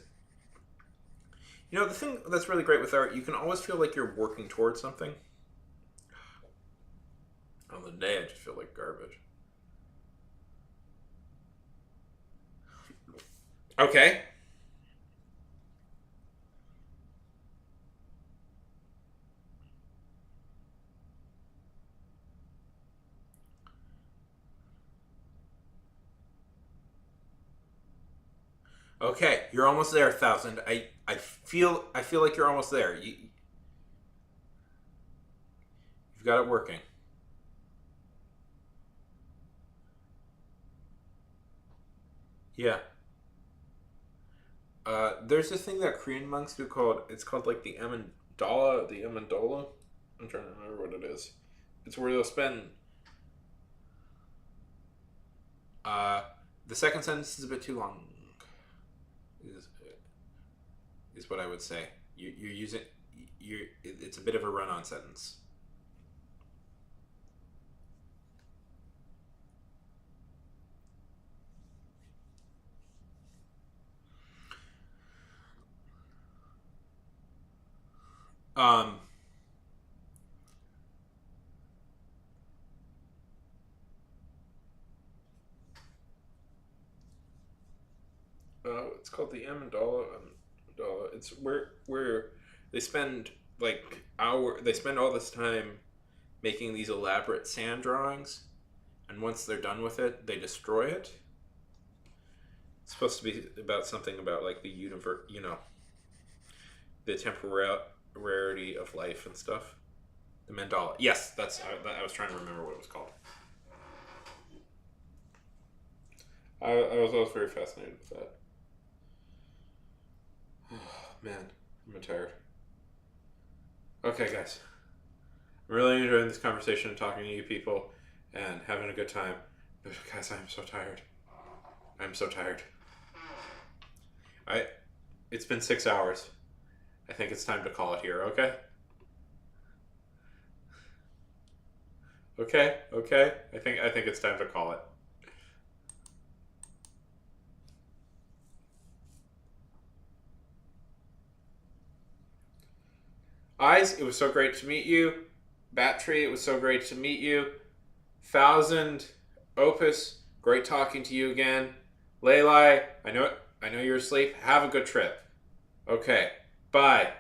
the thing that's really great with art, you can always feel like you're working towards something. On the day, I just feel like garbage. Okay. Okay, you're almost there, thousand. I feel like you're almost there. You've got it working. Yeah. There's this thing that Korean monks do called it's called like the Amendola. I'm trying to remember what it is. It's where they'll spend. Uh, the second sentence is a bit too long. Is, is what I would say. You're using it's a bit of a run-on sentence. Um, it's called the Amendola. It's where they spend they spend all this time making these elaborate sand drawings, and once they're done with it, they destroy it. It's supposed to be about something about like the universe, the temporality of life and stuff. The mandala. Yes, I was trying to remember what it was called. I was always very fascinated with that. Man, I'm tired. Okay, guys. I'm really enjoying this conversation and talking to you people and having a good time. But guys, I'm so tired. I'm so tired. I. It's been 6 hours. I think it's time to call it here. Okay. Okay. Okay. I think it's time to call it. Eyes, it was so great to meet you. Battery, it was so great to meet you. Thousand, Opus, great talking to you again. Leylai, I know you're asleep. Have a good trip. Okay, bye.